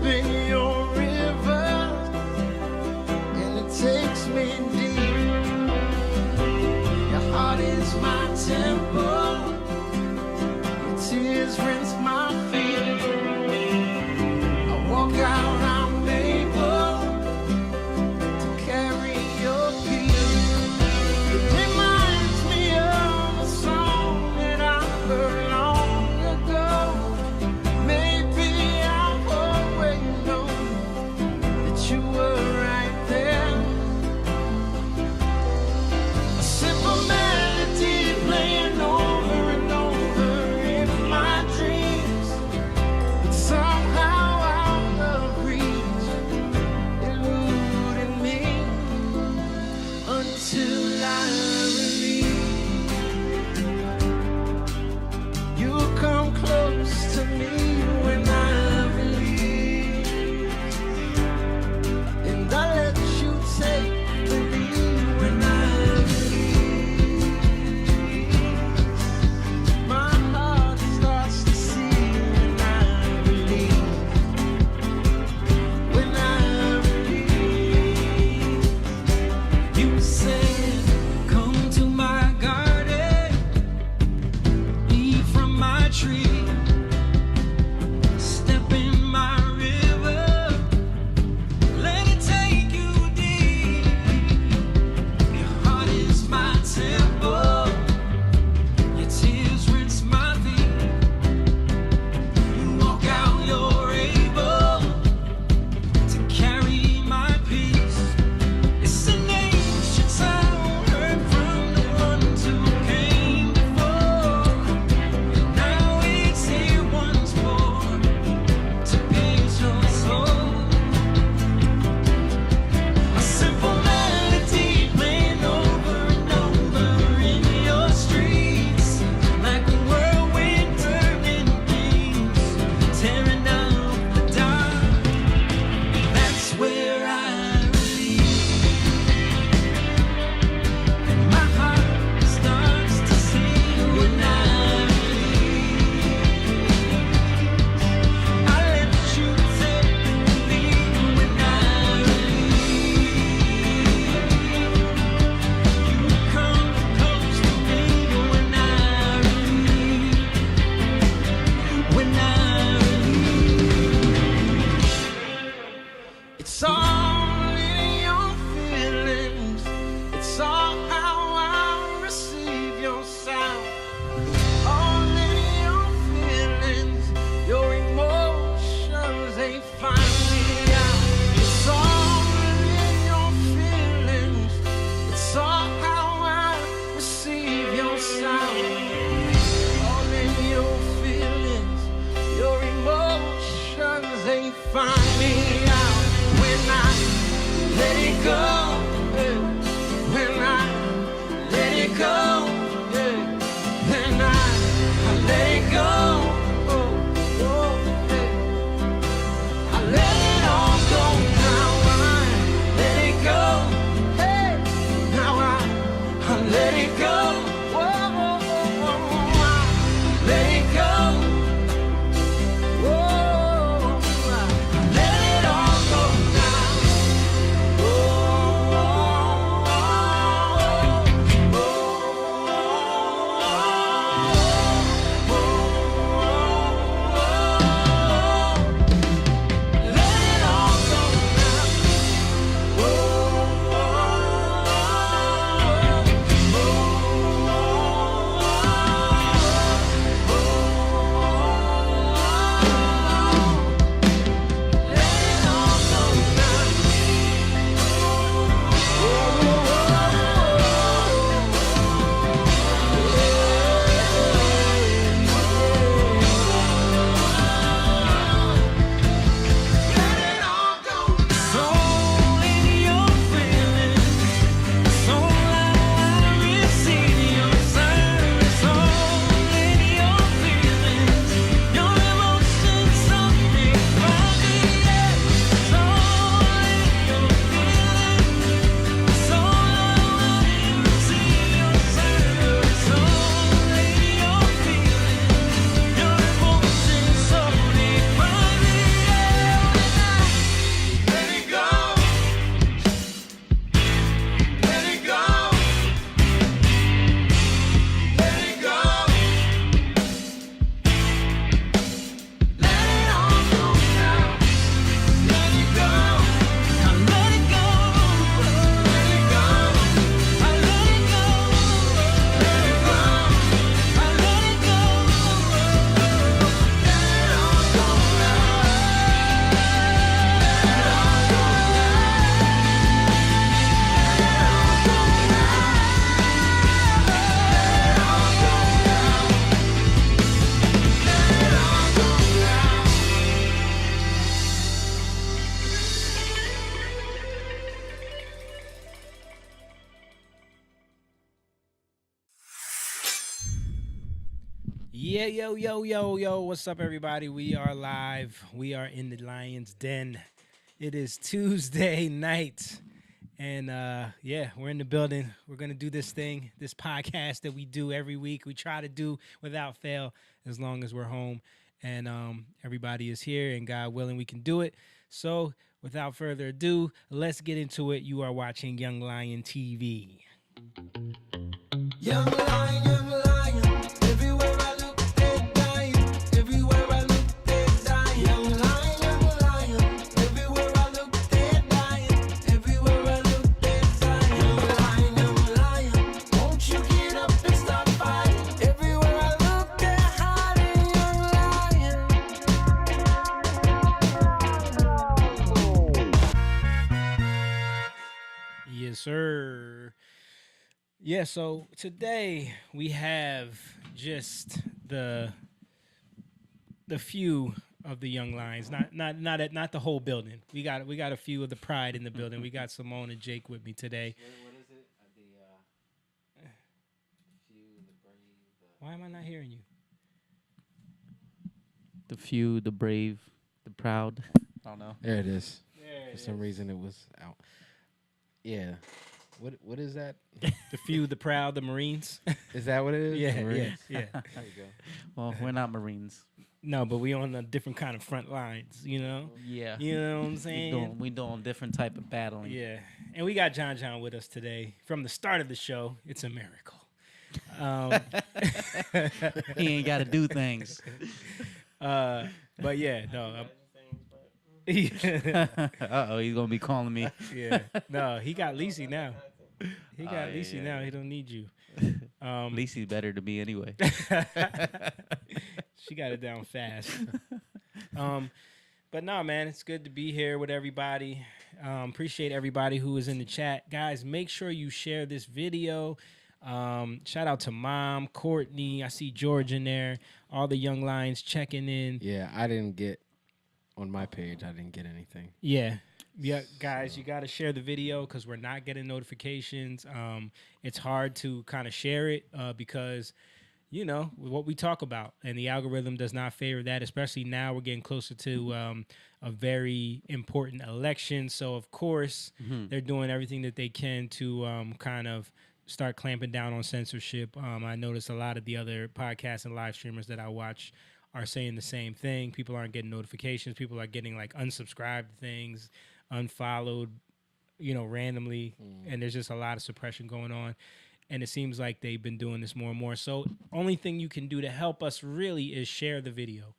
in your rivers, and it takes me deep. Your heart is my temple, your tears rinse my feet. I walk out, I'm able to carry your peace. It reminds me of a song that I heard long ago. Maybe I've always known Yeah, yo. What's up, everybody? We are live. We are in the Lion's Den. It is Tuesday night. And yeah, we're in the building. We're going to do this thing, this podcast that we do every week. We try to do without fail as long as we're home. And everybody is here, and God willing, we can do it. So without further ado, let's get into it. You are watching Young Lion TV. Young lion, everywhere I look, they're dying. Everywhere I look, they're dying. Young lion, everywhere I look, they're dying. Everywhere I look, they're dying. Young lion, won't you get up and stop fighting? Everywhere I look, they're hiding. Young lion. Yes, sir. Yeah, so today we have just the few of the young lions, not the whole building. We got a few of the pride in the building. We got Simone and Jake with me today. What is it? The few, the brave. Why am I not hearing you? The few, the brave, the proud. I don't know. There it is. There For some reason, it was out. Yeah. What is that? the few, the proud, the Marines. Is that what it is? yeah. Marines? There you go. Well, we're not Marines. No, but we on a different kind of front lines, you know? Yeah. You know what I'm saying? We doing different type of battling. Yeah. And we got John with us today. From the start of the show, it's a miracle. He ain't got to do things. But yeah, no. Uh-oh, he's going to be calling me. Yeah. No, he got Lisi now. He got Lisi now. He don't need you. Lisi's better to me anyway. She got it down fast. But no, man, it's good to be here with everybody. Appreciate everybody who is in the chat. Guys, make sure you share this video. Shout out to Mom, Courtney. I see George in there. All the young lions checking in. Yeah, I didn't get on my page. I didn't get anything. Yeah, guys, you got to share the video because we're not getting notifications. It's hard to kind of share it because, you know, what we talk about, and the algorithm does not favor that, especially now we're getting closer to a very important election. So, of course, they're doing everything that they can to kind of start clamping down on censorship. I noticed a lot of the other podcasts and live streamers that I watch are saying the same thing. People aren't getting notifications. People are getting like unsubscribed things, unfollowed, you know, randomly. And there's just a lot of suppression going on. And it seems like they've been doing this more and more. So only thing you can do to help us really is share the video.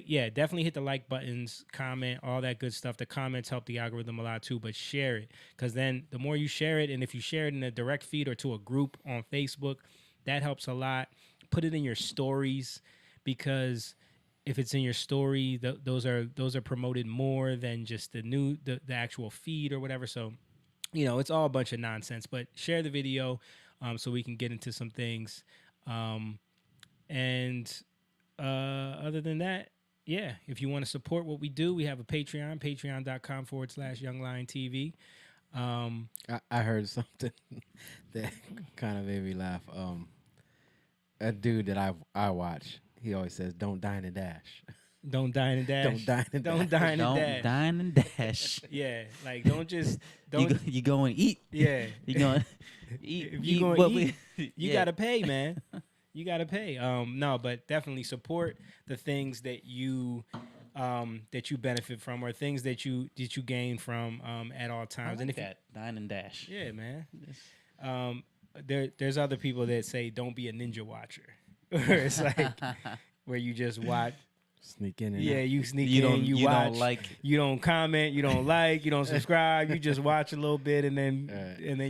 Yeah, definitely hit the like buttons, comment, all that good stuff. The comments help the algorithm a lot too, but share it. Because then the more you share it, and if you share it in a direct feed or to a group on Facebook, that helps a lot. Put it in your stories, because if it's in your story, those are promoted more than just the actual feed or whatever. So, you know, it's all a bunch of nonsense. But share the video so we can get into some things. Other than that, yeah, if you want to support what we do, we have a Patreon, patreon.com/youngliontv. I heard something that kind of made me laugh. A dude that I watch, he always says, "Don't dine and dash." Don't dine and dash. Don't dine and Don't dash. dine and Don't dash. dine and dash. Yeah, like don't. You go and eat. Yeah, You going to eat. if you what going to we- eat, you yeah. gotta pay, man. You gotta pay. No, but definitely support the things that you benefit from, or things that you gain from at all I times. like And if that. Dine and dash. yeah, man. There's other people that say don't be a ninja watcher, where it's like where you just watch. Sneak in and Yeah, out. you sneak You in, don't- you you watch, don't like- you don't comment, you don't like, you don't subscribe, you just watch a little bit and then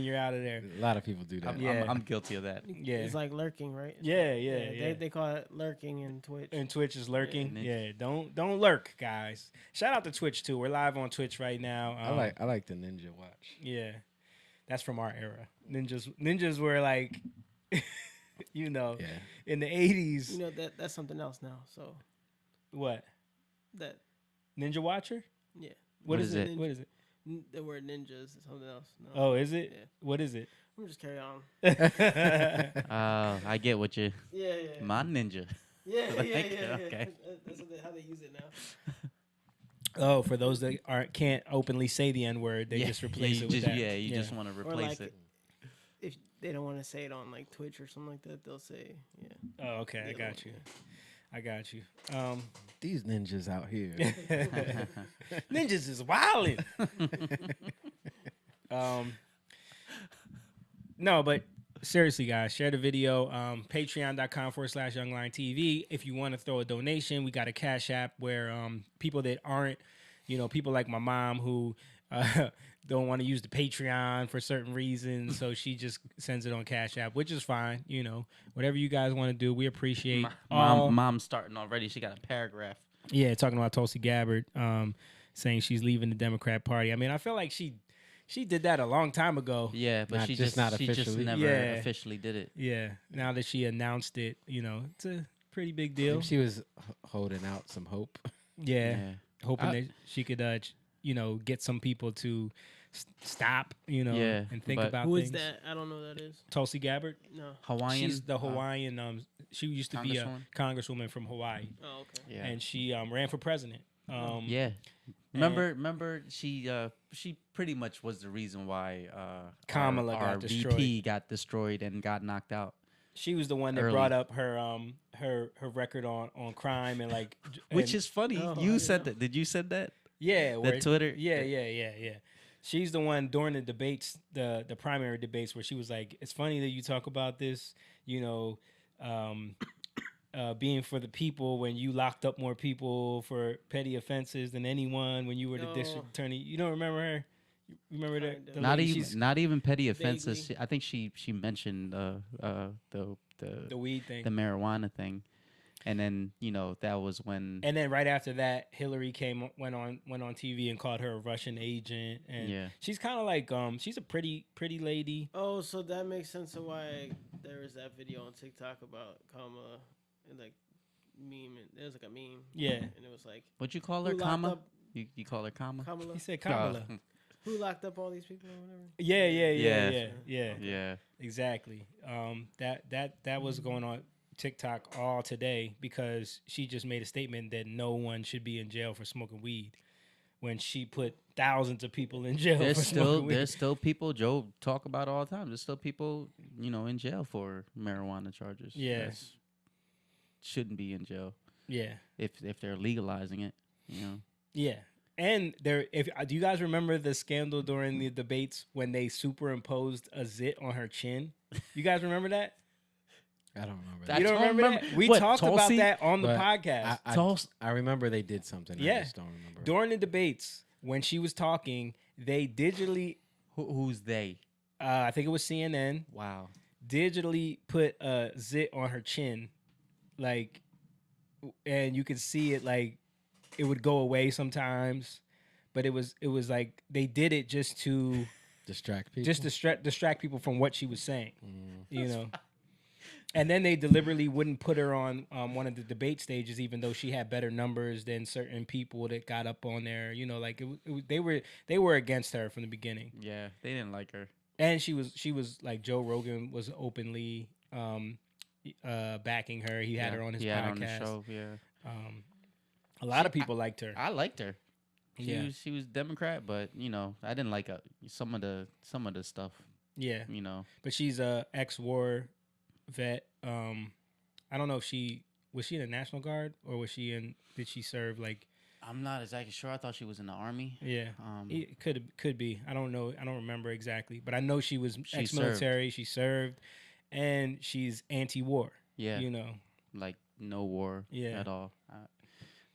you're out of there. A lot of people do that. Yeah. I'm guilty of that. Yeah, It's like lurking, right? yeah. They call it lurking in Twitch. And Twitch is lurking. Yeah. Yeah, don't lurk, guys. Shout out to Twitch too. We're live on Twitch right now. I like the ninja watch. Yeah, that's from our era. Ninjas were like, you know, Yeah. in the 80s. You know that's something else now. So What? that Ninja Watcher? yeah, What What is is it? it? What is it? The word ninjas is something else. No. Oh, is it? Yeah. What is it? I'm just carry on. I get what you. Yeah. My ninja. Yeah, Like, yeah, yeah. okay. That's how they use it now. Oh, for those that can't openly say the N word, they yeah, just replace you it with just, that. Yeah, you just want to Or replace like it. if they don't want to say it on like Twitch or something like that, they'll say Oh, okay, I the other got one, you. yeah. I got you. These ninjas out here. Ninjas is wilding. No, but seriously, guys, share the video. Patreon.com/youngliontv. If you want to throw a donation, we got a Cash App where people that aren't, people like my mom who don't want to use the Patreon for certain reasons, so she just sends it on Cash App, which is fine. Whatever you guys want to do, we appreciate. Mom's starting already. She got a paragraph. Yeah, talking about Tulsi Gabbard, saying she's leaving the Democrat Party. I mean, I feel like she did that a long time ago. Yeah, but Not she just just not she just officially. never Yeah. officially did it. Yeah, now that she announced it, it's a pretty big deal. Maybe she was holding out some hope. Yeah, hoping I- that she could, get some people to stop, Yeah, and think but- about Who things. is that? I don't know who that is. Tulsi Gabbard. No. Hawaiian. She's the Hawaiian. She used to be a congresswoman from Hawaii, Oh, okay. Yeah. and she ran for president. Yeah. Remember she pretty much was the reason why Kamala our got destroyed. VP got destroyed and got knocked out. She was the one that Early. brought up her record on crime and like Which and- is funny. Oh, I You didn't said know. that. Did you said that? yeah where- Twitter? yeah. She's the one during the debates, the primary debates, where she was like, "It's funny that you talk about this, being for the people when you locked up more people for petty offenses than anyone when you were the district attorney." You don't remember her? You remember that? Kinda. the Not lady? even She's not even petty offenses. Vaguely. I think she mentioned the weed thing. the marijuana thing, and then that was when And then right after that, Hillary went on TV and called her a Russian agent, and Yeah. she's kind of like she's a pretty lady. Oh, so that makes sense of why there was that video on TikTok about Kamala and like meme. And it was like a meme. Yeah. And it was like what'd you call her? who locked Kama? up You call her Kama? Kamala? He said Kamala. Who locked up all these people or whatever? Yeah. Yeah. Exactly. That was going on TikTok all today because she just made a statement that no one should be in jail for smoking weed when she put thousands of people in jail for smoking weed. There's still people Joe talk about all the time. There's still people in jail for marijuana charges. Yeah. That's- shouldn't be in jail Yeah. if they're legalizing it. Yeah. And do you guys remember the scandal during the debates when they superimposed a zit on her chin? You guys remember that? I don't remember I that. You don't don't remember remember- that? We what, talked about Tulsi? that on the But podcast. I remember they did something. Yeah. I just don't remember. During the debates, when she was talking, they digitally, Who's they? I think it was CNN, Wow. digitally put a zit on her chin, and you could see it it would go away sometimes, but it was like they did it just to Distract people. just distract people from what she was saying, And then they deliberately wouldn't put her on one of the debate stages, even though she had better numbers than certain people that got up on there. They were against her from the beginning, Yeah, they didn't like her. and she was like Joe Rogan was openly backing her. He had her on his podcast. On the show. Yeah, A lot of people liked her. I liked her. Yeah. She was Democrat, but I didn't like some of the stuff. Yeah, but she's a ex-war vet. I don't know if she was in the National Guard or did she serve I'm not exactly sure. I thought she was in the army. Yeah, it could be. I don't know. I don't remember exactly, but I know she was ex-military. She served, and she's anti-war. Yeah, like no war. Yeah. At all.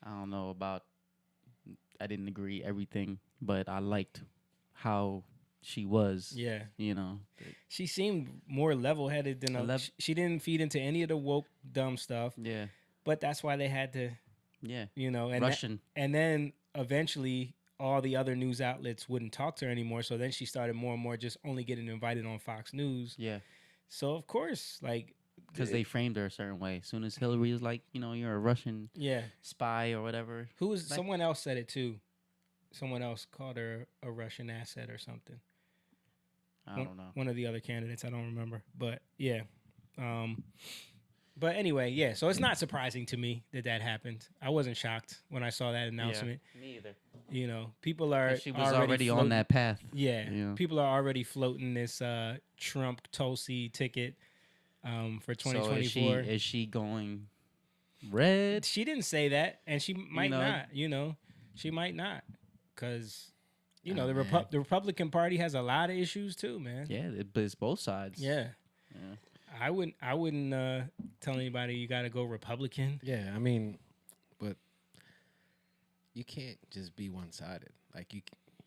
I don't know about. I didn't agree everything, but I liked how she was. Yeah, she seemed more level-headed than she didn't feed into any of the woke dumb stuff. Yeah, but that's why they had to. Yeah, and Russian. And then eventually all the other news outlets wouldn't talk to her anymore. So then she started more and more just only getting invited on Fox News. Yeah. So of course, because they framed her a certain way. As soon as Hillary was like, you're a Russian spy or whatever. Someone else said it too. Someone else called her a Russian asset or something. I don't know. One of the other candidates, I don't remember. But yeah. But anyway, yeah. So it's not surprising to me that happened. I wasn't shocked when I saw that announcement. Me either. You know, people are She was already on floating- that path. Yeah, Yeah. people are already floating this Trump Tulsi ticket for 2024. So is she going red? She didn't say that, and she might know, not. You know, she might not, because you know Oh, the man. the Republican Party has a lot of issues too, man. Yeah, but it's both sides. Yeah. Yeah. I wouldn't tell anybody you got to go Republican. Yeah, I mean, but you can't just be one sided. Like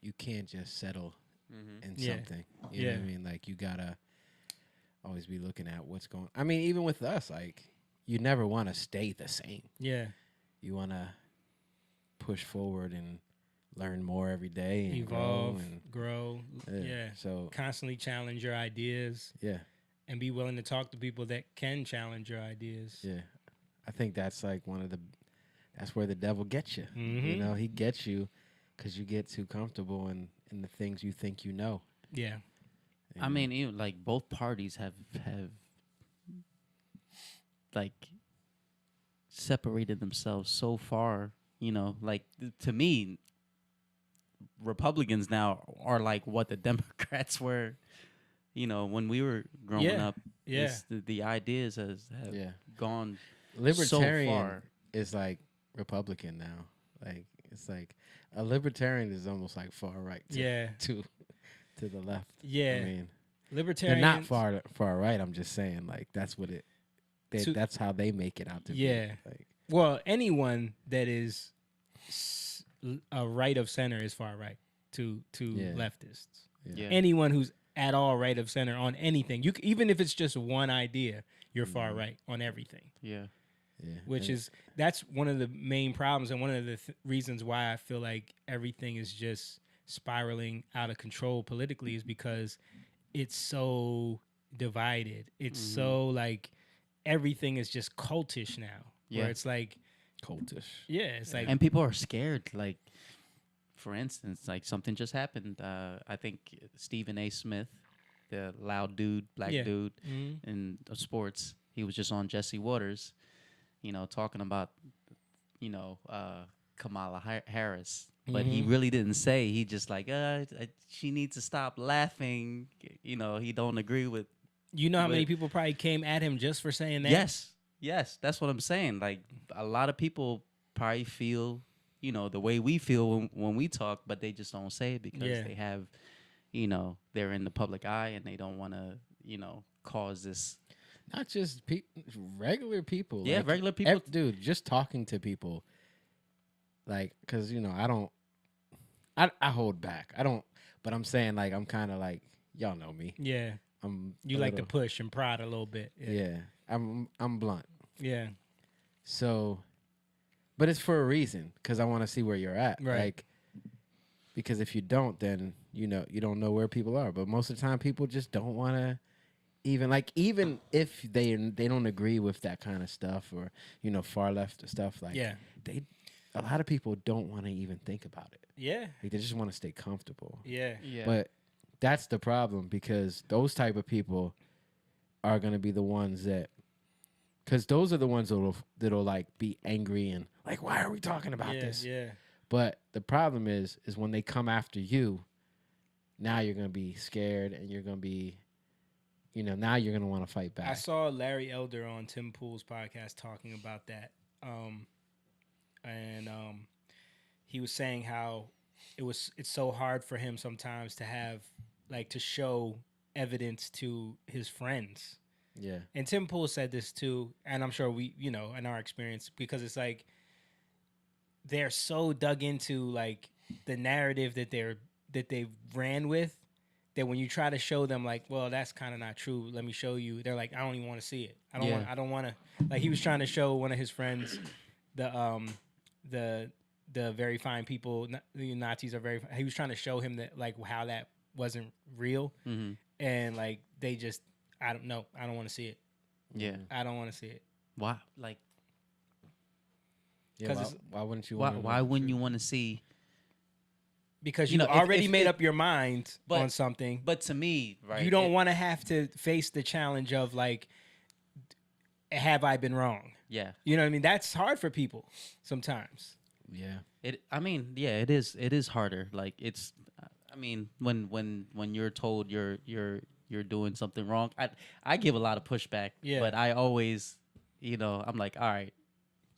you can't just settle in Yeah. something. You know what I Yeah. mean? Like you gotta always be looking at what's going. I mean, even with us, like you never want to stay the same. Yeah, You want to push forward and learn more every day and evolve, grow. grow. Yeah. So Constantly challenge your ideas yeah, and be willing to talk to people that can challenge your ideas. yeah. I think that's like that's where the devil gets you. You Mhm. know, he gets you because you get too comfortable in the things you think you know. Yeah. you I know? mean, even like both parties have like separated themselves so far. You know, like to me, Republicans now are like what the Democrats were. You know, when we were growing Yeah. up, Yeah. the ideas have yeah, gone libertarian so far. is like Republican now. Like it's like a libertarian is almost like far right. Yeah. to the left. Yeah. I mean, Libertarians. they're not far right. I'm just saying, like that's what it. To- That's how they make it out to Yeah. be. Like, Well, anyone that is a right of center is far right to Yeah. leftists. Yeah. Anyone who's at all right of center on anything, even if it's just one idea, you're far right on everything. Yeah. yeah, Which and- is that's one of the main problems and one of the reasons why I feel like everything is just spiraling out of control politically is because it's so divided. It's so like everything is just cultish now. Yeah. Where it's like, cultish. yeah, it's like And people are scared. Like, for instance, like something just happened. I think Stephen A. Smith, the loud dude, black Yeah. dude Mhm. in sports, he was just on Jesse Waters, you know, talking about, you know, Kamala Harris. But he really didn't say. He just like, she needs to stop laughing. You know, he don't agree with. you know how many But- people probably came at him just for saying that? Yes, that's what I'm saying. Like a lot of people probably feel, you know, the way we feel when we talk, but they just don't say it because Yeah. they have, you know, they're in the public eye and they don't want to, you know, cause this. Not just regular people. Yeah, like, regular people. dude, just talking to people. Like, cause you know, I hold back. I don't, but I'm saying like I'm kind of like y'all know me. Yeah. I'm You a like to little- push and prod a little bit. Yeah, I'm blunt. Yeah. So, but it's for a reason because I want to see where you're at. Right. Like, because if you don't, then you know you don't know where people are. But most of the time, people just don't want to even if they don't agree with that kind of stuff or you know far left stuff. Like, Yeah. a lot of people don't want to even think about it. Yeah. Like, they just want to stay comfortable. Yeah. Yeah. But that's the problem because those type of people are going to be the ones that, because those are the ones that'll like be angry and like, why are we talking about Yeah. this? Yeah. But the problem is when they come after you, now you're going to be scared and you're going to be, you know, now you're going to want to fight back. I saw Larry Elder on Tim Pool's podcast talking about that. And he was saying how it's so hard for him sometimes to have like to show evidence to his friends. Yeah. And Tim Pool said this too, and I'm sure we, you know, in our experience, because it's like they're so dug into like the narrative that they ran with that when you try to show them like, well, that's kind of not true. Let me show you. They're like, I don't even want to see it. I don't want to. Like he was trying to show one of his friends the very fine people. The Nazis are very. He was trying to show him that like how that wasn't real, and like they just. I don't know. I don't want to see it. yeah. I don't want to see it. Why? Like, Yeah. 'Cause Why wouldn't you? why? wanna Why know? wouldn't you want to see? Because You you know, if- already if- made if- up your mind but- on something. But to me, right? You don't want to have to face the challenge of like have I been wrong? Yeah. You know what I mean? That's hard for people sometimes. Yeah. I mean, yeah, it is. It is harder. Like it's. I mean, when you're told you're doing something wrong, I give a lot of pushback. Yeah. But I always, I'm like, all right,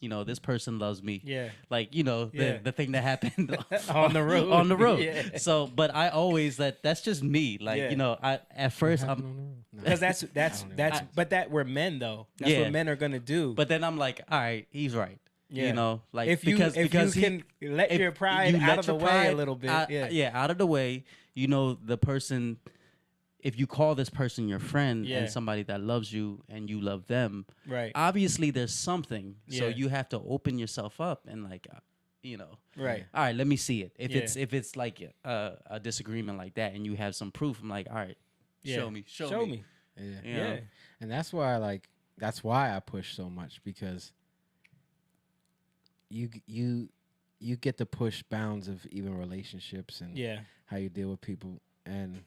this person loves me. Yeah. Like, Yeah. the thing that happened On the road. on the road. Yeah. So, but I always that's just me. Like, Yeah. I at first What I'm. happened on the road? No. Because that's I don't know. but that we're men though. That's Yeah. what men are gonna do. But then I'm like, all right, he's right. Yeah. Like if you because if he- you can let if your pride you out let of the your way a pride little bit. out- Yeah. out of the way. The person, if you call this person your friend Yeah. and somebody that loves you and you love them, Right. obviously there's something. So Yeah. you have to open yourself up and like, Right. all right, let me see it. If Yeah. it's like a disagreement like that and you have some proof, I'm like, all right, Yeah. show me. Yeah. You know? Yeah. And that's why I push so much, because you get to push bounds of even relationships and Yeah. how you deal with people, and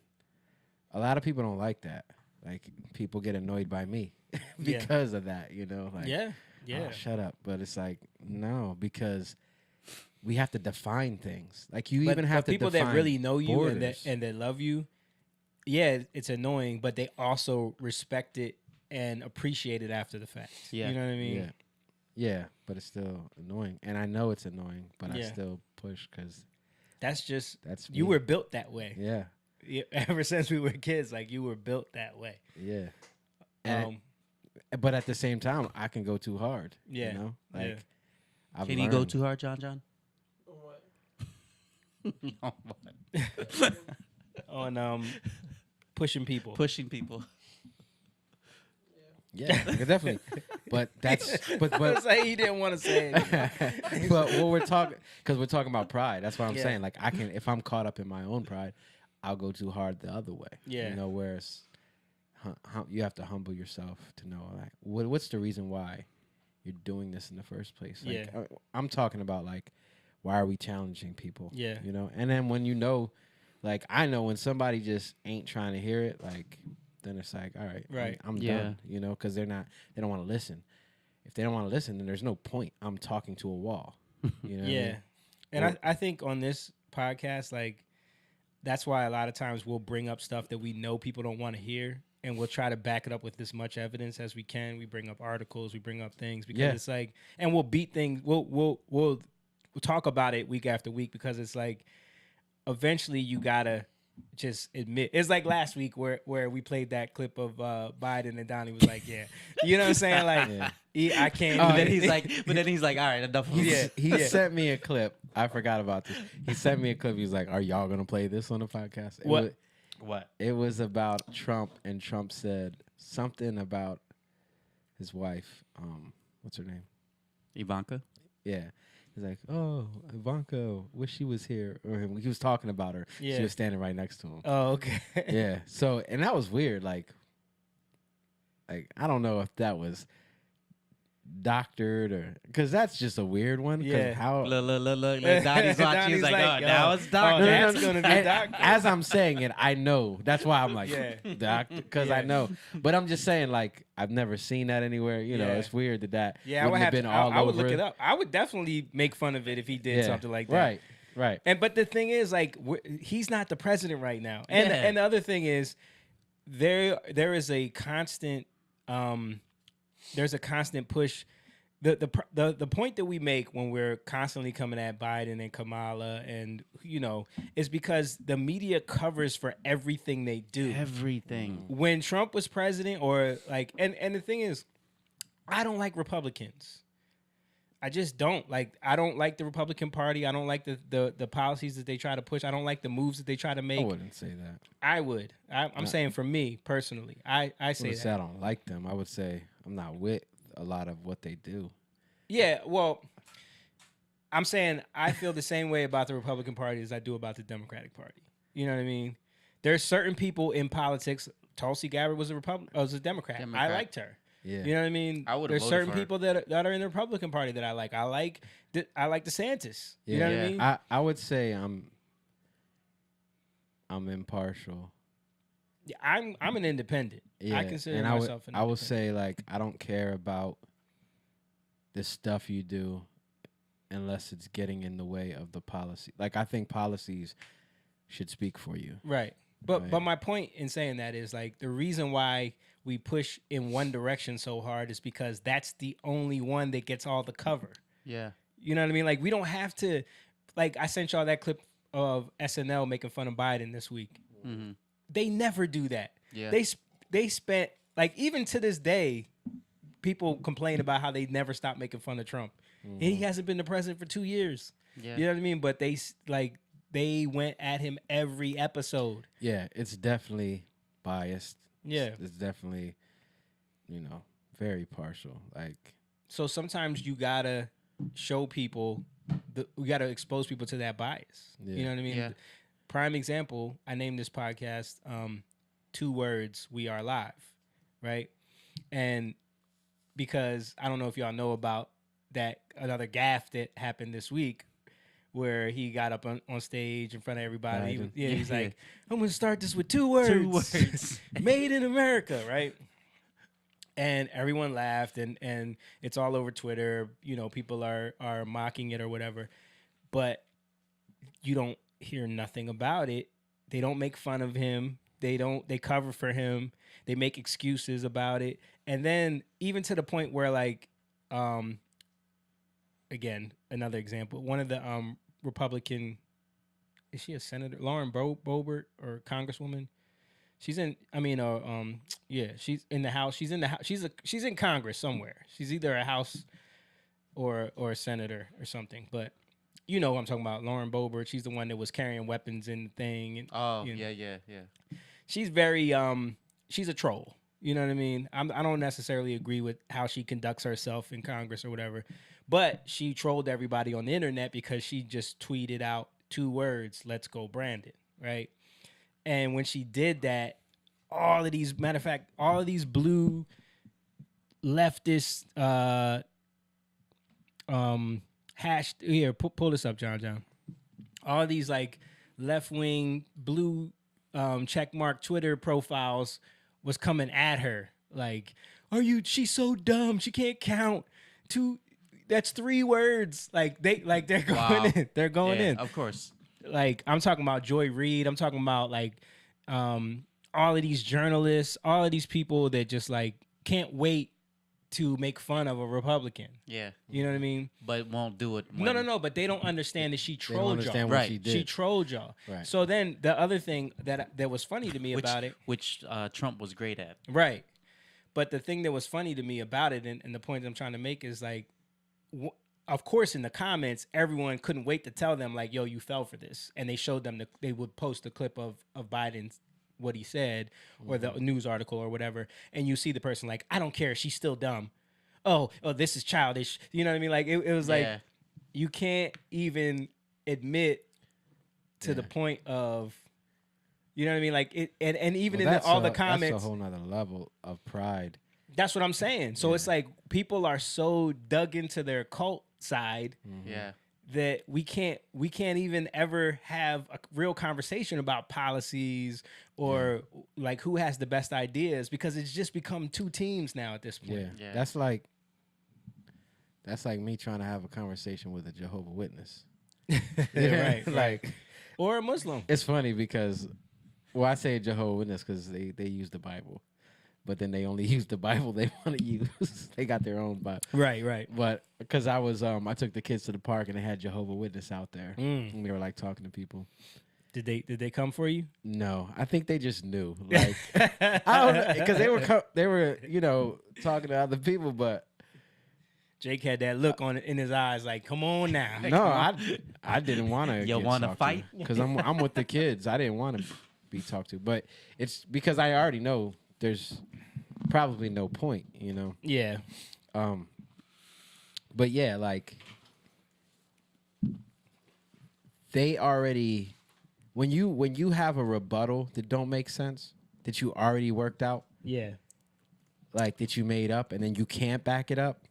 a lot of people don't like that. Like, people get annoyed by me Yeah. because of that, like, Yeah. "Oh, Yeah. shut up." But it's like, no, because we have to define things. Like, you But even have to people define that really know you borders. and that love you, yeah, it's annoying, but they also respect it and appreciate it after the fact. Yeah. You know what I mean? Yeah. Yeah, but it's still annoying. And I know it's annoying, but I Yeah. still push because That's just that's you me. were built that way. Yeah, Yeah, ever since we were kids, like you were built that way. yeah. And Um, but at the same time, I can go too hard. Yeah, You know? yeah. Like, I've Can you go learned- too hard, John? What? on pushing people. Pushing people. Yeah, definitely. But that's but It's like he didn't want to say it. but what we're talking, because we're talking about pride. That's what I'm Yeah. saying. Like, I can, if I'm caught up in my own pride, I'll go too hard the other way. Yeah. Whereas you have to humble yourself to know, like, what's the reason why you're doing this in the first place. Like, Yeah. I'm talking about, like, why are we challenging people? Yeah. And then when like, I know when somebody just ain't trying to hear it, like, then it's like, all right, Right. I'm Yeah. done, because they don't want to listen. If they don't want to listen, then there's no point. I'm talking to a wall. You know what I Yeah. mean? And Or- I think on this podcast, like, that's why a lot of times we'll bring up stuff that we know people don't want to hear, and we'll try to back it up with as much evidence as we can. We bring up articles, we bring up things because Yeah. it's like, and we'll beat things. We'll talk about it week after week because it's like, eventually you gotta just admit. It's like last week where we played that clip of Biden and Donnie was like, yeah, you know what I'm saying? Like, Yeah. I can't. Oh, But then even- he's like, all right, enough. Of this." He sent me a clip. I forgot about this. He sent me a clip. He was like, "Are y'all gonna play this on the podcast?" What? What? It was about Trump, and Trump said something about his wife. What's her name? Ivanka. Yeah. He's like, "Oh, Ivanka, wish she was here." Or he was talking about her. Yeah. She was standing right next to him. Oh, okay. Yeah. So, and that was weird. Like, I don't know if that was doctored or, because that's just a weird one. 'Cause Yeah. How? Look. Donnie's watching. He's Donnie's like, like, oh, now yo, it's doctor. that's gonna be And doctor. as I'm saying it, I know. That's why I'm like, Yeah. doctor, because I Yeah. know. But I'm just saying, like, I've never seen that anywhere. Yeah. It's weird that Yeah, I would wouldn't have been to. all I would over look it up. I would definitely make fun of it if he did something like that. Right. And but the thing is, like, he's not the president right now. And Yeah. and the other thing is, there is a constant there's a constant push. The point that we make when we're constantly coming at Biden and Kamala and is because the media covers for everything they do. Everything. When Trump was president, or like, and the thing is, I don't like Republicans. I just don't like. I don't like the Republican Party. I don't like the policies that they try to push. I don't like the moves that they try to I make. wouldn't say that. I would. I'm No. saying for me personally, I I say would that. say I don't like them. I would say I'm not with a lot of what they do. Yeah, well, I'm saying I feel the same way about the Republican Party as I do about the Democratic Party. You know what I mean? There's certain people in politics. Tulsi Gabbard was a Democrat. I Democrat. liked her. Yeah. You know what I mean? I would've There's voted certain for her. people that are in the Republican Party that I like. I like DeSantis. You know what I Yeah. mean? I would say I'm impartial. I'm an independent. I consider and myself an I would independent. say like I don't care about the stuff you do unless it's getting in the way of the policy. Like I think policies should speak for you. Right. But Right. but my point in saying that is like the reason why we push in one direction so hard is because that's the only one that gets all the cover. Yeah. You know what I mean? Like we don't have to. Like I sent y'all that clip of SNL making fun of Biden this week. Mm-hmm. They never do that. Yeah. They spent like even to this day, people complain about how they never stop making fun of Trump. And he hasn't been the president for 2 years. Yeah. You know what I mean? But they went at him every episode. Yeah, it's definitely biased. Yeah. It's definitely, very partial. Like, So sometimes you gotta show people, we gotta expose people to that bias. Yeah. You know what I mean? Yeah. Prime example, I named this podcast 2 words, We Are Live, right? And because I don't know if y'all know about that another gaffe that happened this week where he got up on stage in front of everybody. Biden. He's Yeah. like, I'm gonna start this with 2 words. 2 words. Made in America, right? And everyone laughed, and it's all over Twitter. You know, people are mocking it or whatever, but you don't hear nothing about it. They don't make fun of him. They cover for him. They make excuses about it, and then even to the point where like, again, another example. One of the Republican, is she a senator? Lauren Boebert or Congresswoman? She's in. I mean, yeah, she's in the House. She's in the House. She's in Congress somewhere. She's either a House or a senator or something. But you know what I'm talking about, Lauren Boebert. She's the one that was carrying weapons in the thing. And, Oh, you know, yeah. she's very she's a troll. You know what I mean? I don't necessarily agree with how she conducts herself in Congress or whatever, but she trolled everybody on the internet because she just tweeted out 2 words, "Let's go Brandon," right? And when she did that, all of these blue leftist pull this up, John. All these like left wing blue checkmark Twitter profiles was coming at her. Like, she's so dumb, she can't count. That's 3 words. They're going Wow. in. They're going Yeah, in. of course. Like I'm talking about Joy Reid. I'm talking about like all of these journalists, all of these people that just like can't wait to make fun of a Republican. Yeah. You know what I mean? But won't do it. No. But they don't understand that she they don't trolled understand y'all. what Right. she did. She trolled y'all. Right. So then the other thing that was funny to me about it, Which Trump was great at. right? But the thing that was funny to me about it, and the point I'm trying to make is like, of course, in the comments, everyone couldn't wait to tell them like, "Yo, you fell for this," and they showed them they would post a clip of Biden's what he said or the news article or whatever, and you see the person like, "I don't care, she's still dumb." Oh, this is childish. You know what I mean? Like it was like Yeah. you can't even admit to the point of, you know what I mean? Like it, and even in all the comments, that's a whole nother level of pride. that's what I'm saying. So it's like people are so dug into their cult side Yeah. that we can't even ever have a real conversation about policies or like who has the best ideas, because it's just become 2 teams now at this point. Yeah. Yeah. That's like me trying to have a conversation with a Jehovah's Witness. Right. Like, Or a Muslim. it's funny because, I say Jehovah's Witness because they use the Bible, but then they only use the Bible they want to use. They got their own Bible. Right. But because I took the kids to the park and they had Jehovah's Witness out there, and we were like talking to people. Did they come for you? No, I think they just knew. Like, I don't know, because they were talking to other people, but Jake had that look in his eyes like, come on now. no, I didn't want to. You wanna fight? Because I'm with the kids. I didn't want to be talked to, but it's because I already know there's probably no point, Yeah. But yeah, like they already when you have a rebuttal that don't make sense, that you already worked out, Yeah. like that you made up, and then you can't back it up.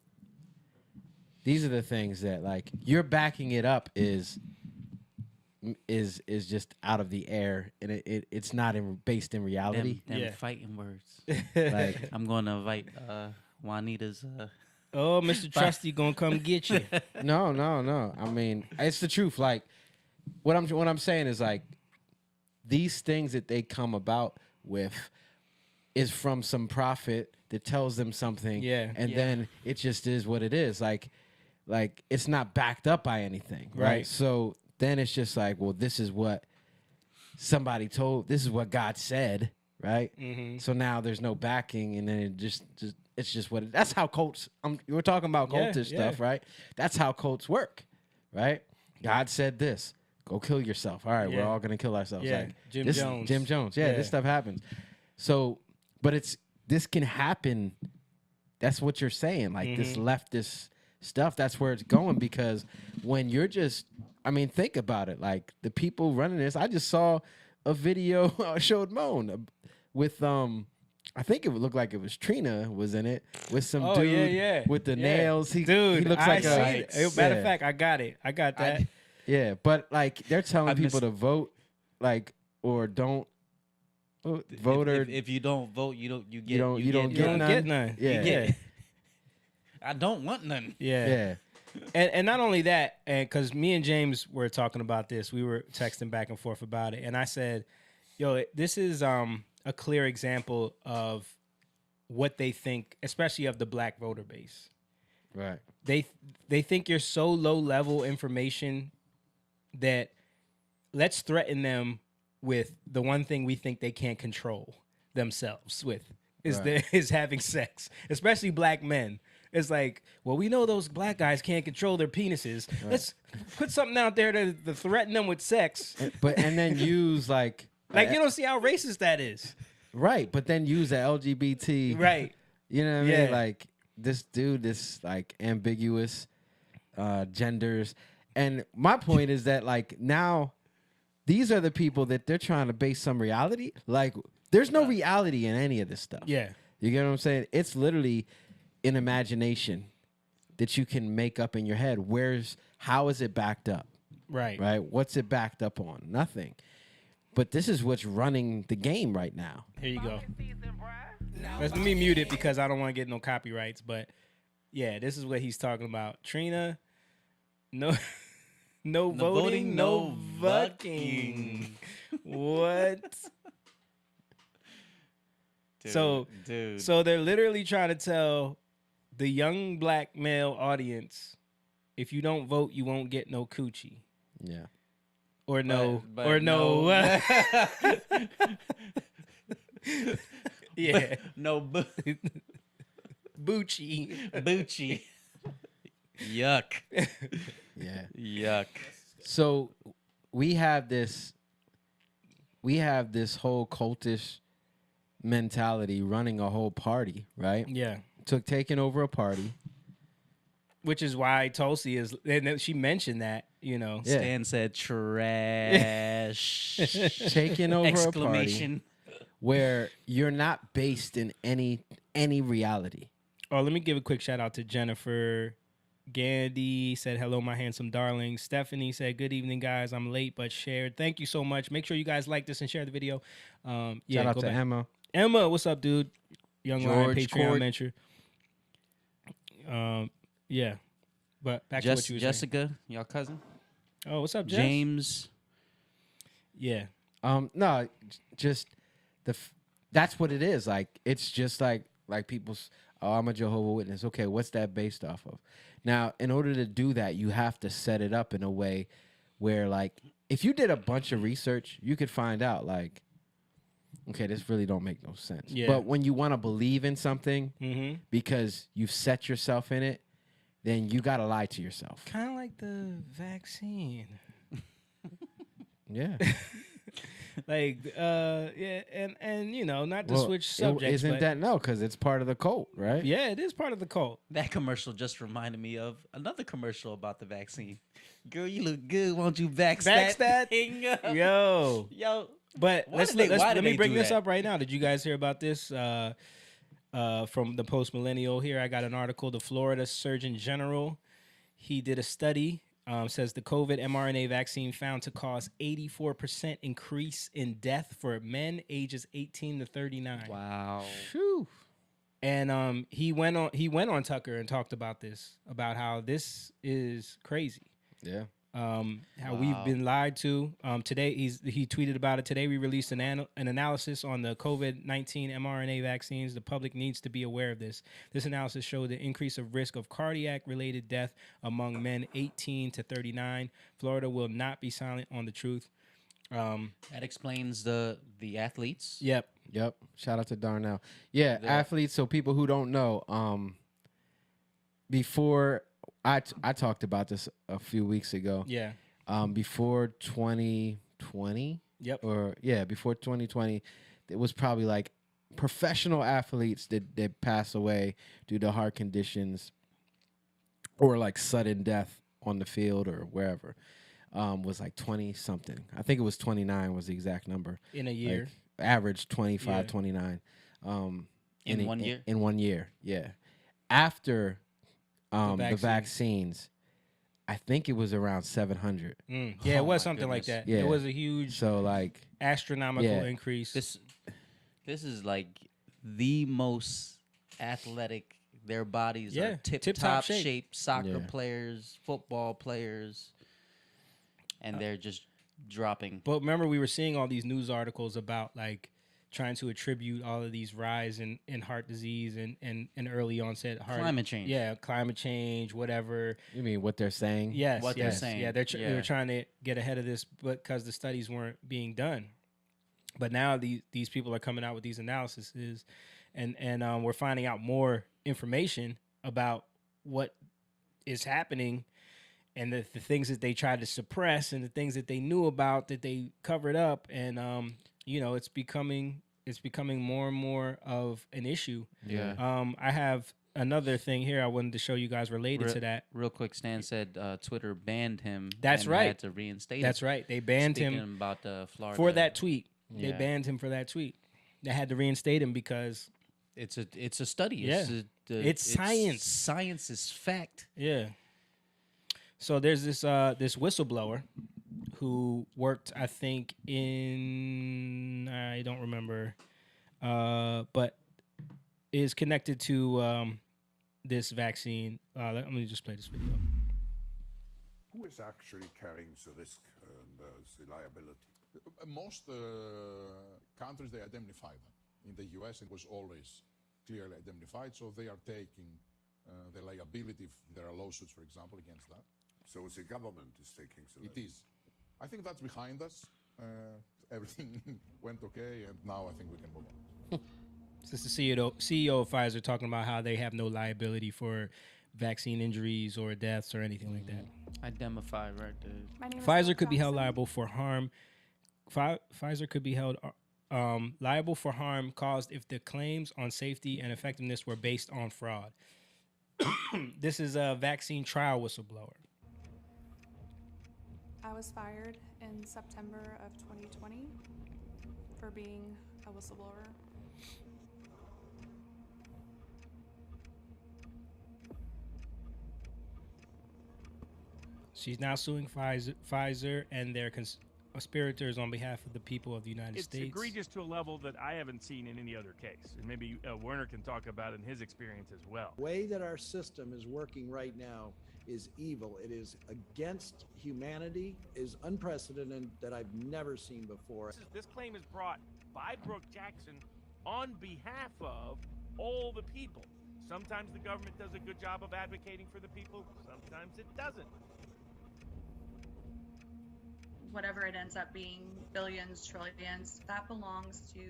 These are the things that like you're backing it up is is just out of the air, and it's not based in reality. Them Yeah. fighting words. Like, I'm going to invite Juanita's. Oh, Mr. Trusty gonna come get you. no. I mean, it's the truth. Like, what I'm saying is, like, these things that they come about with is from some prophet that tells them something. Yeah. And Yeah. then it just is what it is. Like it's not backed up by anything. Right. Right. So then it's just like, well, this is what somebody told, this is what God said. Right. Mm-hmm. So now there's no backing, and then it's just what that's how cults. We're talking about Yeah, cultish yeah. stuff, right? That's how cults work, right? God said this. Go kill yourself. All right, we're Yeah. all gonna kill ourselves. Yeah, Like, Jim this- Jones. Jim Jones. Yeah, Yeah. this stuff happens. So, but this can happen. That's what you're saying. Like this Mm-hmm. leftist stuff. That's where it's going, because when you're just, I mean, think about it. Like the people running this. I just saw a video showed Moan with I think it would look like it was Trina was in it with some Oh, dude yeah. with the Yeah. nails. He Dude, looks I like see a it. Matter yeah. of fact, I got it. I got that. Yeah, but like they're telling I people miss- to vote, like, or don't vote, or If you don't vote, you don't you get don't you don't none. get none. Yeah. Yeah. I don't want none. Yeah. Yeah, And not only that, and because me and James were talking about this, we were texting back and forth about it, and I said, "Yo, this is a clear example of what they think, especially of the black voter base. right. They think you're so low level information that let's threaten them with the one thing we think they can't control themselves with is Right. is having sex, especially black men." It's like, well, we know those black guys can't control their penises. Let's put something out there to threaten them with sex. But and then use like Like, you don't see how racist that is. right, but then use the LGBT. Right. You know what I Yeah. mean? Like this dude, this like ambiguous genders. And my point is that like now these are the people that they're trying to base some reality. Like there's no reality in any of this stuff. Yeah. You get what I'm saying? It's literally an imagination that you can make up in your head. How is it backed up? Right. Right? What's it backed up on? Nothing. But this is what's running the game right now. Here you go. Let me mute it because I don't want to get no copyrights. But yeah, this is what he's talking about. Trina, no, no voting, no fucking. What? So they're literally trying to tell the young black male audience, if you don't vote, you won't get no coochie. Yeah. Or no, But or no. no. Yeah. No Bucci. Bucci. Yuck. Yeah. Yuck. So we have this whole cultish mentality running a whole party, right? Yeah. Taking over a party. Which is why Tulsi is, and she mentioned that, you know. Yeah. Stan said trash. Taking over a party Exclamation. where you're not based in any reality. Oh, let me give a quick shout out to Jennifer. Gandhi said, hello, my handsome darling. Stephanie said, good evening, guys. I'm late, but shared. Thank you so much. Make sure you guys like this and share the video. Yeah, Shout out go to back. Emma. Emma, what's up, dude? Young Lion George Patreon Court. mentor. Yeah. But back to what you were saying. Jessica, y'all cousin. Oh, what's up, Jess? James. Yeah. No, just that's what it is. Like it's just like people's. Oh, I'm a Jehovah's Witness. Okay, what's that based off of? Now, in order to do that, you have to set it up in a way where, like, if you did a bunch of research, you could find out, like, okay, this really don't make no sense. Yeah. But when you want to believe in something Mm-hmm. because you've set yourself in it, then you got to lie to yourself. Kind of like the vaccine. Yeah. Like, yeah, and you know, not to switch subjects, Isn't but that no? Because it's part of the cult, right? yeah, it is part of the cult. That commercial just reminded me of another commercial about the vaccine. Girl, you look good. Won't you vax Vax that? thing up? Yo, Yo. but Why did they let me do bring this that? up right now. Did you guys hear about this? From the Post Millennial here, I got an article. The Florida Surgeon General, he did a study Says the COVID mRNA vaccine found to cause 84% increase in death for men ages 18 to 39. Wow. Phew. And he went on Tucker and talked about this, about how this is crazy. Yeah. How we've Wow. been lied to. Today he tweeted about it. Today we released an analysis on the COVID-19 mRNA vaccines. The public needs to be aware of this. This analysis showed the increase of risk of cardiac-related death among men 18 to 39. Florida will not be silent on the truth. That explains the athletes. Yep. Yep. Shout out to Darnell. Yeah, The- athletes. So people who don't know, before I talked about this a few weeks ago. Yeah. Before 2020. Yep. Before 2020, it was probably like professional athletes that pass away due to heart conditions or like sudden death on the field or wherever. Was like 20 something. I think it was 29 was the exact number. In a year. Like, average 25, Yeah. 29. In 1 year? In 1 year, yeah. After the vaccines. vaccines, I think it was around 700. Yeah, Oh it was my something like goodness. that. Yeah. It was a huge So like, astronomical Yeah. increase. This is like the most athletic. Their bodies Yeah, are tip tip-top top shape. shape. Soccer Yeah. players, football players, and they're just dropping. But remember, we were seeing all these news articles about like trying to attribute all of these rise in heart disease and early onset heart Climate change. Yeah, climate change, whatever. you mean what they're saying? Yes, What they're yes, saying, Yeah, they yeah. were trying to get ahead of this, but because the studies weren't being done. But now these people are coming out with these analyses, and we're finding out more information about what is happening, and the things that they tried to suppress, and the things that they knew about that they covered up, and it's becoming more and more of an issue. Yeah. I have another thing here I wanted to show you guys related to that. Real quick, Stan said Twitter banned him. That's and right. Had to reinstate That's him. right. They banned Speaking him about Florida for that tweet. They Yeah. banned him for that tweet. They had to reinstate him because It's a study. Yeah. It's science. Science is fact. yeah. So there's this whistleblower who worked, I think, I don't remember, but is connected to this vaccine. Let me just play this video. Who is actually carrying the risk and the liability? Most countries, they identify them. In the US, it was always clearly identified, so they are taking the liability if there are lawsuits, for example, against that. So the government is taking the It is. I think that's behind us. Everything went okay, and now I think we can move on. This is the CEO of Pfizer talking about how they have no liability for vaccine injuries or deaths or anything like that. Identify, right? My name is Pfizer Beth could be held Johnson. liable for harm. Pfizer could be held liable for harm caused if the claims on safety and effectiveness were based on fraud. This is a vaccine trial whistleblower. I was fired in September of 2020 for being a whistleblower. She's now suing Pfizer and their conspirators on behalf of the people of the United It's States. egregious to a level that I haven't seen in any other case. And maybe Werner can talk about it in his experience as well. The way that our system is working right now is evil. It is against humanity, is unprecedented that I've never seen before. This claim is brought by Brooke Jackson on behalf of all the people. Sometimes the government does a good job of advocating for the people, sometimes it doesn't. Whatever it ends up being, billions, trillions, that belongs to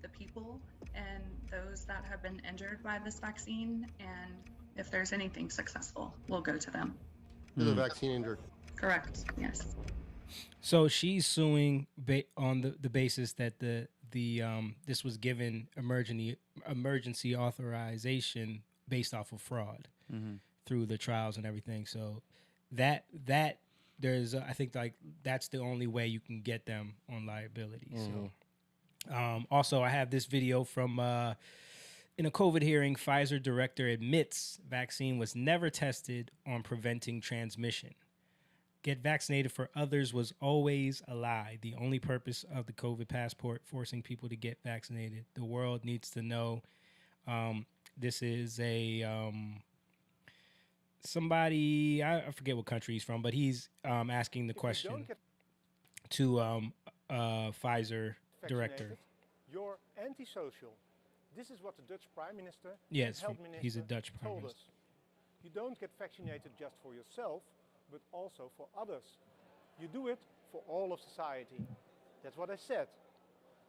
the people and those that have been injured by this vaccine. And if there's anything successful, we'll go to them. The vaccine injured. Correct. Yes. So she's suing on the basis that this was given emergency authorization based off of fraud through the trials and everything. So that there's I think like that's the only way you can get them on liability. So also I have this video from in a COVID hearing, Pfizer director admits vaccine was never tested on preventing transmission. get vaccinated for others was always a lie. The only purpose of the COVID passport forcing people to get vaccinated. The world needs to know. This is a somebody, I forget what country he's from, but he's asking the question to Pfizer director. You're antisocial. This is what the Dutch Prime Minister Yeah, and Health Minister he's a Dutch Prime told Minister. us. You don't get vaccinated just for yourself, but also for others. You do it for all of society. That's what I said.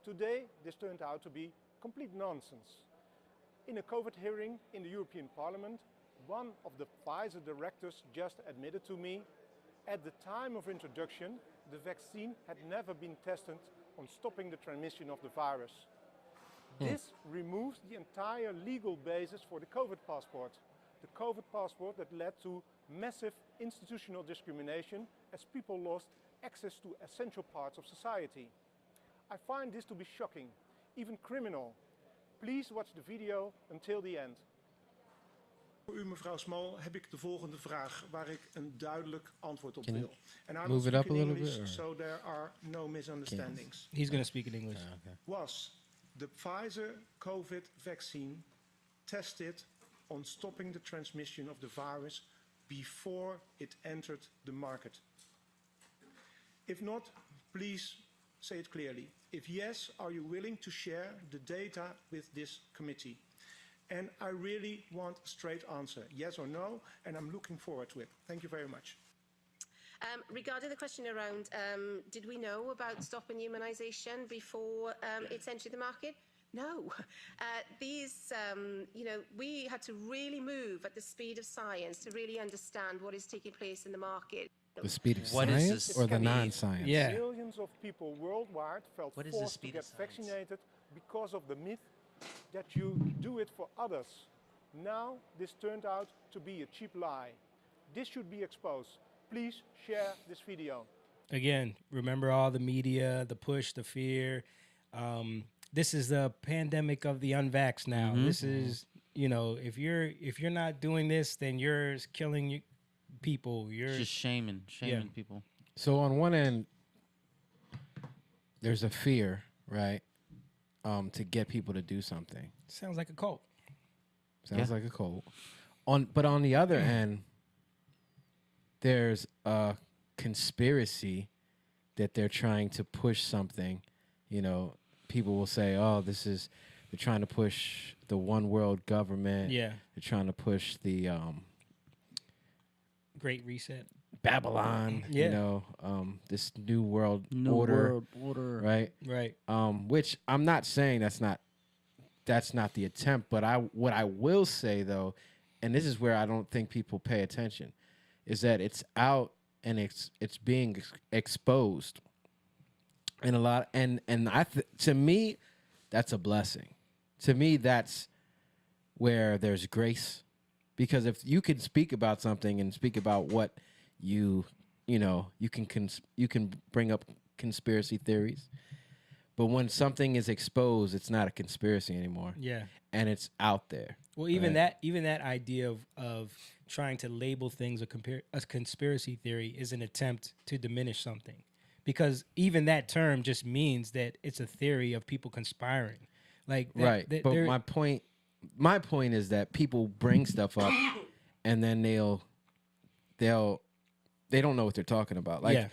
Today, this turned out to be complete nonsense. In a COVID hearing in the European Parliament, one of the Pfizer directors just admitted to me, at the time of introduction, the vaccine had never been tested on stopping the transmission of the virus. This removes the entire legal basis for the COVID passport. The COVID passport that led to massive institutional discrimination as people lost access to essential parts of society. I find this to be shocking, even criminal. Please watch the video until the end. Voor u, mevrouw Small, heb ik de volgende vraag waar ik een duidelijk antwoord op Can you wil. And I will move it speak up a in little English bit, or- so there are no misunderstandings. He's going to speak in English. Was the Pfizer COVID vaccine tested on stopping the transmission of the virus before it entered the market? If not, please say it clearly. If yes, are you willing to share the data with this committee? And I really want a straight answer, yes or no, and I'm looking forward to it. Thank you very much. Regarding the question around, did we know about stopping immunisation before it's entered the market? No. We had to really move at the speed of science to really understand what is taking place in the market. The speed of What is science this or the speed? non-science? Yeah. Millions of people worldwide felt What is the forced to speed get of science? vaccinated because of the myth that you do it for others. Now, this turned out to be a cheap lie. This should be exposed. Please share this video. Again, remember all the media, the push, the fear. This is the pandemic of the unvaxxed now. This is, if you're not doing this, then you're killing people. You're Just shaming people. So on one end, there's a fear, right, to get people to do something. Sounds like a cult. Sounds like a cult. But on the other end, there's a conspiracy that they're trying to push something. People will say, "Oh, they're trying to push the one world government. Yeah. They're trying to push the Great reset. Babylon. Yeah. This new world order, right? Right. Which I'm not saying that's not the attempt, but what I will say though, and this is where I don't think people pay attention, is that it's out and it's being exposed, and to me, that's a blessing. To me, that's where there's grace, because if you can speak about something and speak about what you can bring up conspiracy theories. But when something is exposed, it's not a conspiracy anymore. Yeah. And it's out there. Well, even that idea of trying to label things a conspiracy theory is an attempt to diminish something. Because even that term just means that it's a theory of people conspiring. Like right. But my point is that people bring stuff up and then they don't know what they're talking about. Like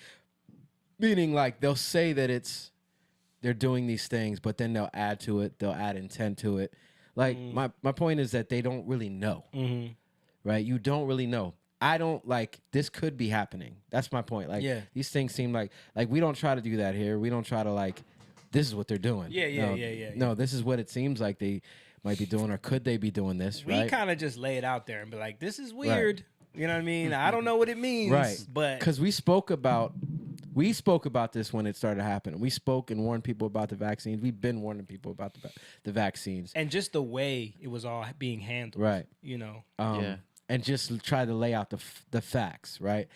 meaning like they'll say that they're doing these things, but then they'll add to it. They'll add intent to it. Like my point is that they don't really know, right? You don't really know. I don't this could be happening. That's my point. Like these things seem like we don't try to do that here. We don't try to this is what they're doing. Yeah. No, this is what it seems like they might be doing, or could they be doing this? We right? kind of just lay it out there and be like, this is weird. Right. You know what I mean? I don't know what it means. Right. But because we spoke about this when it started happening. We spoke and warned people about the vaccines. We've been warning people about the vaccines. And just the way it was all being handled. Right. And just try to lay out the facts, right?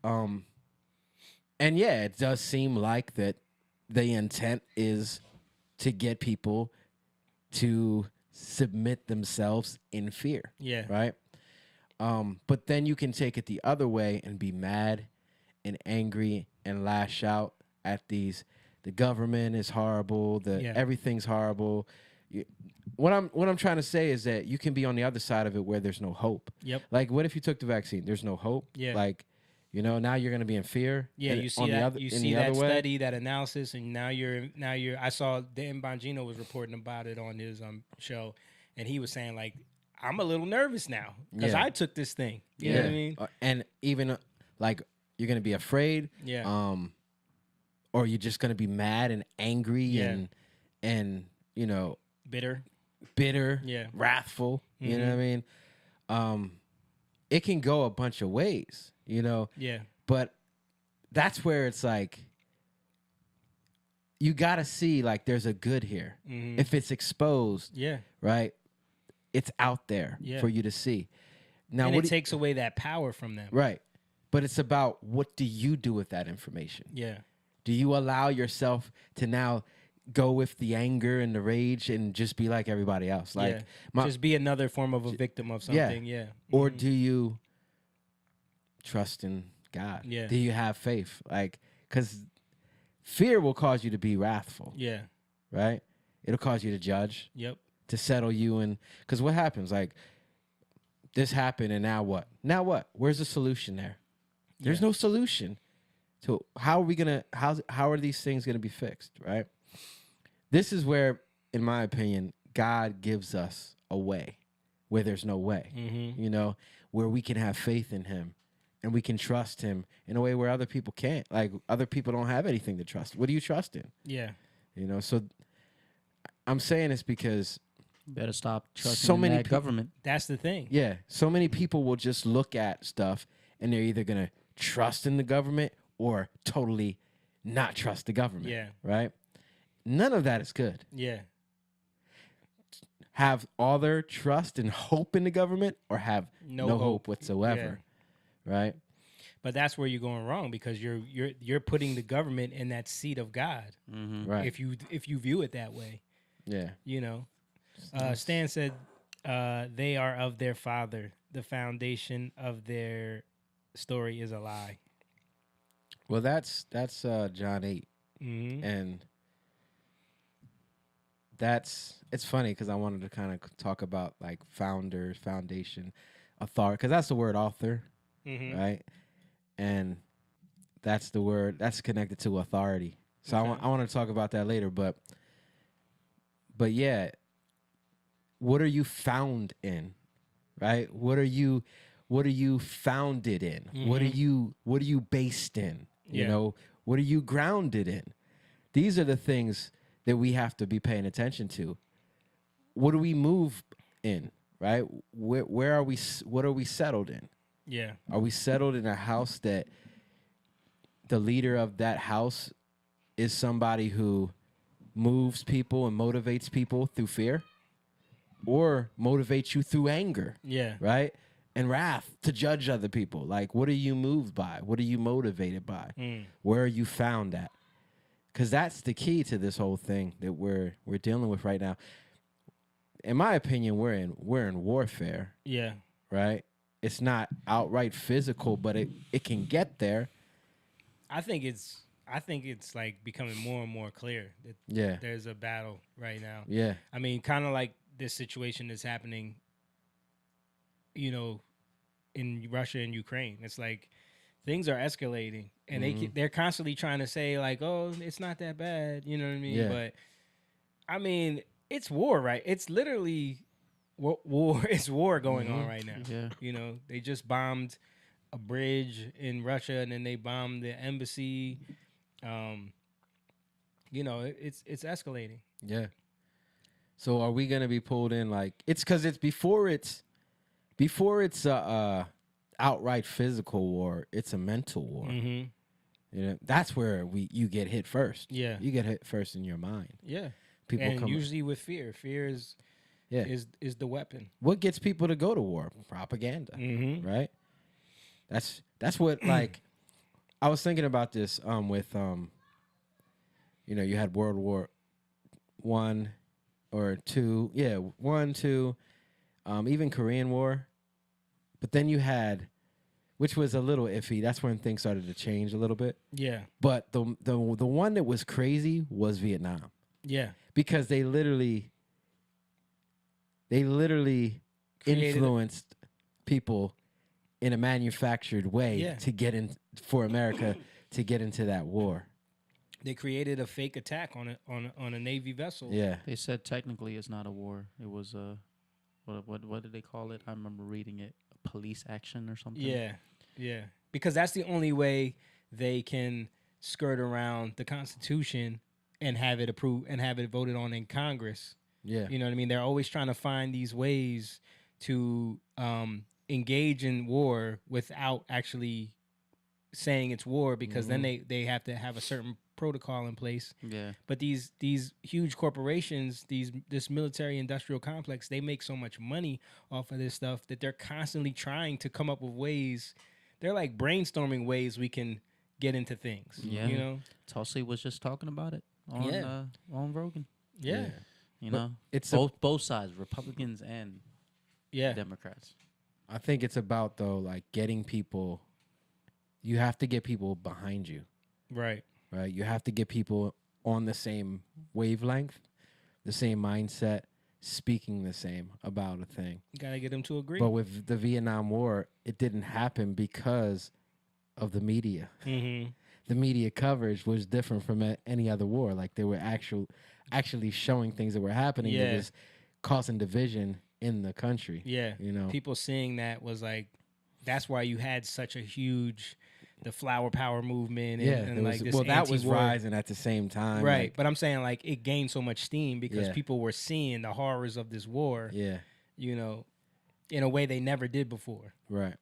And it does seem like that the intent is to get people to submit themselves in fear. Yeah. Right? But then you can take it the other way and be mad and angry and lash out at these. The government is horrible. Yeah. Everything's horrible. What I'm trying to say is that you can be on the other side of it where there's no hope. Yep. Like, what if you took the vaccine? There's no hope. Yeah. Like, now you're gonna be in fear. Yeah, And you see on the that other- you in see the that other way? study, that analysis, and now you're. I saw Dan Bongino was reporting about it on his show, and he was saying like, I'm a little nervous now because Yeah. I took this thing. You know what I mean? And even like you're gonna be afraid. Yeah. Or you're just gonna be mad and angry Yeah. and Bitter. Yeah. wrathful. You know what I mean? It can go a bunch of ways. Yeah. But that's where it's like you gotta see like there's a good here. If it's exposed, Yeah. right? It's out there Yeah. for you to see. Now, And what it takes away that power from them. right? But it's about what do you do with that information? Yeah. Do you allow yourself to now go with the anger and the rage and just be like everybody else? Like, yeah. Just be another form of a victim of something. Yeah. Or do you trust in God? Yeah. Do you have faith? Like, because fear will cause you to be wrathful. Yeah. Right? It'll cause you to judge. Yep. To settle you in. Because what happens? Like, this happened and now what? Now what? Where's the solution there? There's no solution. So how are we gonna how are these things gonna be fixed, right? This is where, in my opinion, God gives us a way where there's no way. Where we can have faith in Him and we can trust Him in a way where other people can't. Like other people don't have anything to trust. What do you trust in? Yeah. So I'm saying this because better stop trusting so many that government. That's the thing. Yeah, so many people will just look at stuff and they're either gonna trust in the government or totally not trust the government. Yeah. Right? None of that is good. Yeah. Have all their trust and hope in the government or have no hope whatsoever. Right? But that's where you're going wrong because you're putting the government in that seat of God. Right. If you view it that way. Yeah. Stan said they are of their father. The foundation of their story is a lie. Well, that's John 8. Mm-hmm. And it's funny because I wanted to kind of talk about like founders, foundation, author, because that's the word author, right? And that's the word that's connected to authority. So I want to talk about that later, but yeah, what are you found in, right? What are you founded in? What are you based in? What are you grounded in? These are the things that we have to be paying attention to. What do we move in, right? Where are we? What are we settled in? Yeah. Are we settled in a house that the leader of that house is somebody who moves people and motivates people through fear, or motivates you through anger? Yeah. Right? And wrath to judge other people. Like, what are you moved by? What are you motivated by? Where are you found at? Because that's the key to this whole thing that we're dealing with right now. In my opinion, we're in warfare. Yeah. Right? It's not outright physical, but it can get there. I think it's like becoming more and more clear that there's a battle right now. Yeah. I mean, kind of like this situation that's happening, in Russia and Ukraine. It's like things are escalating, and they're constantly trying to say like, "Oh, it's not that bad," you know what I mean? Yeah. But I mean, it's war, right? It's literally war. It's war going on right now. Yeah. They just bombed a bridge in Russia, and then they bombed the embassy. It's escalating. Yeah. So are we gonna be pulled in? Like it's because it's before it's outright physical war. It's a mental war. That's where you get hit first. Yeah. You get hit first in your mind. Yeah. People and come usually with fear. Fear is the weapon. What gets people to go to war? Propaganda. Right? That's what like I was thinking about this with you had World War I or II. Yeah, 1, 2, even Korean War. But then you had, which was a little iffy. That's when things started to change a little bit. Yeah. But the one that was crazy was Vietnam. Yeah. Because they literally Created influenced people in a manufactured way Yeah. to get in for America to get into that war. They created a fake attack on a Navy vessel. Yeah. They said technically it's not a war. It was a what did they call it? I remember reading it. A police action or something. Yeah. Yeah. Because that's the only way they can skirt around the Constitution and have it approved and have it voted on in Congress. Yeah. You know what I mean? They're always trying to find these ways to engage in war without actually saying it's war, because then they have to have a certain protocol in place. Yeah. But these huge corporations, this military industrial complex, they make so much money off of this stuff that they're constantly trying to come up with ways. They're like brainstorming ways we can get into things. Yeah. You know? Tulsi was just talking about it on Rogan. Yeah. You But know, it's both sides, Republicans and Democrats. I think it's about, though, like getting people. You have to get people behind you. Right. Right. You have to get people on the same wavelength, the same mindset, speaking the same about a thing. You gotta get them to agree. But with the Vietnam War, it didn't happen because of the media. Mm-hmm. The media coverage was different from any other war. Like, they were actually showing things that were happening that was causing division in the country. Yeah. You know, people seeing that was like, that's why you had such a huge, the flower power movement. And there like was, this well, that was anti-war- rising at the same time. Right. like- But I'm saying, like, it gained so much steam because Yeah. people were seeing the horrors of this war. Yeah. You know, in a way they never did before. Right.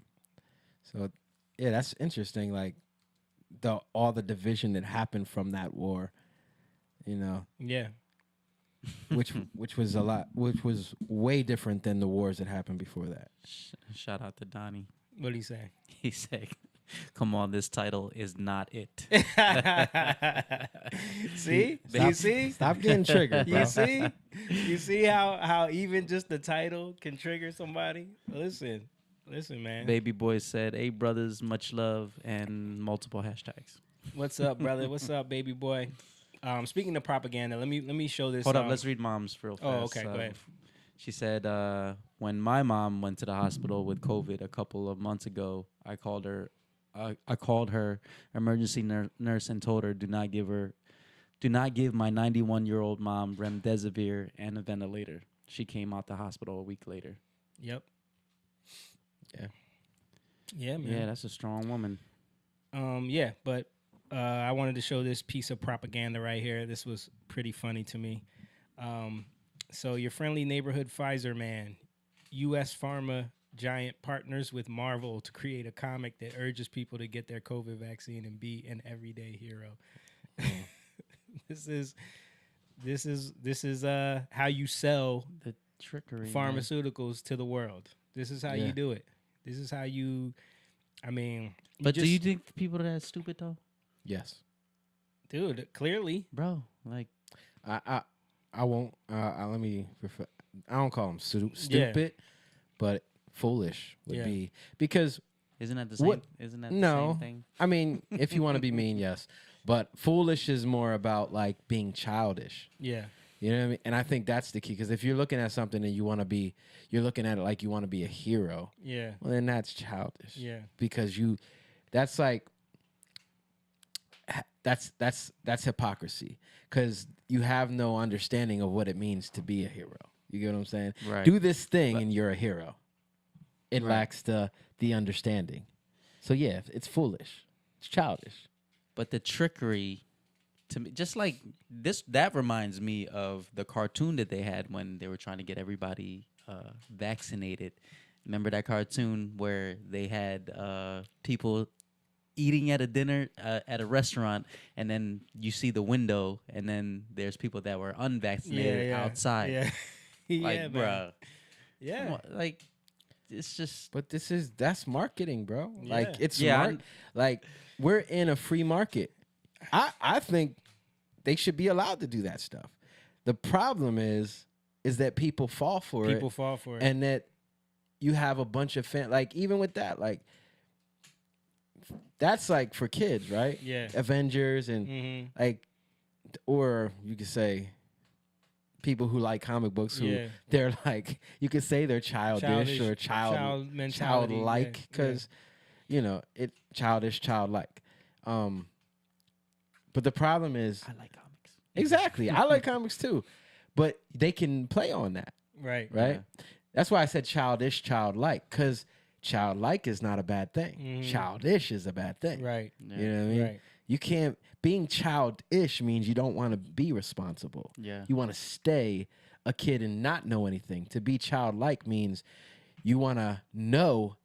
So, yeah, that's interesting. Like, all the division that happened from that war, you know. Yeah. which was way different than the wars that happened before that. Shout out to Donnie. What'd he say? He said, "Come on, this title is not it." See? Stop- You see? stop getting triggered, bro. You see? You see how even just the title can trigger somebody? Listen, man. Baby boy said, "Hey brothers, much love," and multiple hashtags. What's up, brother? What's up, baby boy? Speaking of propaganda, let me show this. Hold up, let's read mom's real fast. Oh, okay, go ahead. She said, when my mom went to the hospital with COVID a couple of months ago, I called her emergency nurse and told her, do not give my 91-year-old mom remdesivir and a ventilator. She came out the hospital a week later. Yep. Yeah. Yeah, man. Yeah, that's a strong woman. Yeah, but I wanted to show this piece of propaganda right here. This was pretty funny to me. So your friendly neighborhood Pfizer man, U.S. pharma giant partners with Marvel to create a comic that urges people to get their COVID vaccine and be an everyday hero. This is how you sell the trickery pharmaceuticals to the world. This is how you do it. This is how you. I mean, but do you think the people are that stupid though? Yes, dude. Clearly, bro. Like, I won't. Let me refer. I don't call them stupid, but foolish would be, because isn't that the same? Isn't that the same thing? I mean, if you want to be mean, yes, but foolish is more about like being childish. Yeah. You know what I mean? And I think that's the key, because if you're looking at something and you're looking at it like you want to be a hero. Yeah. Well, then that's childish. Yeah. Because that's hypocrisy, because you have no understanding of what it means to be a hero. You get what I'm saying? Right. Do this thing and you're a hero. It lacks the understanding. So yeah, it's foolish. It's childish. But the trickery, to me, just like this, that reminds me of the cartoon that they had when they were trying to get everybody vaccinated. Remember that cartoon where they had people eating at a dinner at a restaurant, and then you see the window, and then there's people that were unvaccinated outside. Yeah. Like, yeah, bruh. Yeah. Like, it's just. But that's marketing, bro. Yeah. Like, it's smart. Like, we're in a free market. I think they should be allowed to do that stuff. The problem is that people fall for it. People fall for it. And that you have a bunch of like even with that, like that's like for kids, right? Yeah. Avengers and like, or you could say people who like comic books who they're like, you could say they're childish or child mentality, childlike because you know it childlike. But the problem is, I like comics. Exactly, I like comics too, but they can play on that, right? Right. That's why I said childish, childlike, because childlike is not a bad thing. Childish is a bad thing, right? You know what I mean? Right. You can't. Being childish means you don't want to be responsible. Yeah. You want to stay a kid and not know anything. To be childlike means you want to know,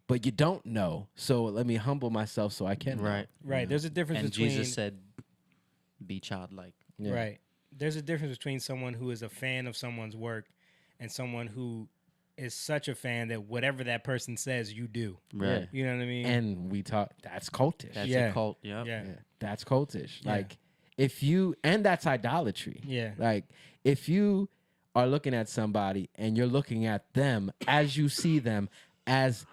but you don't know. So let me humble myself so I can know. Right. Right. There's a difference And between Jesus said, "Be childlike." Yeah. Right. There's a difference between someone who is a fan of someone's work and someone who is such a fan that whatever that person says, you do. Right. You know what I mean? And we talk. That's cultish. That's a cult. Yep. Yeah. That's cultish. Yeah. Like if you, and that's idolatry. Yeah. Like if you are looking at somebody and you're looking at them as you see them, as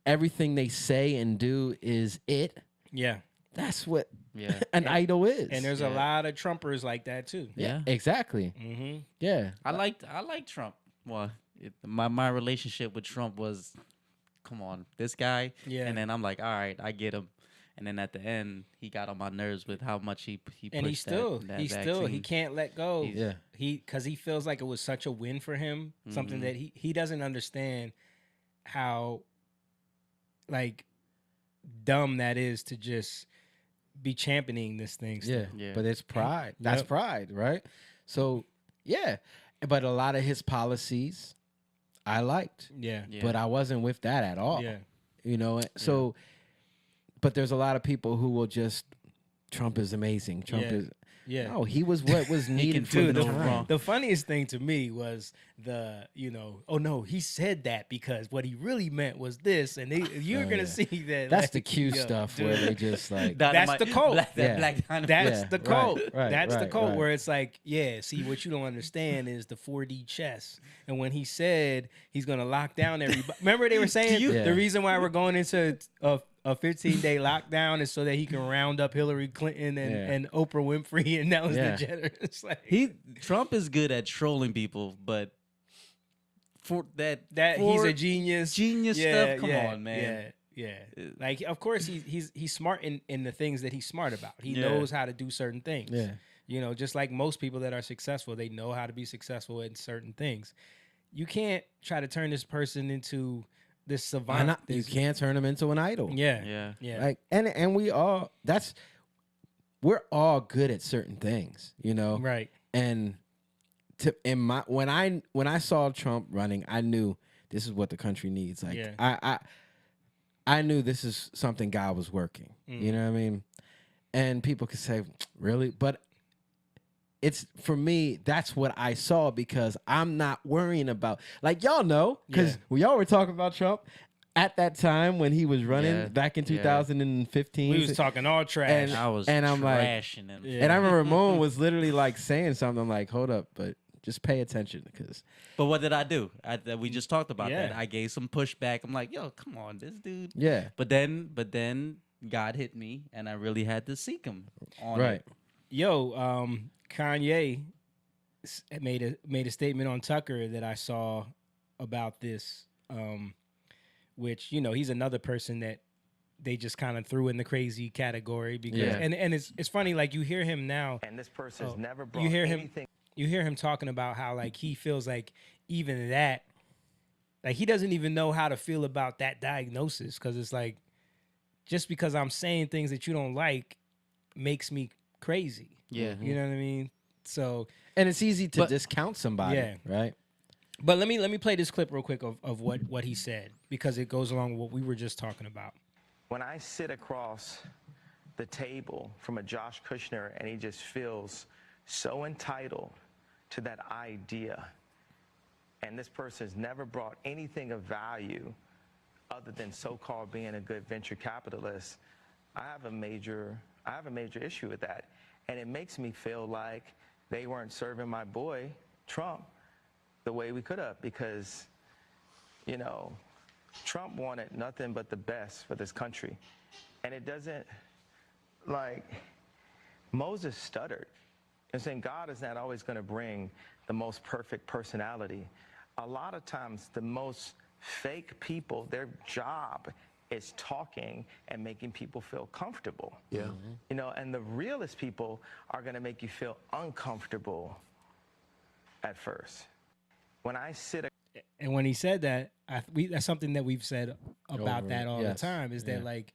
everything they say and do is it. Yeah. That's what Yeah. an idol is. And there's a lot of Trumpers like that too. Yeah. Exactly. Mm-hmm. Yeah. I like Trump. Well, my relationship with Trump was, come on, this guy. Yeah. And then I'm like, all right, I get him. And then at the end, he got on my nerves with how much he pushed And he still vaccine. he can't let go. Yeah. Because he feels like it was such a win for him. Something that he doesn't understand how like dumb that is to just be championing this thing. Yeah. Still. Yeah. But it's pride. That's Yep. pride, right? So yeah. But a lot of his policies I liked. Yeah. But I wasn't with that at all. Yeah. You know, so but there's a lot of people who will just Trump is amazing. Trump is no, he was what was needed for the time. The funniest thing to me was oh no, he said that because what he really meant was this, and you're gonna see that. That's like, the Q stuff where they just like that's the cult. Black dynamite. That's the cult. Right, That's the right, cult right. where it's like, see, what you don't understand is the 4D chess. And when he said he's gonna lock down everybody, remember they were saying the reason why we're going into a 15-day lockdown is so that he can round up Hillary Clinton and Oprah Winfrey, and that was the general. It's like Trump is good at trolling people, but for he's a genius. Stuff. Come on, man. Yeah. Like, of course, he's smart in the things that he's smart about. He knows how to do certain things. Yeah. You know, just like most people that are successful, they know how to be successful in certain things. You can't try to turn this person into this savant. You can't turn him into an idol. Yeah. Like and we're all good at certain things, you know. Right. And when I saw Trump running, I knew this is what the country needs. Like I knew this is something God was working. You know what I mean? And people could say, really? But it's for me, that's what I saw because I'm not worrying about, like, y'all know, because y'all were talking about Trump at that time when he was running back in 2015. We was talking all trash. And I'm trashing him. And I remember Ramon was literally like saying something. I'm like, hold up, but just pay attention because. But what did I do? We just talked about that. I gave some pushback. I'm like, yo, come on, this dude. Yeah. But then God hit me, and I really had to seek him on it. Yo, Kanye made a statement on Tucker that I saw about this, which, you know, he's another person that they just kind of threw in the crazy category because and it's funny, like you hear him now and this person's never brought anything. You hear him talking about how like he feels like even that, like he doesn't even know how to feel about that diagnosis because it's like just because I'm saying things that you don't like makes me crazy. Yeah. You know what I mean? So and it's easy to discount somebody, right? But let me play this clip real quick of what he said because it goes along with what we were just talking about. When I sit across the table from a Josh Kushner and he just feels so entitled to that idea, and this person's never brought anything of value other than so-called being a good venture capitalist, I have a major issue with that. And it makes me feel like they weren't serving my boy, Trump, the way we could have, because you know, Trump wanted nothing but the best for this country. And it doesn't, like, Moses stuttered. And saying God is not always going to bring the most perfect personality. A lot of times, the most fake people, their job is talking and making people feel comfortable. Yeah. You know, and the realest people are going to make you feel uncomfortable at first. When I sit, And when he said that, that's something that we've said about Over that it. all Yes. the time. Is Yeah. that like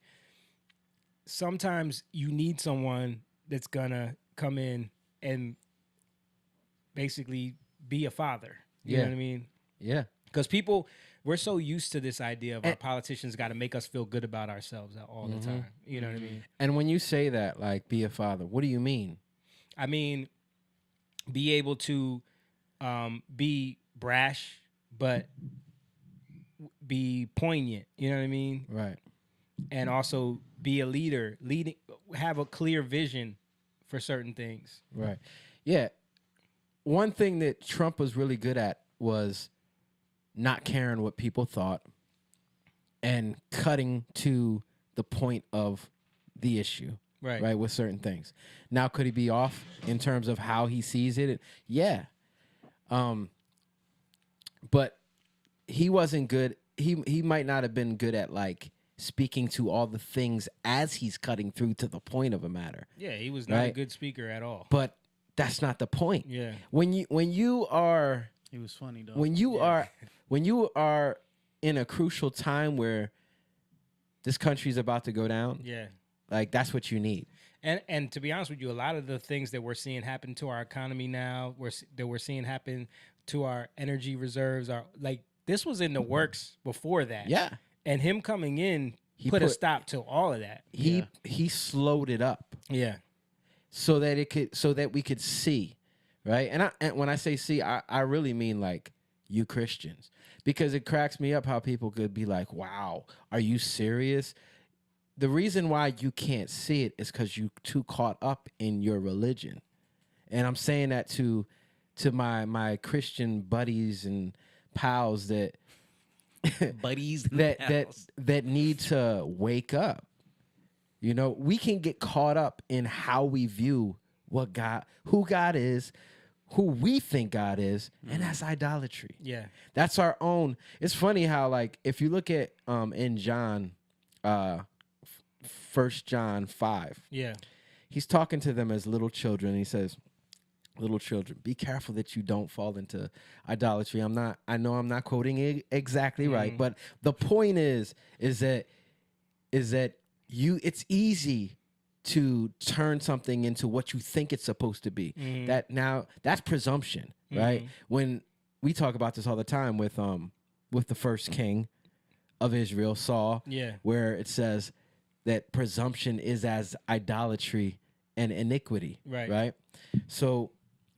sometimes you need someone that's gonna come in and basically be a father. You know Yeah. what I mean? Yeah. Because we're so used to this idea of our politicians got to make us feel good about ourselves all the time. You know what I mean? And when you say that, like, be a father, what do you mean? I mean, be able to be brash, but be poignant. You know what I mean? Right. And also be a leader, have a clear vision for certain things. Right. Yeah. One thing that Trump was really good at was not caring what people thought and cutting to the point of the issue. Right. With certain things. Now, could he be off in terms of how he sees it? Yeah. But he wasn't good. He might not have been good at, like, speaking to all the things as he's cutting through to the point of a matter. Yeah, he was not a Right? good speaker at all. But that's not the point. Yeah. When you are He was funny though. when you are in a crucial time where this country's about to go down, Yeah. like, that's what you need. And to be honest with you, a lot of the things that we're seeing happen to our economy now, that we're seeing happen to our energy reserves, are like, this was in the works before that. Yeah. And him coming in He put a put- stop to all of that. He slowed it up. Yeah. So that we could see, right? And when I say see, I really mean, like, you Christians, because it cracks me up how people could be like, "Wow, are you serious?" The reason why you can't see it is because you too caught up in your religion, and I'm saying that to my Christian buddies and pals that buddies and pals. that need to wake up. You know, we can get caught up in how we view who God is, who we think God is, and that's idolatry. Yeah. That's our own. It's funny how, like, if you look at in John, 1 John 5, Yeah. he's talking to them as little children. He says, "Little children, be careful that you don't fall into idolatry." I know I'm not quoting it exactly right, but the point is that it's easy to turn something into what you think it's supposed to be. That's presumption, right? When we talk about this all the time with the first king of Israel, Saul, Yeah. where it says that presumption is as idolatry and iniquity, right? So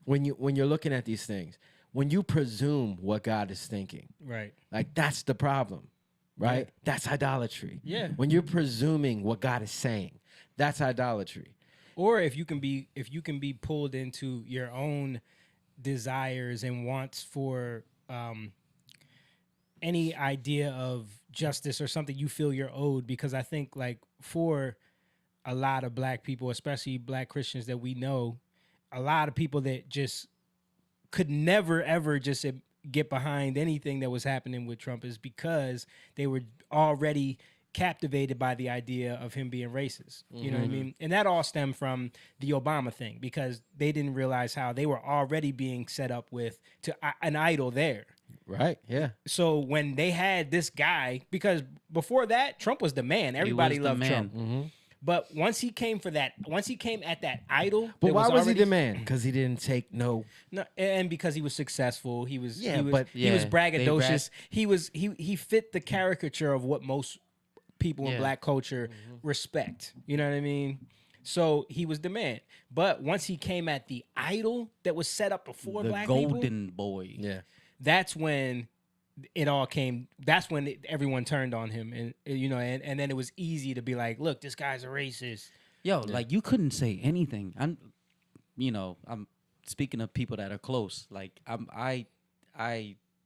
when you're looking at these things, when you presume what God is thinking, Right. like, that's the problem, right? Yeah. That's idolatry. Yeah. When you're presuming what God is saying, that's idolatry. Or if you can be pulled into your own desires and wants for any idea of justice or something you feel you're owed, because I think, like, for a lot of black people, especially black Christians that we know, a lot of people that just could never ever just get behind anything that was happening with Trump is because they were already captivated by the idea of him being racist. You know what I mean? And that all stemmed from the Obama thing, because they didn't realize how they were already being set up with an idol there. Right. Yeah. So when they had this guy, because before that, Trump was the man. Everybody the loved man. Trump. But once he came at that idol, But that why was he already- the man? Because he didn't take no. No, and because he was successful, he was he was Yeah, braggadocious. He fit the caricature of what most people in Yeah. black culture respect. You know what I mean? So he was the man. But once he came at the idol that was set up before The black people, golden boy. Yeah. that's when it all came. That's when everyone turned on him, and and then it was easy to be like, look, this guy's a racist. Yo, like, you couldn't say anything. I'm speaking of people that are close. Like, I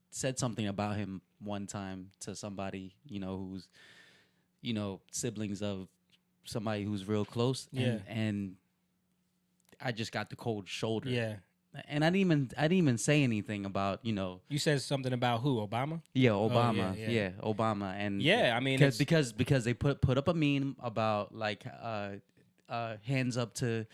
said something about him one time to somebody, who's, siblings of somebody who's real close. Yeah. And I just got the cold shoulder. Yeah. And I didn't even say anything about, You said something about who? Obama? Yeah, Oh, Obama. yeah. Obama. And Yeah, I mean, because they put up a meme about like hands up to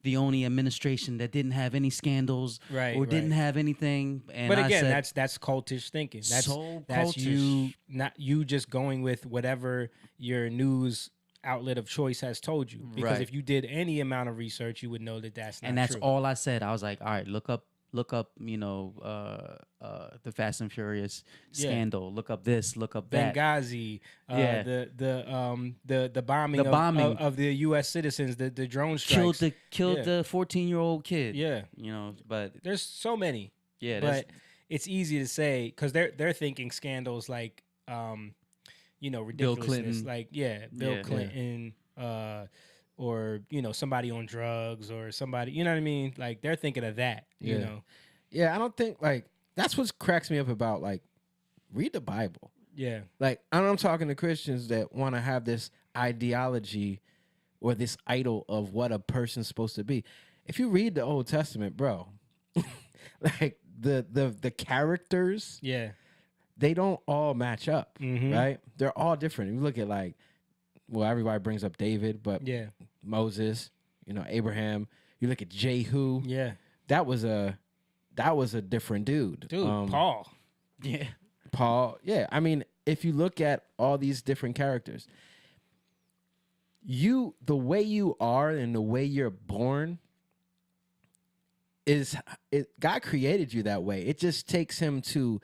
the only administration that didn't have any scandals, Right, or didn't right. have anything. And But I again, said, that's cultish thinking. That's so that's you cultish. not you just going with whatever your news outlet of choice has told you. Because Right. if you did any amount of research, you would know that that's not and that's true. all I said. I was like, all right, look up, the Fast and Furious Yeah. scandal. Look up this. Look up that. Benghazi, Yeah. the bombing, The bombing. of the U.S. citizens, the drone strikes, Killed Yeah. the 14-year-old kid. Yeah. But There's so many. yeah, But it's easy to say because they're thinking scandals like ridiculousness, Clinton. like Bill Yeah. Clinton, or somebody on drugs or somebody, you know what I mean? Like they're thinking of that, you know. Yeah, I don't think like that's what cracks me up about like read the Bible. Yeah. Like I'm talking to Christians that want to have this ideology or this idol of what a person's supposed to be. If you read the Old Testament, bro, like the characters, Yeah. they don't all match up, Mhm. right? They're all different. You look at like, well, everybody brings up David, but Yeah. Moses, Abraham. You look at Jehu. Yeah. That was a different dude. Dude, Paul. Yeah. Paul. Yeah. I mean, if you look at all these different characters, the way you are and the way you're born God created you that way. It just takes him to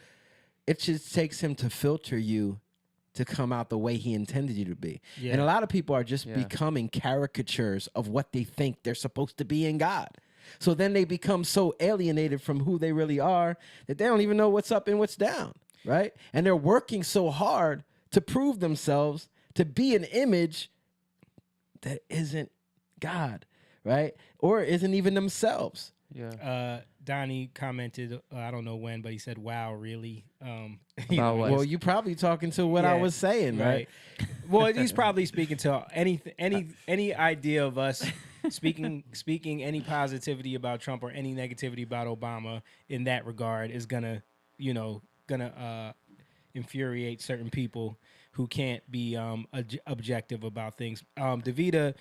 filter you to come out the way he intended you to be. Yeah. And a lot of people are just Yeah. becoming caricatures of what they think they're supposed to be in God. So then they become so alienated from who they really are that they don't even know what's up and what's down, right? And they're working so hard to prove themselves to be an image that isn't God, right? Or isn't even themselves. Yeah. Donnie commented, I don't know when, but he said, "Wow, really?" About what? Well, you probably talking to what I Yeah, was saying, right? Well, he's probably speaking to any idea of us speaking any positivity about Trump or any negativity about Obama in that regard is gonna infuriate certain people who can't be objective about things. Davida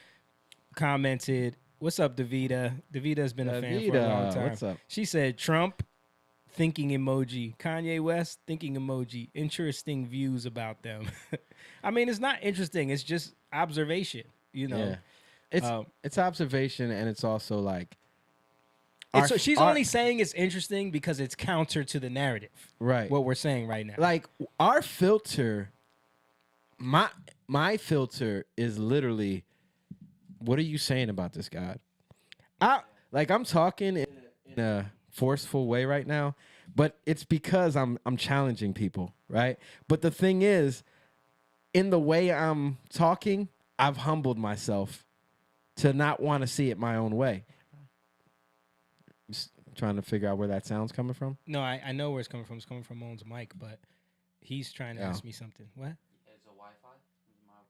commented, "What's up, Davida? Davita's been a fan for a long Davida, time. what's up? She said, Trump thinking emoji, Kanye West thinking emoji. Interesting views about them." I mean, it's not interesting. It's just observation, Yeah. It's observation, and it's also like she's only saying it's interesting because it's counter to the narrative, right. what we're saying right now. Like our filter, my filter is literally, what are you saying about this God? I'm talking in a forceful way right now, but it's because I'm challenging people, right? But the thing is, in the way I'm talking, I've humbled myself to not want to see it my own way. Just trying to figure out where that sound's coming from. No, I know where it's coming from. It's coming from Moan's mic, but he's trying to ask me something. What? Is it Wi-Fi?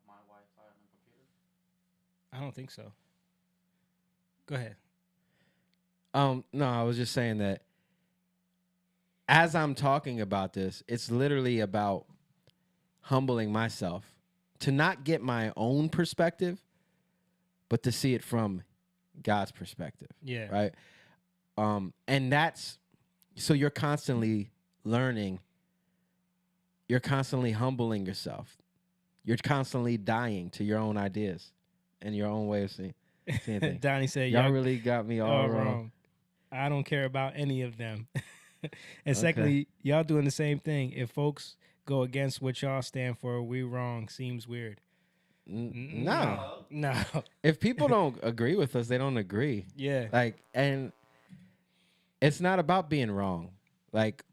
My Wi-Fi on the computer? I don't think so. Go ahead. No, I was just saying that as I'm talking about this, it's literally about humbling myself to not get my own perspective, but to see it from God's perspective. Yeah. Right. And that's so you're constantly learning. You're constantly humbling yourself. You're constantly dying to your own ideas and your own way of seeing things. Donnie said, y'all really got me all wrong. I don't care about any of them. And secondly, y'all doing the same thing. If folks go against what y'all stand for, we wrong. Seems weird. No. No. If people don't agree with us, they don't agree. Yeah. And it's not about being wrong. Like,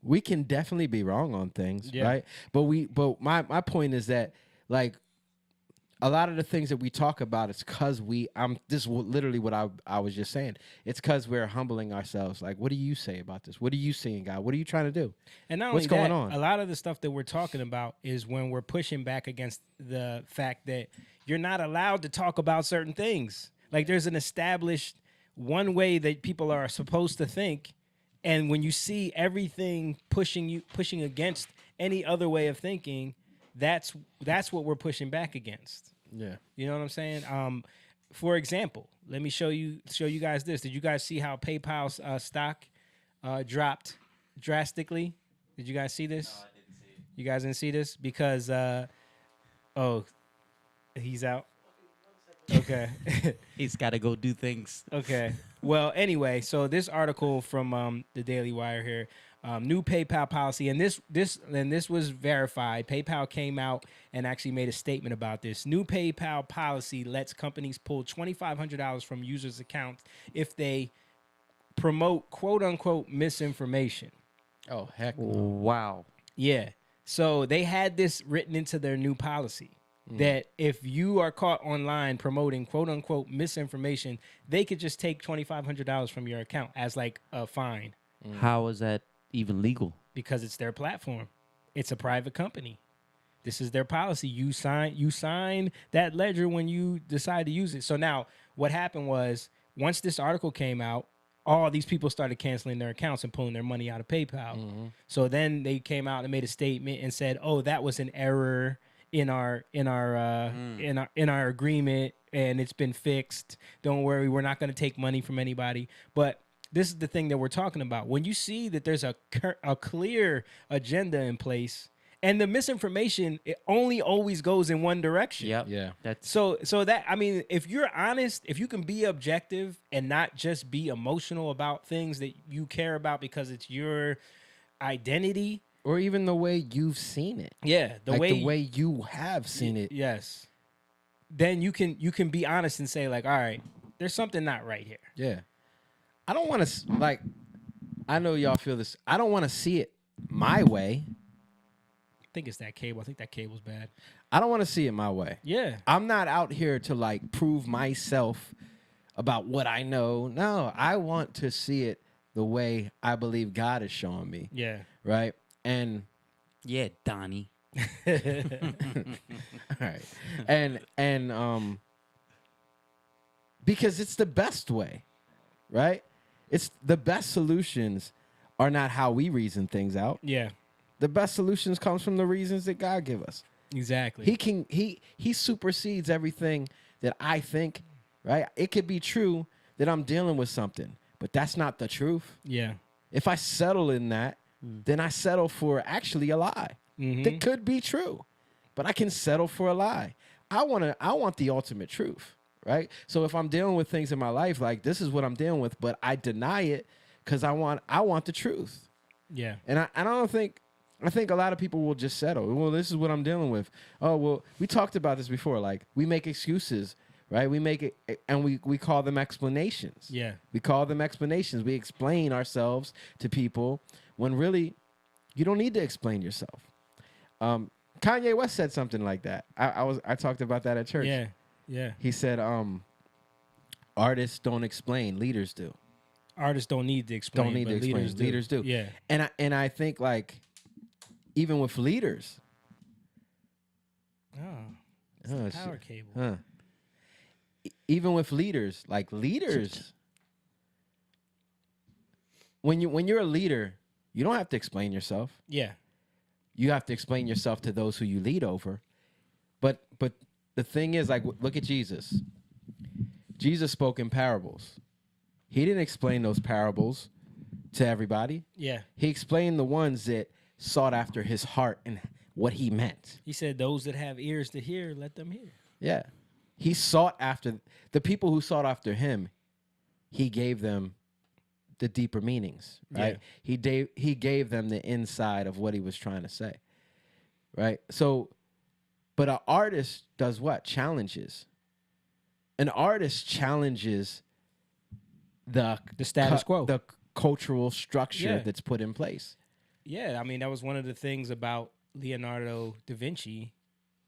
we can definitely be wrong on things, Yeah. right? But my point is that, like, a lot of the things that we talk about, it's because this is literally what I was just saying. It's because we're humbling ourselves. Like, what do you say about this? What are you seeing, God? What are you trying to do? And not What's only going that, on? a lot of the stuff that we're talking about is when we're pushing back against the fact that you're not allowed to talk about certain things. Like there's an established one way that people are supposed to think, and when you see everything pushing against any other way of thinking, that's what we're pushing back against. Yeah. You know what I'm saying? For example, let me show you guys this. Did you guys see how PayPal's stock dropped drastically? Did you guys see this? No, I didn't see it. You guys didn't see this because he's out. Okay. He's got to go do things. Okay. Well, anyway, so this article from the Daily Wire here, new PayPal policy, and this was verified. PayPal came out and actually made a statement about this. New PayPal policy lets companies pull $2,500 from users' accounts if they promote quote unquote misinformation. Oh, heck no. Wow. Yeah. So they had this written into their new policy that if you are caught online promoting quote unquote misinformation, they could just take $2,500 from your account as like a fine. How is that even legal? Because it's their platform. It's a private company. This is their policy. You sign that ledger when you decide to use it. So now what happened was once this article came out, all these people started canceling their accounts and pulling their money out of PayPal. So then they came out and made a statement and said, "Oh, that was an error in our agreement, and it's been fixed. Don't worry, we're not going to take money from anybody." But this is the thing that we're talking about. When you see that there's a clear agenda in place, and the misinformation, it only always goes in one direction. Yep. Yeah. That's So that, I mean, if you're honest, if you can be objective and not just be emotional about things that you care about because it's your identity, Or even the way you've seen it. yeah, the way you have seen it. yes, then you can be honest and say like, all right, there's something not right here. Yeah. I don't want to, like, I know y'all feel this. I don't want to see it my way. I think it's that cable. I think that cable's bad. I don't want to see it my way. Yeah. I'm not out here to, like, prove myself about what I know. No, I want to see it the way I believe God is showing me. Yeah. Right? And yeah, Donnie. all right. And because it's the best way, right? It's the best solutions are not how we reason things out. Yeah. The best solutions comes from the reasons that God give us. Exactly. He supersedes everything that I think, right? It could be true that I'm dealing with something, but that's not the truth. Yeah. If I settle in that, then I settle for actually a lie. That could be true, but I can settle for a lie. I want the ultimate truth, right? So if I'm dealing with things in my life, like this is what I'm dealing with, but I deny it because I want the truth. Yeah. And I think a lot of people will just settle. Well, this is what I'm dealing with. Oh, well, we talked about this before. Like we make excuses, right? We make it, and we call them explanations. Yeah. We call them explanations. We explain ourselves to people when really you don't need to explain yourself. Kanye West said something like that. I talked about that at church. Yeah. Yeah. He said, artists don't explain, leaders do. Artists don't need to explain. Don't need to explain. Leaders do. Yeah. And I think like even with leaders. Oh. It's the power cable. Huh. Even with leaders, like leaders, when you're a leader, you don't have to explain yourself. Yeah. You have to explain yourself to those who you lead over. But the thing is, like, look at Jesus. Jesus spoke in parables. He didn't explain those parables to everybody. Yeah. He explained the ones that sought after his heart and what he meant. He said, "Those that have ears to hear, let them hear." Yeah. He sought after the people who sought after him. He gave them the deeper meanings, right? Yeah. He gave them the inside of what he was trying to say, right? So, but an artist does what? Challenges. An artist challenges the status quo, the cultural structure Yeah. that's put in place. Yeah, I mean that was one of the things about Leonardo da Vinci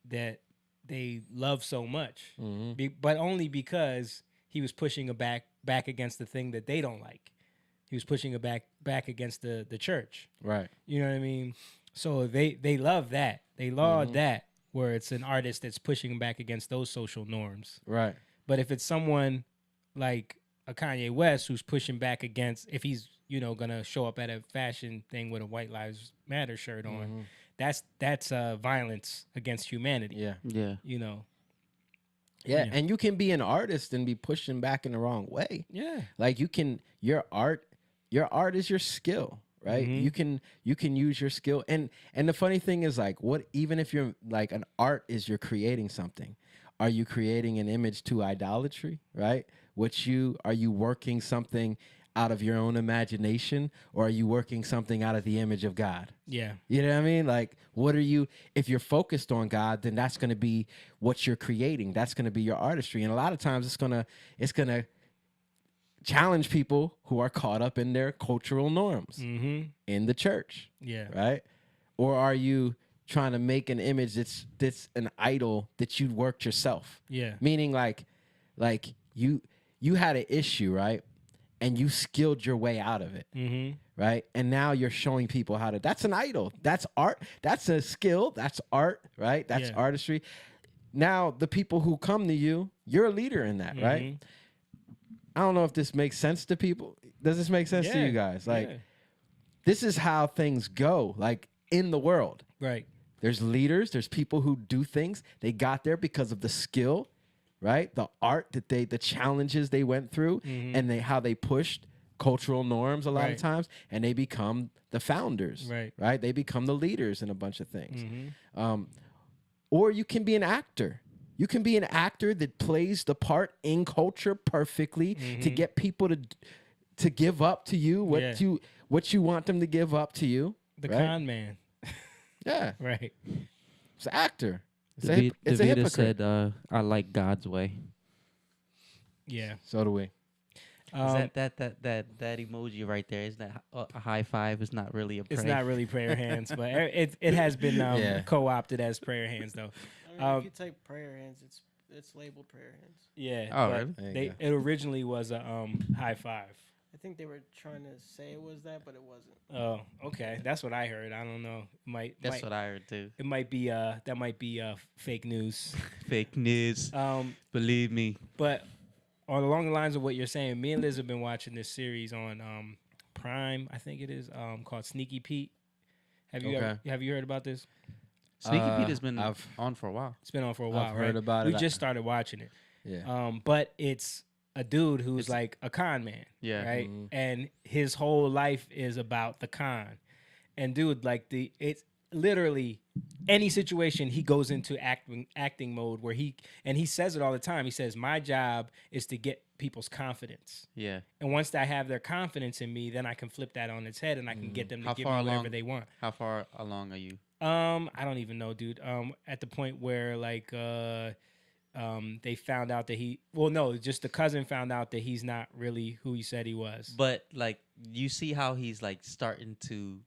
that they love so much, Mm-hmm. but only because he was pushing a back against the thing that they don't like. He was pushing a back against the church. Right. You know what I mean? So they love that. They laud that, where it's an artist that's pushing back against those social norms. Right. But if it's someone like a Kanye West who's pushing back against, if he's, you know, gonna show up at a fashion thing with a White Lives Matter shirt on, that's violence against humanity. Yeah. Yeah. You know. Yeah, Yeah. and you can be an artist and be pushing back in the wrong way. Yeah. Like your art is your skill, right? You can use your skill. And the funny thing is, like, what, even if you're like, an art is you're creating something. Are you creating an image to idolatry, right? Are you working something out of your own imagination, or are you working something out of the image of God? Yeah. You know what I mean? Like, if you're focused on God, then that's going to be what you're creating. That's going to be your artistry. And a lot of times it's going to challenge people who are caught up in their cultural norms in the church. Yeah. Right? Or are you trying to make an image that's an idol that you worked yourself? Yeah. Meaning like you had an issue, right? And you skilled your way out of it, right? And now you're showing people how to. That's an idol. That's art. That's a skill. That's art, right? That's artistry. Now the people who come to you, you're a leader in that, right? I don't know if this makes sense to people. Does this make sense to you guys? Like, this is how things go, like, in the world. Right. There's leaders. There's people who do things. They got there because of the skill, right? The art that the challenges they went through, and how they pushed cultural norms a lot of times, and they become the founders, right? They become the leaders in a bunch of things. Or you can be an actor. You can be an actor that plays the part in culture perfectly to get people to give up to you what you want them to give up to you. The right? con man. Yeah. Right. It's an actor. It's David a hypocrite. said, "I like God's way." Yeah. So do we. Is that emoji right there? Isn't that a high five? Is not really a prayer. It's not really prayer hands, but it has been co-opted as prayer hands though. I mean, if you type prayer hands, it's labeled prayer hands. Yeah. Oh, but really? It originally was a high five. I think they were trying to say it was that, but it wasn't. Oh, okay. That's what I heard. I don't know. That's what I heard too. It might be that might be fake news. Fake news. Believe me. But along the lines of what you're saying, me and Liz have been watching this series on Prime, I think it is, called Sneaky Pete. Have you heard about this? Sneaky Pete has been on for a while. It's been on for a while. I've heard about it. We just started watching it. Yeah. But it's a dude who's like a con man. Yeah. Right. And his whole life is about the con. And dude, like it's literally any situation he goes into acting mode where he says it all the time. He says, "My job is to get people's confidence. Yeah. And once I have their confidence in me, then I can flip that on its head and I can get them to give me whatever they want." How far along are you? I don't even know, dude. At the point where like they found out that just the cousin found out that he's not really who he said he was. But like, you see how he's like starting to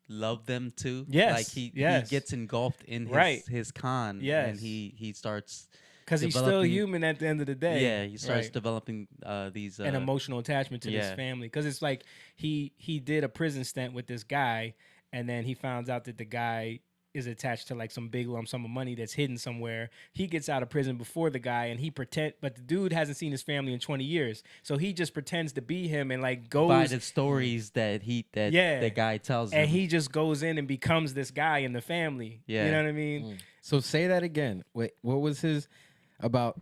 love them too. Yes. Like he gets engulfed in his con. Yes. And he starts, because he's still human at the end of the day. Yeah, he starts developing these an emotional attachment to this family, because it's like he did a prison stint with this guy, and then he finds out that the guy is attached to like some big lump sum of money that's hidden somewhere. He gets out of prison before the guy, and but the dude hasn't seen his family in 20 years. So he just pretends to be him and like goes by the stories that the guy tells him. And he just goes in and becomes this guy in the family. Yeah. You know what I mean? So say that again. Wait, what was his about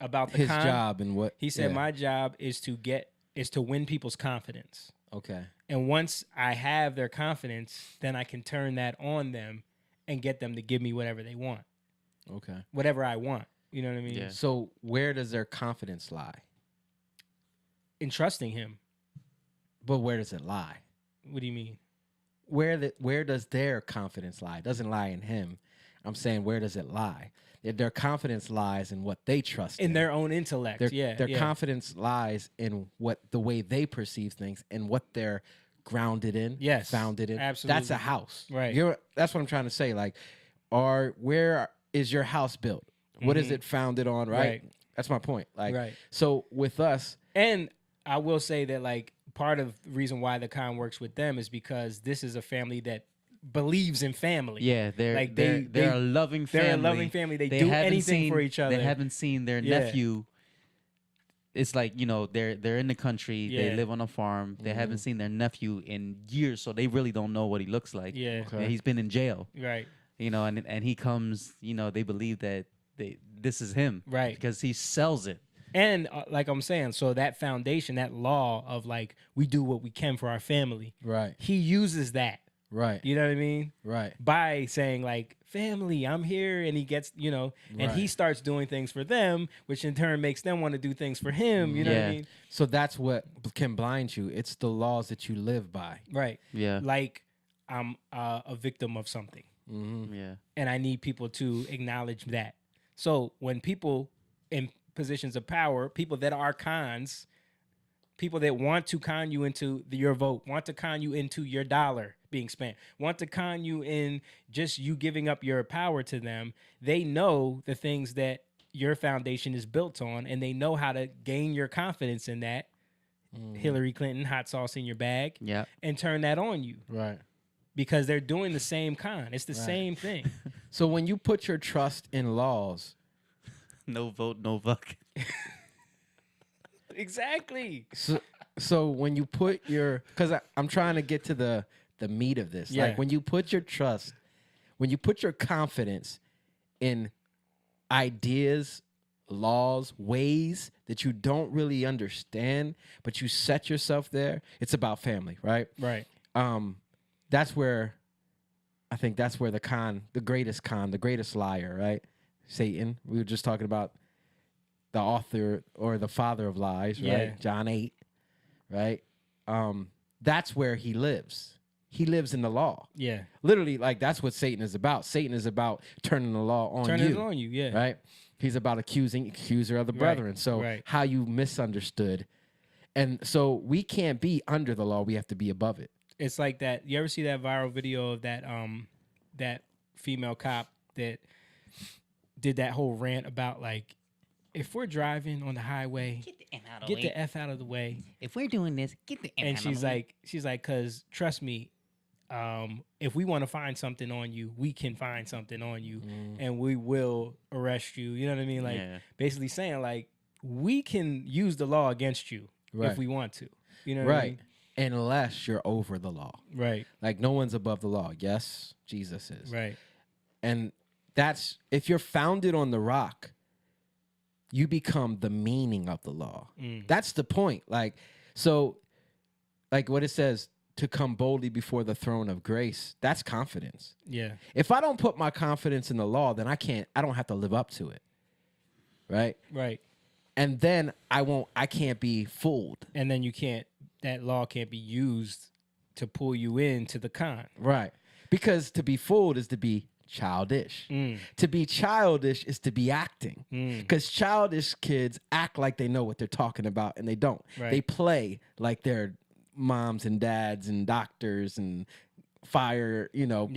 the his con? job and what He said, "My job is to win people's confidence. Okay. And once I have their confidence, then I can turn that on them and get them to give me whatever they want. Okay. Whatever I want. You know what I mean? Yeah. So where does their confidence lie? In trusting him. But where does it lie? What do you mean? Where does their confidence lie? It doesn't lie in him. I'm saying, where does it lie? Their confidence lies in what they trust in their own intellect. Their confidence lies in the way they perceive things and what they're grounded in, founded in. Absolutely. That's a house. Right. That's what I'm trying to say. Like, where is your house built? What is it founded on, right? Right. That's my point. Like, Right. so with us, And I will say that like part of the reason why the con works with them is because this is a family that believes in family. Yeah, they're like they're a loving family. They're a loving family. They do haven't anything for seen- each other. They haven't seen their Yeah. nephew. It's like, you know, they're in the country. They Yeah. live on a farm. They haven't seen their nephew in years, so they really don't know what he looks like. Yeah. Yeah, he's been in jail. Right. You know, and he comes. You know, they believe that this is him. Right. Because he sells it. And like I'm saying, so that foundation, that law of like we do what we can for our family. Right. He uses that. Right. You know what I mean? Right. By saying like, family, I'm here, and he gets, you know, and he Right. starts doing things for them, which in turn makes them want to do things for him. You know what I mean? So that's what can blind you. It's the laws that you live by. Right. Yeah. Like I'm a victim of something. Yeah. And I need people to acknowledge that. So when people in positions of power, people that are cons, people that want to con you into your vote, want to con you into your dollar being spent, want to con you in just you giving up your power to them, they know the things that your foundation is built on, and they know how to gain your confidence in that. Hillary Clinton, hot sauce in your bag, Yeah. and turn that on you. Right. Because they're doing the same con. It's the same thing. So when you put your trust in laws, No vote, no vote. Exactly. So when you put your, because I'm trying to get to the meat of this. Yeah. Like when you put your trust, when you put your confidence in ideas, laws, ways that you don't really understand, but you set yourself there, it's about family, right? Right. That's where, I think that's where the greatest liar, right? Satan. We were just talking about the author or the father of lies, Yeah. right? John 8, right? That's where he lives. He lives in the law. Yeah. Literally, like that's what Satan is about. Satan is about turning the law on Turning you. it on you, yeah. Right? He's about accuser of the Right, brethren. So right. how you misunderstood. And so we can't be under the law. We have to be above it. It's like that. You ever see that viral video of that that female cop that did that whole rant about like, if we're driving on the highway, get the F out of the way. If we're doing this, get the F And out of the way. she's like, cause trust me, if we want to find something on you, we can find something on you, and we will arrest you. You know what I mean? Like Yeah. basically saying like we can use the law against you Right. if we want to. You know what I Right. mean? Unless you're over the law. Right. Like no one's above the law. Yes, Jesus is. Right. And that's, if you're founded on the rock, you become the meaning of the law. That's the point. Like, so, like what it says, to come boldly before the throne of grace, that's confidence. Yeah. If I don't put my confidence in the law, then I don't have to live up to it. Right? Right. And then I can't be fooled. And then that law can't be used to pull you into the con. Right. Because to be fooled is to be childish. To be childish is to be acting. Because childish kids act like they know what they're talking about, and they don't. Right. They play like they're moms and dads and doctors and fire,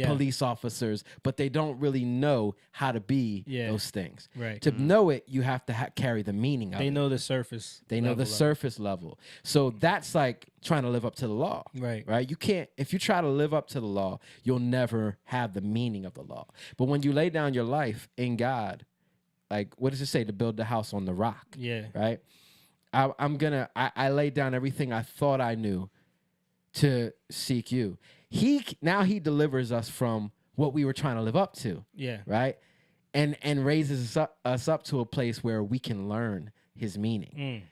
police officers, but they don't really know how to be those things. Right. To know it, you have to carry the meaning of it. They know the surface. They know the level of it. surface level. So that's like trying to live up to the law. Right. Right. You can't, if you try to live up to the law, you'll never have the meaning of the law. But when you lay down your life in God, like what does it say? To build the house on the rock. Yeah. Right. I laid down everything I thought I knew to seek you. Now he delivers us from what we were trying to live up to. Yeah. Right. And raises us up to a place where we can learn his meaning.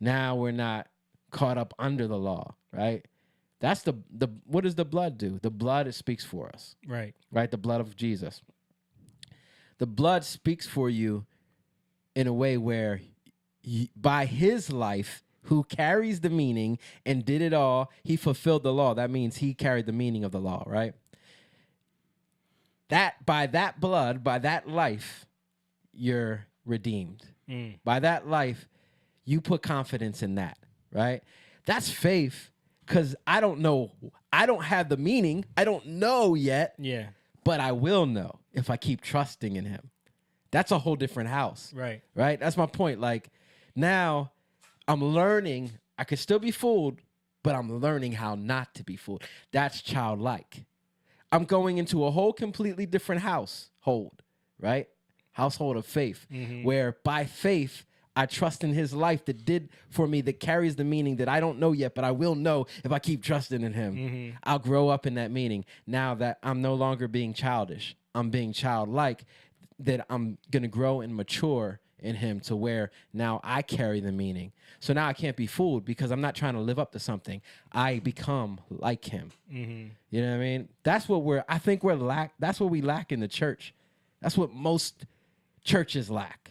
Now we're not caught up under the law, right? That's the what does the blood do? The blood, it speaks for us. Right. Right? The blood of Jesus. The blood speaks for you in a way where by his life, who carries the meaning and did it all, he fulfilled the law. That means he carried the meaning of the law, right? That by that blood, by that life, you're redeemed. By that life, you put confidence in that, right? That's faith, because I don't know. I don't have the meaning. I don't know yet. Yeah. But I will know if I keep trusting in him. that's a whole different house. Right. Right? That's my point. Like, now I'm learning. I could still be fooled, but I'm learning how not to be fooled. That's childlike. I'm going into a whole completely different household, right? Household of faith, where by faith, I trust in his life that did for me, that carries the meaning that I don't know yet, but I will know if I keep trusting in him. I'll grow up in that meaning. Now that I'm no longer being childish, I'm being childlike, that I'm going to grow and mature in him to where now I carry the meaning. So now I can't be fooled because I'm not trying to live up to something. I become like him. You know what I mean? That's what that's what we lack in the church. That's what most churches lack.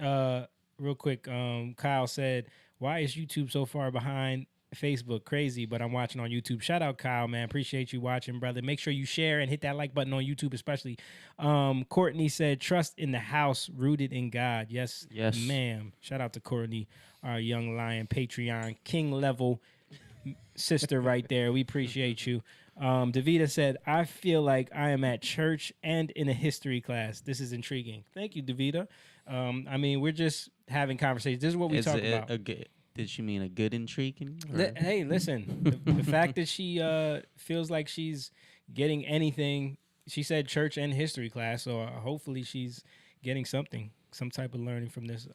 Real quick, Kyle said, why is YouTube so far behind Facebook? Crazy, but I'm watching on YouTube. Shout out, Kyle, man. Appreciate you watching, brother. Make sure you share and hit that like button on YouTube, especially. Courtney said, trust in the house rooted in God. Yes, ma'am. Shout out to Courtney, our Young Lion Patreon King level sister right there. We appreciate you. Davida said, I feel like I am at church and in a history class. This is intriguing. Thank you, Davida. I mean, we're just having conversations. This is what we talk about. Did she mean a good intriguing? Hey, listen, the fact that she feels like she's getting anything, she said church and history class, so hopefully she's getting something, some type of learning from this.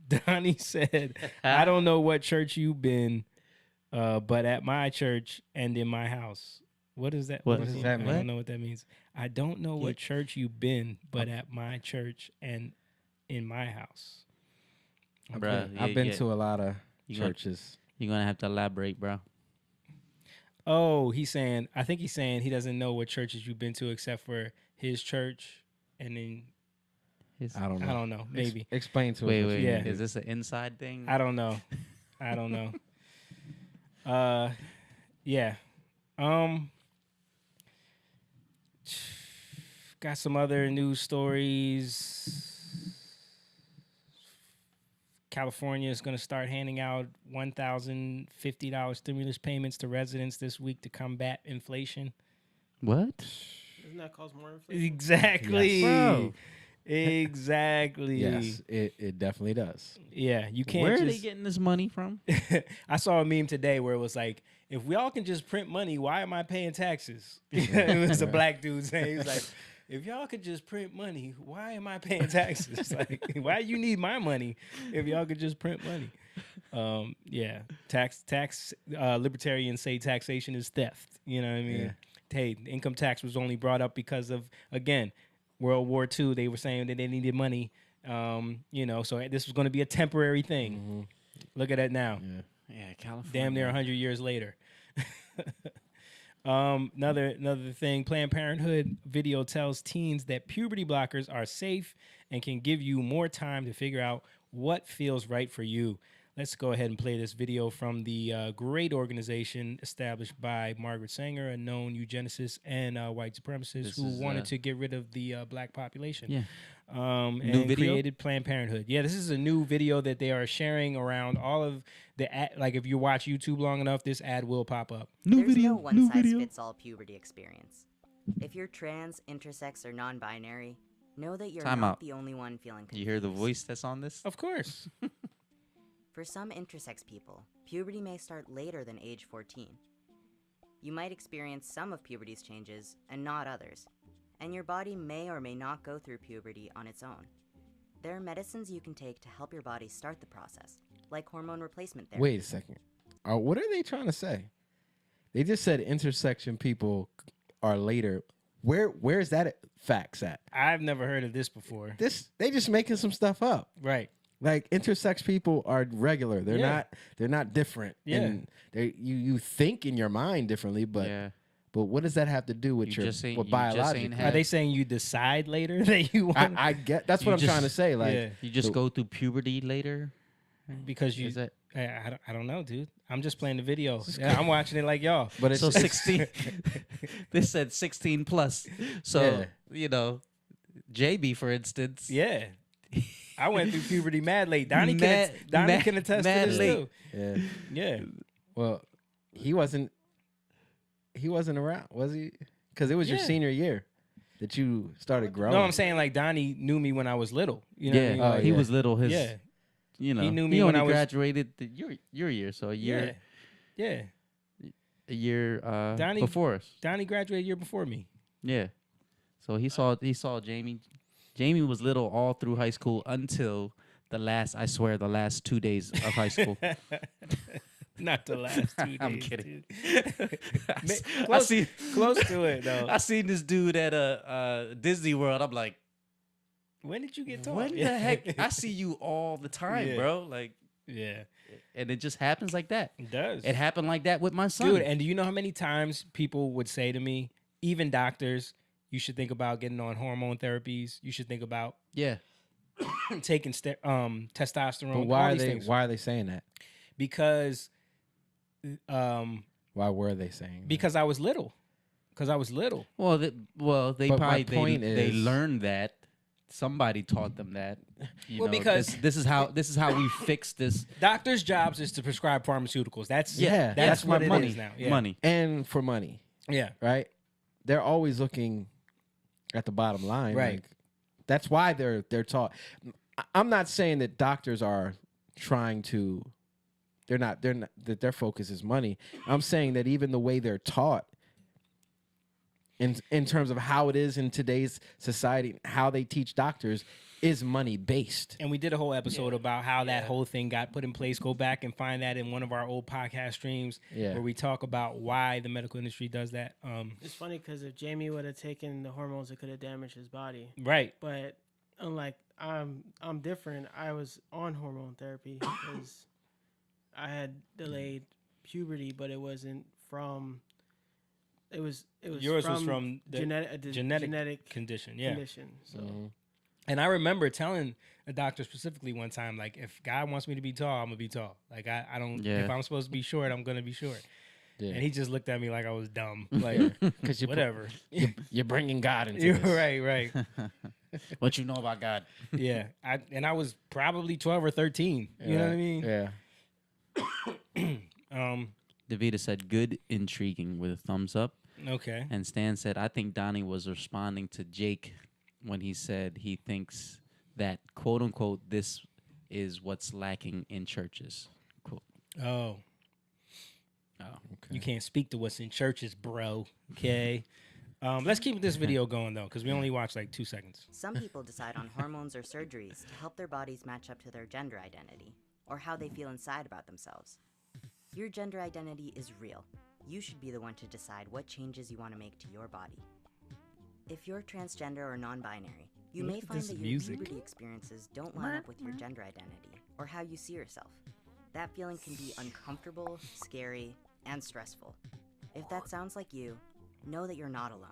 Donnie said, I don't know what church you've been, but at my church and in my house. What is that? What does that mean? I don't know what that means. I don't know what church you've been, but at my church and in my house. I've been to a lot of churches. You're going to have to elaborate, bro. Oh, I think he's saying he doesn't know what churches you've been to except for his church and then I don't know. Maybe. Explain to us. Wait. Yeah. Is this an inside thing? I don't know. Yeah. Got some other news stories. California is going to start handing out $1,050 stimulus payments to residents this week to combat inflation. What? Doesn't that cause more inflation? Exactly. Yes. Bro. Exactly. Yes, it definitely does. Yeah, you can't. Where are they getting this money from? I saw a meme today where it was like, if we all can just print money, why am I paying taxes? It was a black dude saying, he was like, if y'all could just print money, why am I paying taxes? Like, why you need my money if y'all could just print money? Yeah, libertarians say taxation is theft. You know what I mean? Yeah. Hey, income tax was only brought up because of, again, World War II. They were saying that they needed money. So this was going to be a temporary thing. Look at that now. Yeah, California. Damn near 100 years later. Another thing, Planned Parenthood video tells teens that puberty blockers are safe and can give you more time to figure out what feels right for you. Let's go ahead and play this video from the great organization established by Margaret Sanger, a known eugenicist and white supremacist who wanted to get rid of the black population. Yeah. And New video? created Planned Parenthood. Yeah, this is a new video that they are sharing around all of the ad. Like, if you watch YouTube long enough, this ad will pop up. There's no one-size-fits-all puberty experience. If you're trans, intersex, or non-binary, know that you're Time not out. the only one feeling confused. You hear the voice that's on this? Of course. For some intersex people, puberty may start later than age 14. You might experience some of puberty's changes and not others, and your body may or may not go through puberty on its own. There are medicines you can take to help your body start the process, like hormone replacement therapy. Wait a second. What are they trying to say? They just said intersection people are later. Where's that facts at? I've never heard of this before. They just making some stuff up. Right. Like, intersex people are regular. They're not different. Yeah. And you think in your mind differently, but what does that have to do with biological? Are they saying you decide later that you want? I get that's what I'm trying to say. Like, you just go through puberty later because you. I don't know, dude. I'm just playing the video. Yeah, I'm watching it like y'all. But it's so 16. They said 16 plus. So JB, for instance. Yeah. I went through puberty mad late. Donnie can attest to this too. Yeah. Yeah. Well, he wasn't. he wasn't around, was he? Because it was your Yeah. senior year that you started growing. No, I'm saying like Donnie knew me when I was little. You know what I mean? Like, he was little. His, yeah. you know, He knew me he when only I was graduated your year, so a year, Yeah. a year Donnie before us. Donnie graduated a year before me. Yeah, so he saw Jamie. Jamie was little all through high school until the last 2 days of high school. Not the last 2 days. I'm kidding. Close to it though. I seen this dude at Disney World. I'm like, when did you get taught? when the heck? I see you all the time, Yeah. bro. Like, Yeah. and it just happens like that. It does. It happened like that with my son. Dude, and do you know how many times people would say to me, even doctors, you should think about getting on hormone therapies. You should think about taking testosterone. But why are they saying that? Because why were they saying that? because I was little. Well, they But my probably point they is- learned that. Somebody taught them that. You Well, know, because- this is how we fix this. Doctors' jobs is to prescribe pharmaceuticals. That's that's what my it money. is now. Yeah. Money. And for money. Yeah. Right? They're always looking at the bottom line. Right. Like, that's why they're taught. I'm not saying that doctors are trying to they're not that their focus is money. I'm saying that even the way they're taught in terms of how it is in today's society, how they teach doctors is money based. And we did a whole episode about how that whole thing got put in place. Go back and find that in one of our old podcast streams where we talk about why the medical industry does that. It's funny because if Jamie would have taken the hormones, it could have damaged his body. Right. But unlike I'm different. I was on hormone therapy because I had delayed puberty, but it wasn't from. It was yours was from the genetic condition. Yeah. So. And I remember telling a doctor specifically one time, like, if God wants me to be tall, I'm gonna be tall. Like, I don't. Yeah. If I'm supposed to be short, I'm gonna be short. Yeah. And he just looked at me like I was dumb. Like, because whatever. You're bringing God into You're this. right. What you know about God? Yeah. I was probably 12 or 13. You know what I mean? Yeah. Davida said, "Good, intriguing," with a thumbs up. Okay. And Stan said, "I think Donnie was responding to Jake when he said he thinks that, quote unquote, this is what's lacking in churches." Quote. Oh. You can't speak to what's in churches, bro. Okay. Let's keep this video going, though, because we only watched like 2 seconds. Some people decide on hormones or surgeries to help their bodies match up to their gender identity, or how they feel inside about themselves. Your gender identity is real. You should be the one to decide what changes you want to make to your body. If you're transgender or non-binary, you Look may at find this that music. your puberty experiences don't line up with your gender identity, or how you see yourself. That feeling can be uncomfortable, scary, and stressful. If that sounds like you, know that you're not alone.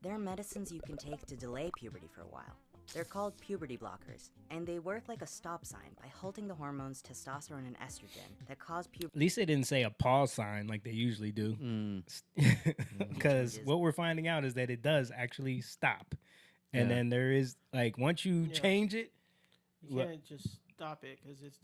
There are medicines you can take to delay puberty for a while. They're called puberty blockers, and they work like a stop sign by halting the hormones testosterone and estrogen that cause puberty. At least they didn't say a pause sign like they usually do. Because what we're finding out is that it does actually stop. And then there is, like, once you change it, You can't just stop it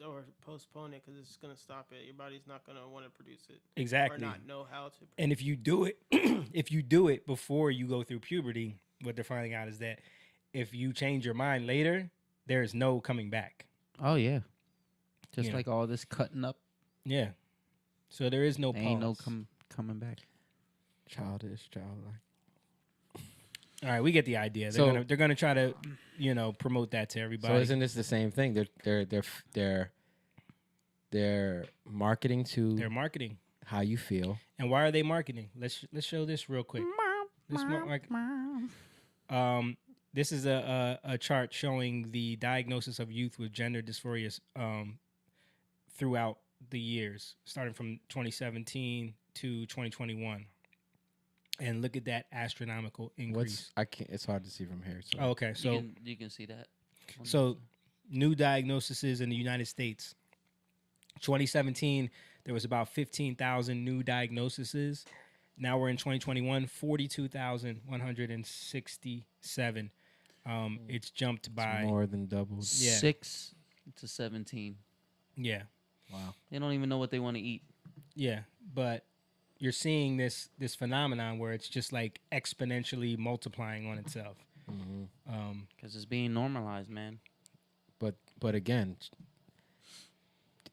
or postpone it because it's going to stop it. Your body's not going to want to produce it. Exactly. Or not know how to. And if you do it, if you do it before you go through puberty, what they're finding out is that if you change your mind later, there's no coming back. Oh yeah, just Yeah. like all this cutting up. Yeah. So there is no Ain't no pause. coming back. Childish. All right, we get the idea. They're gonna try to, promote that to everybody. So isn't this the same thing? They're marketing to They're marketing. how you feel. And why are they marketing? Let's show this real quick. This is a chart showing the diagnosis of youth with gender dysphoria throughout the years, starting from 2017 to 2021. And look at that astronomical increase. It's hard to see from here. So. Oh, okay, so you can see that. So new diagnoses in the United States. 2017, there was about 15,000 new diagnoses. Now we're in 2021, 42,167. It's jumped by more than doubled. 6 to 17. Yeah. Wow. They don't even know what they want to eat. Yeah, but you're seeing this phenomenon where it's just like exponentially multiplying on itself. Because it's being normalized, man. But again,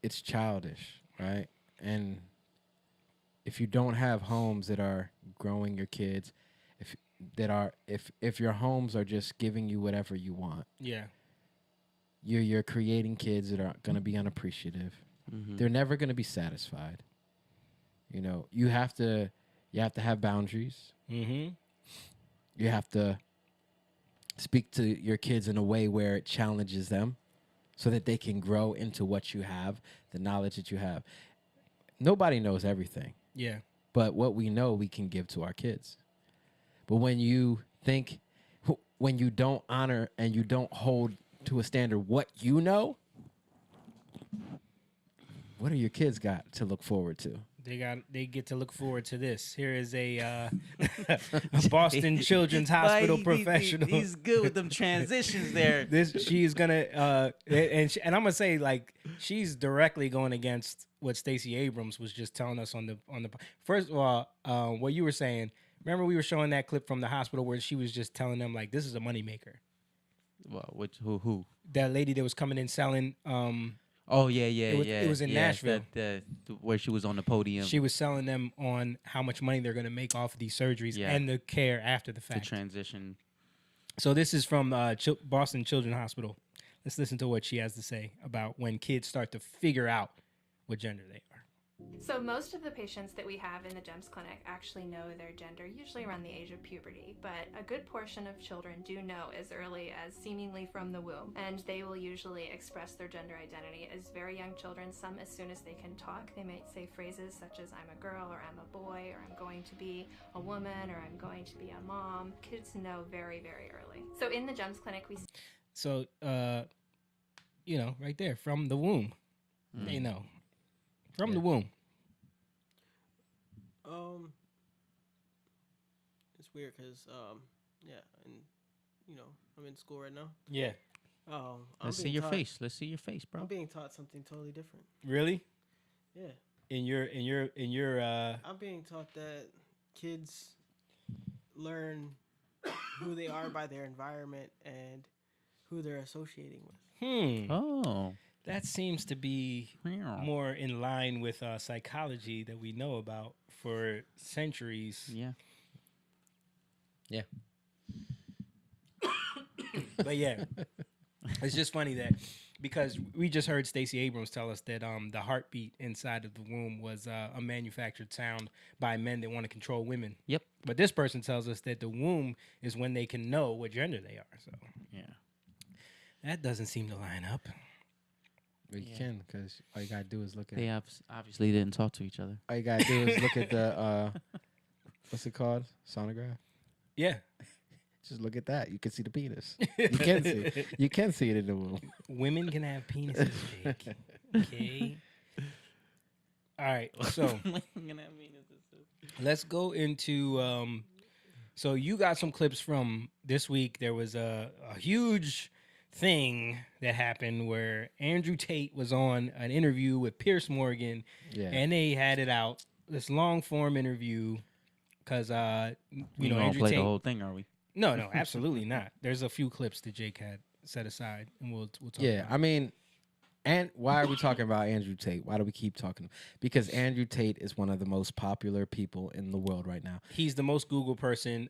it's childish, right? And if you don't have homes that are growing your kids, if your homes are just giving you whatever you want, Yeah. you're creating kids that are going to be unappreciative. They're never going to be satisfied. You know, you have to have boundaries. You have to speak to your kids in a way where it challenges them so that they can grow into what you have, the knowledge that you have. Nobody knows everything. Yeah. But what we know, we can give to our kids. But when you don't honor and you don't hold to a standard what you know, what do your kids got to look forward to? They get to look forward to this. Here is a Boston Children's Hospital professional. He's good with them transitions there. She's gonna and I'm gonna say, like, she's directly going against what Stacey Abrams was just telling us on the. First of all, what you were saying. Remember, we were showing that clip from the hospital where she was just telling them, like, this is a moneymaker. Well, who? That lady that was coming in selling. Oh yeah. It was in Nashville, where she was on the podium. She was selling them on how much money they're going to make off of these surgeries and the care after the fact. The transition. So this is from Boston Children's Hospital. Let's listen to what she has to say about when kids start to figure out what gender they are. So most of the patients that we have in the GEMS clinic actually know their gender, usually around the age of puberty, but a good portion of children do know as early as seemingly from the womb, and they will usually express their gender identity as very young children, some as soon as they can talk. They might say phrases such as I'm a girl, or I'm a boy, or I'm going to be a woman, or I'm going to be a mom. Kids know very, very early. So in the GEMS clinic, we... So, right there, from the womb, they know. From the womb. It's weird because, and I'm in school right now. Yeah. Let's see your face. Let's see your face, bro. I'm being taught something totally different. Really? Yeah. In your I'm being taught that kids learn who they are by their environment and who they're associating with. Oh. That seems to be more in line with psychology that we know about for centuries. Yeah. Yeah. But yeah, it's just funny that because we just heard Stacey Abrams tell us that the heartbeat inside of the womb was a manufactured sound by men that want to control women. Yep. But this person tells us that the womb is when they can know what gender they are. So yeah, that doesn't seem to line up. But you can, because all you gotta do is look at. They obviously didn't talk to each other. All you gotta do is look at the what's it called? Sonograph. Yeah. Just look at that. You can see the penis. You can see it in the womb. Women can have penises, Jake. Okay. All right. So let's go into. So you got some clips from this week. There was a huge thing that happened where Andrew Tate was on an interview with Pierce Morgan, and they had it out, this long form interview, because we don't Andrew play Tate, the whole thing, are we? No, absolutely not. There's a few clips that Jake had set aside, and we'll talk. Yeah, about I mean, and why are we talking about Andrew Tate? Why do we keep talking? Because Andrew Tate is one of the most popular people in the world right now. He's the most Google person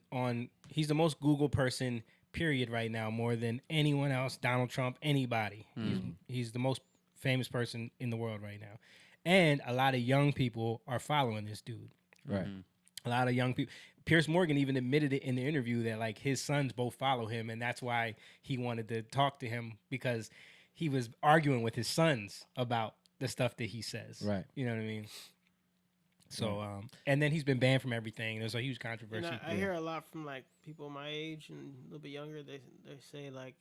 period right now, more than anyone else. Donald Trump, anybody. He's the most famous person in the world right now, and a lot of young people are following this dude. Right. A lot of young people. Pierce Morgan even admitted it in the interview that like his sons both follow him, and that's why he wanted to talk to him, because he was arguing with his sons about the stuff that he says. Right. You know what I mean? So, and then he's been banned from everything. There's a huge controversy. And I hear a lot from like people my age and a little bit younger. They say like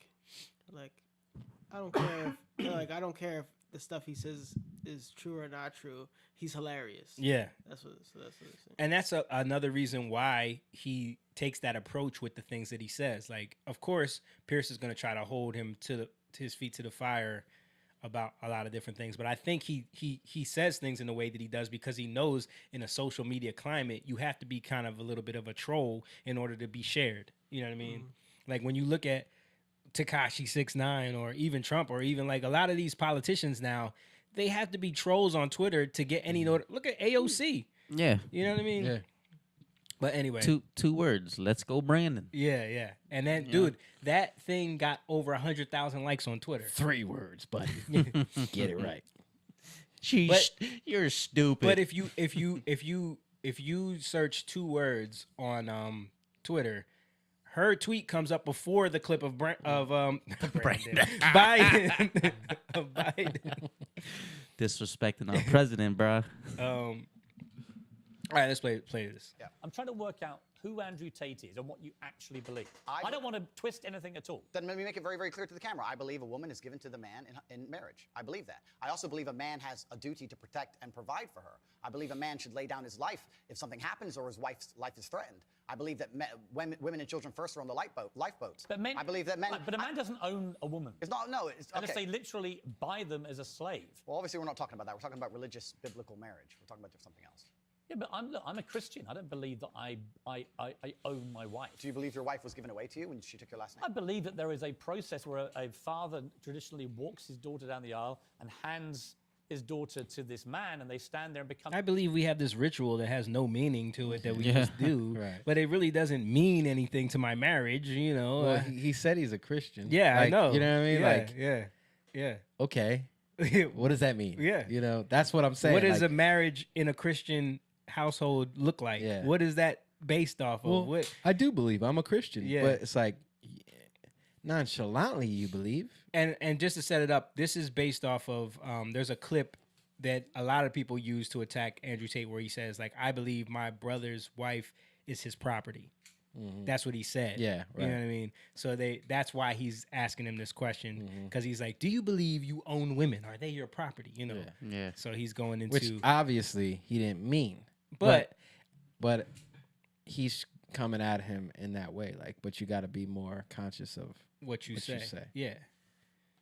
I don't care if I don't care if the stuff he says is true or not true. He's hilarious. Yeah, that's what they're saying. And that's another reason why he takes that approach with the things that he says. Like, of course, Pierce is going to try to hold him to his feet to the fire about a lot of different things. But I think he says things in the way that he does because he knows in a social media climate you have to be kind of a little bit of a troll in order to be shared. You know what I mean? Like when you look at Tekashi 6ix9ine or even Trump or even like a lot of these politicians now, they have to be trolls on Twitter to get any look at AOC. Yeah. You know what I mean? Yeah. But anyway. Two words. Let's go, Brandon. Yeah. And then, dude, that thing got over 100,000 likes on Twitter. 3 words, buddy. Get it right. You're stupid. But if you search 2 words on Twitter, her tweet comes up before the clip of Biden. Of Biden. Disrespecting our president, bro. All right, let's play this. Yeah. I'm trying to work out who Andrew Tate is and what you actually believe. I don't want to twist anything at all. Then let me make it very, very clear to the camera. I believe a woman is given to the man in marriage. I believe that. I also believe a man has a duty to protect and provide for her. I believe a man should lay down his life if something happens or his wife's life is threatened. I believe that women and children first are on the lifeboats. But men, I believe that men. But a man doesn't own a woman. It's not. No. It's unless okay. they literally buy them as a slave. Well, obviously, we're not talking about that. We're talking about religious, biblical marriage. We're talking about something else. Yeah, but I'm a Christian. I don't believe that I own my wife. Do you believe your wife was given away to you when she took your last name? I believe that there is a process where a father traditionally walks his daughter down the aisle and hands his daughter to this man, and they stand there and become. I believe we have this ritual that has no meaning to it that we just do, Right. but it really doesn't mean anything to my marriage. You know. Well, he said he's a Christian. Yeah, Like, I know. You know what I mean? Yeah, Like, yeah. Okay. What does that mean? Yeah. You know, that's what I'm saying. What does like, a marriage in a Christian household look like? Yeah. What is that based off of? well, What? I do believe I'm a Christian, Yeah. but it's like nonchalantly you believe. And just to set it up, this is based off of there's a clip that a lot of people use to attack Andrew Tate where he says like, I believe my brother's wife is his property. That's what he said. Yeah, You know right. what I mean? So that's why he's asking him this question because he's like, do you believe you own women? Are they your property? You know? Yeah. So he's going into Which obviously he didn't mean. But he's coming at him in that way. Like, but you got to be more conscious of what you say. Yeah.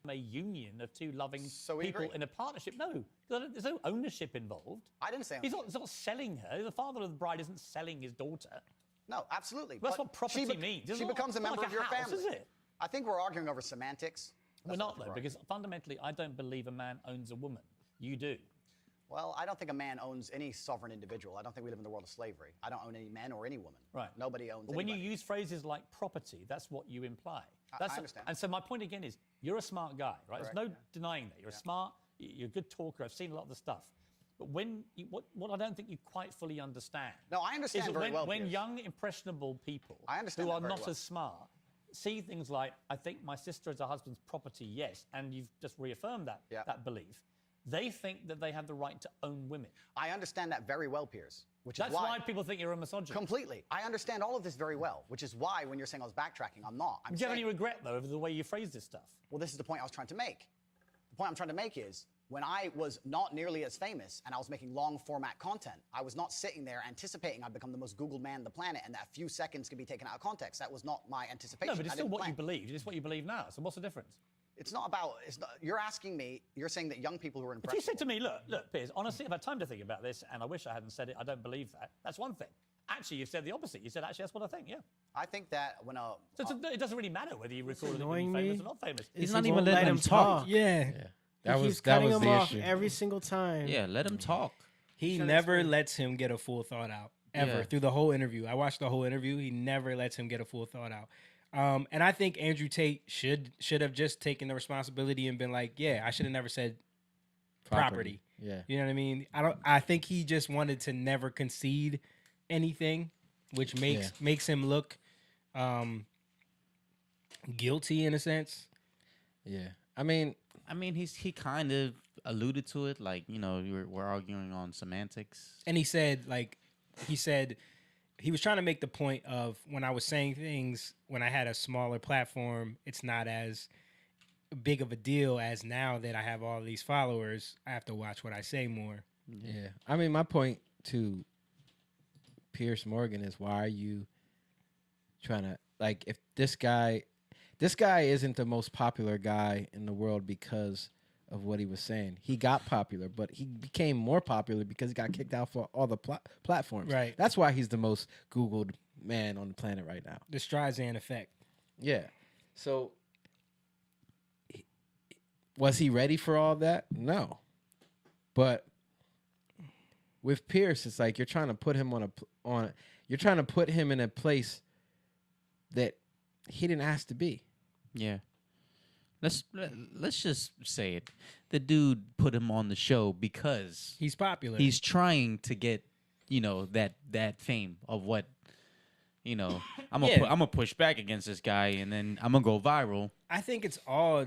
A union of 2 loving we people agree. in a partnership. No, there's no ownership involved. I didn't say He's not selling her. The father of the bride isn't selling his daughter. No, absolutely. That's But what property means. It's She not- becomes a it's not member like of a your house, family. is it? I think we're arguing over semantics. We're That's not, what though, we're because fundamentally, I don't believe a man owns a woman. You do. Well, I don't think a man owns any sovereign individual. I don't think we live in the world of slavery. I don't own any man or any woman. Right. Nobody owns But when you anybody. use phrases like property, that's what you imply. I understand. And so my point again is, you're a smart guy, right? Correct, There's no denying that. You're smart. You're a good talker. I've seen a lot of the stuff. But what I don't think you quite fully understand. No, I understand is that very when, well, when Piers. young, impressionable people I understand who that are very not well. as smart see things like, I think my sister is her husband's property, yes, and you've just reaffirmed that belief. They think that they have the right to own women. I understand that very well, Piers. Which That's is why people think you're a misogynist. Completely. I understand all of this very well, which is why when you're saying I was backtracking, I'm not. Do you have any regret, though, over the way you phrase this stuff? Well, this is the point I was trying to make. The point I'm trying to make is when I was not nearly as famous and I was making long format content, I was not sitting there anticipating I'd become the most Googled man on the planet and that a few seconds could be taken out of context. That was not my anticipation. No, but it's I still didn't what plan. you believe. It's what you believe now. So what's the difference? It's not about, you're asking me, you're saying that young people who are If impressive. you said to me, look, Piers, honestly, I've had time to think about this, and I wish I hadn't said it, I don't believe that. That's one thing. Actually, you've said the opposite. You said, actually, that's what I think, yeah. I think that when a... So it doesn't really matter whether you recorded it annoying being famous me or not famous. is he won't let him talk. Yeah. That He was keeps cutting that was him the off issue. every single time. Yeah, let him talk. He Trying to never explain. lets him get a full thought out ever Yeah. through the whole interview. I watched the whole interview. He never lets him get a full thought out. And I think Andrew Tate should have just taken the responsibility and been like, yeah, I should have never said property. Yeah. You know what I mean? I think he just wanted to never concede anything, which makes him look guilty in a sense. Yeah. I mean, he kind of alluded to it, like, you know, we're arguing on semantics. And he said he was trying to make the point of when I was saying things when I had a smaller platform, it's not as big of a deal as now that I have all these followers. I have to watch what I say more. Yeah. I mean, my point to Pierce Morgan is, why are you trying to, like, if this guy isn't the most popular guy in the world because of what he was saying. He got popular, but he became more popular because he got kicked out for all the platforms. Right. That's why he's the most Googled man on the planet right now. The Streisand effect. Yeah. So was he ready for all that? No. But with Pierce, it's like you're trying to put him you're trying to put him in a place that he didn't ask to be. Yeah. Let's just say it. The dude put him on the show because he's popular. He's trying to get, that fame of what, I'm gonna push back against this guy and then I'm gonna go viral. I think it's all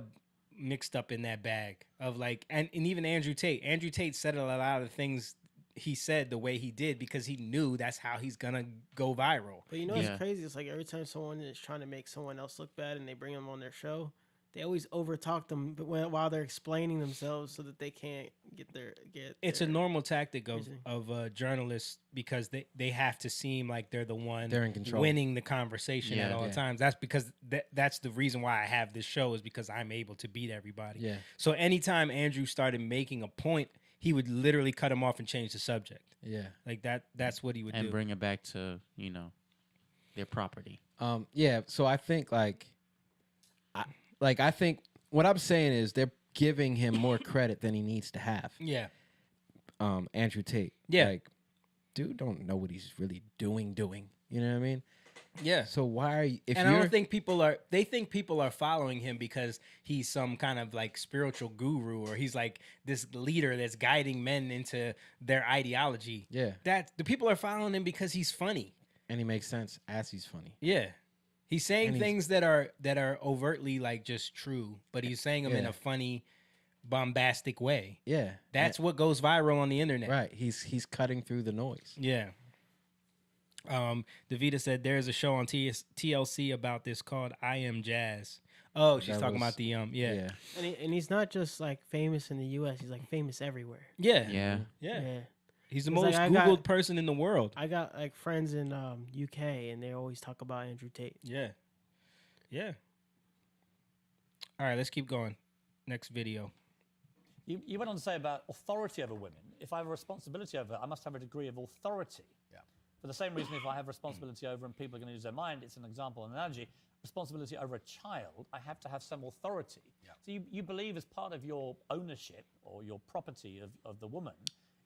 mixed up in that bag of like, and even Andrew Tate. Andrew Tate said a lot of things he said the way he did because he knew that's how he's gonna go viral. But what's crazy? It's like every time someone is trying to make someone else look bad and they bring them on their show, they always overtalk them while they're explaining themselves so that they can't get. It's a normal tactic of journalists because they have to seem like they're the one they're in control, winning the conversation at all times. That's because that's the reason why I have this show is because I'm able to beat everybody. Yeah. So anytime Andrew started making a point, he would literally cut him off and change the subject. Yeah. Like that's what he would do. And bring it back to, their property. Yeah. So I think I think what I'm saying is they're giving him more credit than he needs to have. Yeah. Andrew Tate. Yeah. Like, dude don't know what he's really doing. You know what I mean? Yeah. So why are you? I don't think they think people are following him because he's some kind of like spiritual guru or he's like this leader that's guiding men into their ideology. Yeah. That the people are following him because he's funny. And he makes sense as he's funny. Yeah. He's saying things that are overtly like just true, but he's saying them in a funny, bombastic way. Yeah. That's what goes viral on the internet. Right. He's cutting through the noise. Yeah. Davita said there's a show on TLC about this called I Am Jazz. Oh, she's talking about the yeah. And he's not just like famous in the U.S. He's like famous everywhere. Yeah. He's the most Googled person in the world. I got like friends in UK, and they always talk about Andrew Tate. Yeah. All right, let's keep going. Next video. You went on to say about authority over women. If I have a responsibility over her, I must have a degree of authority. Yeah. For the same reason, if I have responsibility over and people are going to use their mind, it's an example, an analogy. Responsibility over a child, I have to have some authority. Yeah. So you believe as part of your ownership or your property of the woman,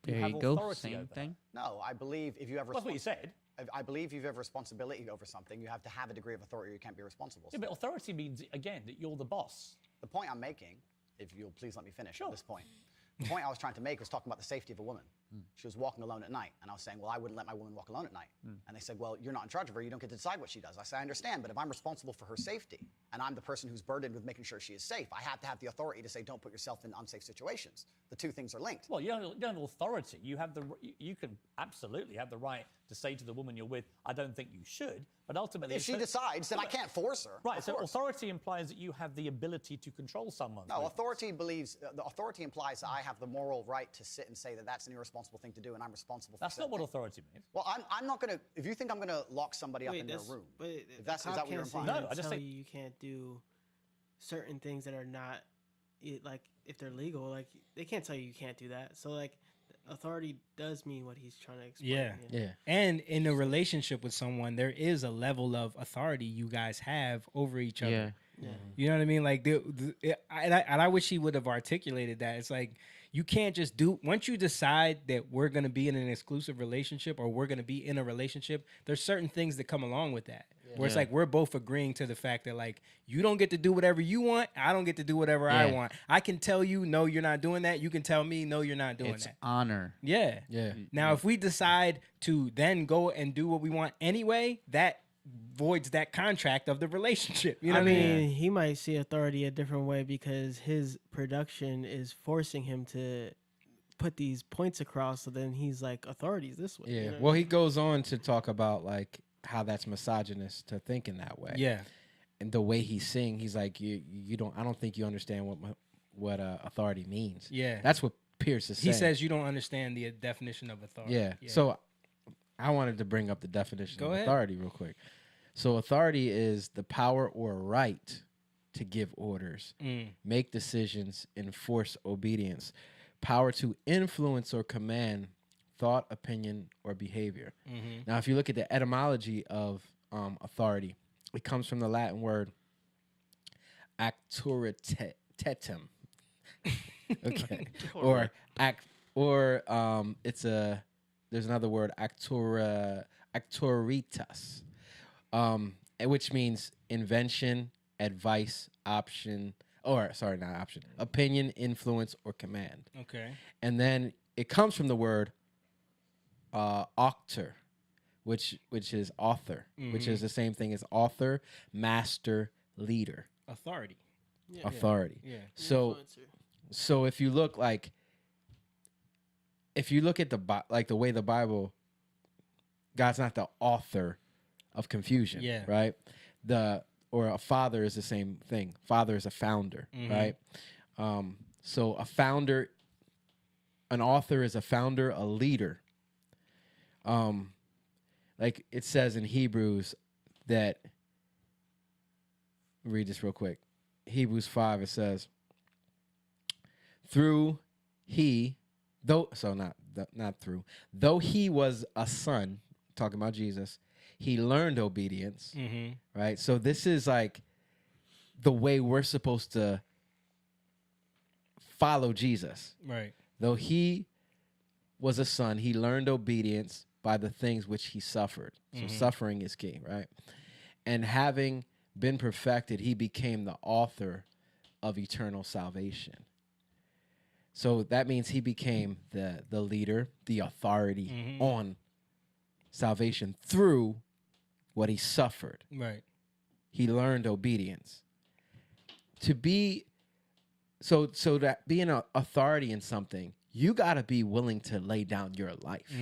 there you you go, authority same over thing. No, I believe if you have that's what you said. I believe if you have responsibility over something, you have to have a degree of authority or you can't be responsible. Yeah, but authority means, again, that you're the boss. The point I'm making, if you'll please let me finish at this point, the point I was trying to make was talking about the safety of a woman. She was walking alone at night, and I was saying, well, I wouldn't let my woman walk alone at night. And they said, well, you're not in charge of her. You don't get to decide what she does. I said, I understand, but if I'm responsible for her safety, and I'm the person who's burdened with making sure she is safe, I have to have the authority to say, don't put yourself in unsafe situations. The two things are linked. Well, you don't have authority. You can absolutely have the right to say to the woman you're with, I don't think you should, but ultimately... If she decides, then I can't force her. Right, so authority implies that you have the ability to control someone. No, authority implies that I have the moral right to sit and say that that's an irresponsible thing to do, and I'm responsible for That's not what authority means. Well, I'm not going to... If you think I'm going to lock somebody up in their room, is that what you're implying? No, I just think... you can't do certain things that are not... Like, if they're legal, like, they can't tell you can't do that. So, like, authority does mean what he's trying to explain. Yeah. And in a relationship with someone, there is a level of authority you guys have over each other. Yeah. You know what I mean? Like, I wish he would have articulated that. It's like, you can't just once you decide that we're going to be in an exclusive relationship or we're going to be in a relationship, there's certain things that come along with that. Where it's like, we're both agreeing to the fact that like, you don't get to do whatever you want. I don't get to do whatever I want. I can tell you, no, you're not doing that. You can tell me, no, you're not doing It's that. honor. Yeah. Now, if we decide to then go and do what we want anyway, that voids that contract of the relationship. You know what I mean? He might see authority a different way because his production is forcing him to put these points across. So then he's like, authorities this way. Yeah. You know? Well, he goes on to talk about like how that's misogynist to think in that way. Yeah. And the way he's saying, he's like, you don't. I don't think you understand what authority means. Yeah. That's what Pierce is saying. He says you don't understand the definition of authority. Yeah. So I wanted to bring up the definition of authority real quick. So authority is the power or right to give orders, Mm. make decisions, enforce obedience, power to influence or command thought, opinion, or behavior. Mhm. Now, if you look at the etymology of authority, it comes from the Latin word actoritatem. Okay. or act, or there's another word, actoritas, which means invention, advice, option, or sorry, not option, opinion, influence, or command. Okay. And then it comes from the word auctor, which is author, which is the same thing as author, master, leader. Authority. Yeah. Authority. Yeah. So Influencer. if you look at the way the Bible, God's not the author of confusion. Yeah. Right. Or a father is the same thing. Father is a founder. Right. So a founder, an author is a founder, a leader. Like it says in Hebrews that, read this real quick. Hebrews 5, it says, though he was a son, talking about Jesus, he learned obedience, right? So this is like the way we're supposed to follow Jesus. Right. Though he was a son, he learned obedience by the things which he suffered. So suffering is key, right? And having been perfected, he became the author of eternal salvation. So that means he became the leader, the authority on salvation through what he suffered. Right. He learned obedience. To be so that being an authority in something, you got to be willing to lay down your life.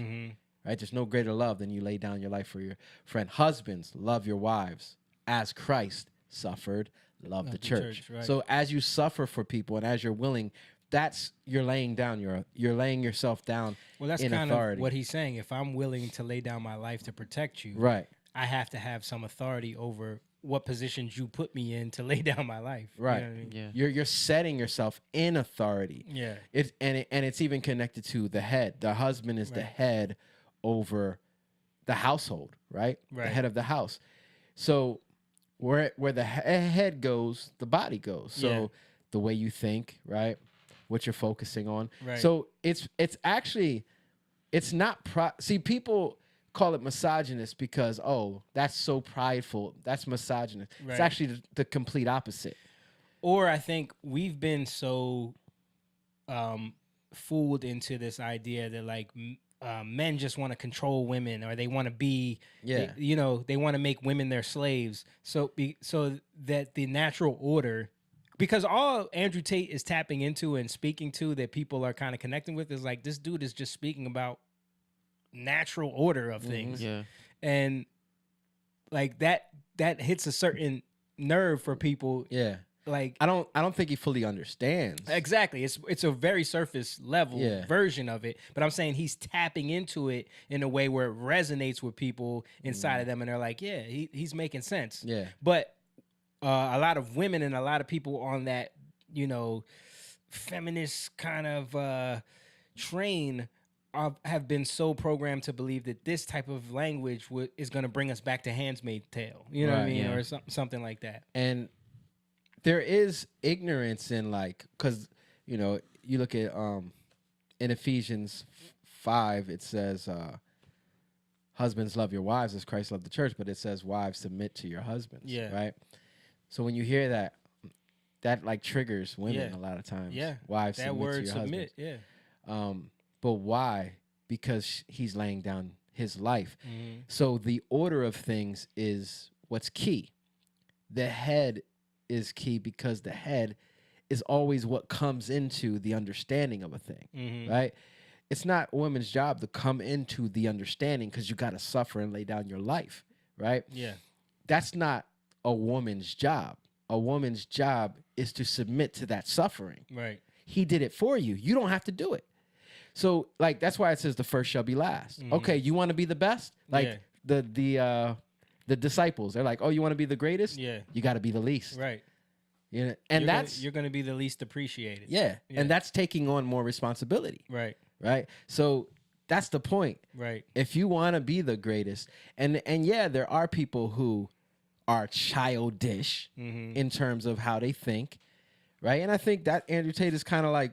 Right? There's no greater love than you lay down your life for your friend. Husbands, love your wives as Christ suffered, love the church. Right. So as you suffer for people and as you're willing, you're laying yourself down. Well, that's in kind authority. of what he's saying. If I'm willing to lay down my life to protect you, Right. I have to have some authority over what positions you put me in to lay down my life. You Right. know what I mean? Yeah. You're setting yourself in authority. Yeah. It's even connected to the head. The husband is the head over the household, right? Right. The head of the house. So where the head goes, the body goes. So the way you think, right? What you're focusing on. Right. So it's actually, it's not see, people call it misogynist because, oh, that's so prideful. That's misogynist. Right. It's actually the complete opposite. Or I think we've been so fooled into this idea that like men just want to control women, or they want to be, they want to make women their slaves. So that the natural order, because all Andrew Tate is tapping into and speaking to that people are kind of connecting with is like, this dude is just speaking about natural order of things. Yeah. And like that hits a certain nerve for people. Yeah. Like I don't think he fully understands. Exactly. It's a very surface level version of it. But I'm saying he's tapping into it in a way where it resonates with people inside of them, and they're like, yeah, he's making sense. Yeah. But a lot of women and a lot of people on that, feminist kind of train have been so programmed to believe that this type of language is going to bring us back to Handmaid's Tale. You know what I mean? Yeah. Or something like that. And there is ignorance in because you look at in Ephesians 5, it says husbands love your wives as Christ loved the church, but it says wives submit to your husbands. Yeah. Right. So when you hear that like triggers women a lot of times. Yeah. Wives that submit word to your submit. husbands. Yeah. But why? Because he's laying down his life. Mhm. So the order of things is what's key. The head is key because the head is always what comes into the understanding of a thing, right? It's not a woman's job to come into the understanding because you got to suffer and lay down your life, right? Yeah. That's not a woman's job. A woman's job is to submit to that suffering. Right. He did it for you. You don't have to do it. So, that's why it says the first shall be last. Okay, you want to be the best? The disciples, they're like, oh, you want to be the greatest? Yeah. You got to be the least. Right. You know, and you're gonna be the least appreciated. yeah, and that's taking on more responsibility. Right. Right. So that's the point. Right. If you want to be the greatest, and yeah, there are people who are childish in terms of how they think, right? And I think that Andrew Tate is kind of like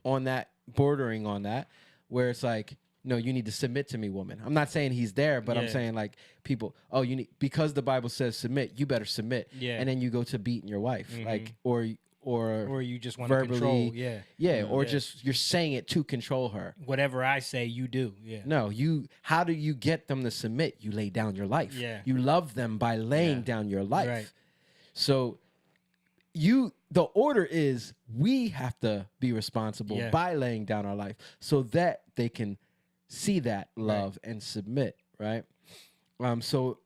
on that, bordering on that, where it's like, no, you need to submit to me, woman. I'm not saying he's there, but I'm Yeah. saying like people, oh, you need, because the Bible says submit, you better submit. Yeah. And then you go to beating your wife, like, or you just want to verbally, control. Yeah. yeah, or Yeah. just you're saying it to control her. Whatever I say, you do. Yeah. No, how do you get them to submit? You lay down your life. Yeah. You love them by laying down your life. Right. So the order is we have to be responsible Yeah. by laying down our life so that they can see that love and submit, right? So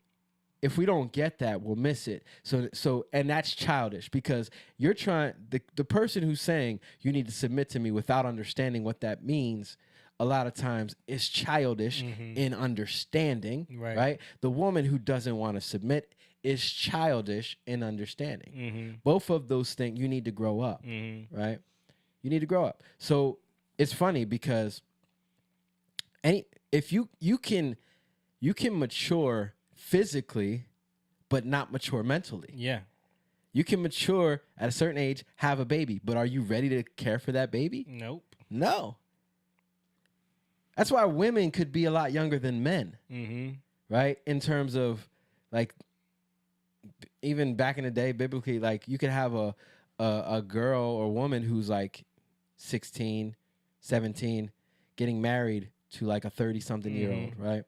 if we don't get that, we'll miss it. So and that's childish, because you're trying, the person who's saying you need to submit to me without understanding what that means, a lot of times is childish in understanding, right? The woman who doesn't want to submit is childish in understanding. Both of those things, you need to grow up, right? You need to grow up. So it's funny because if you can mature physically, but not mature mentally. Yeah. You can mature at a certain age, have a baby, but are you ready to care for that baby? Nope. No. That's why women could be a lot younger than men, right? In terms of, like, even back in the day, biblically, like, you could have a girl or woman who's like 16, 17, getting married to like a 30-something-year-old, right?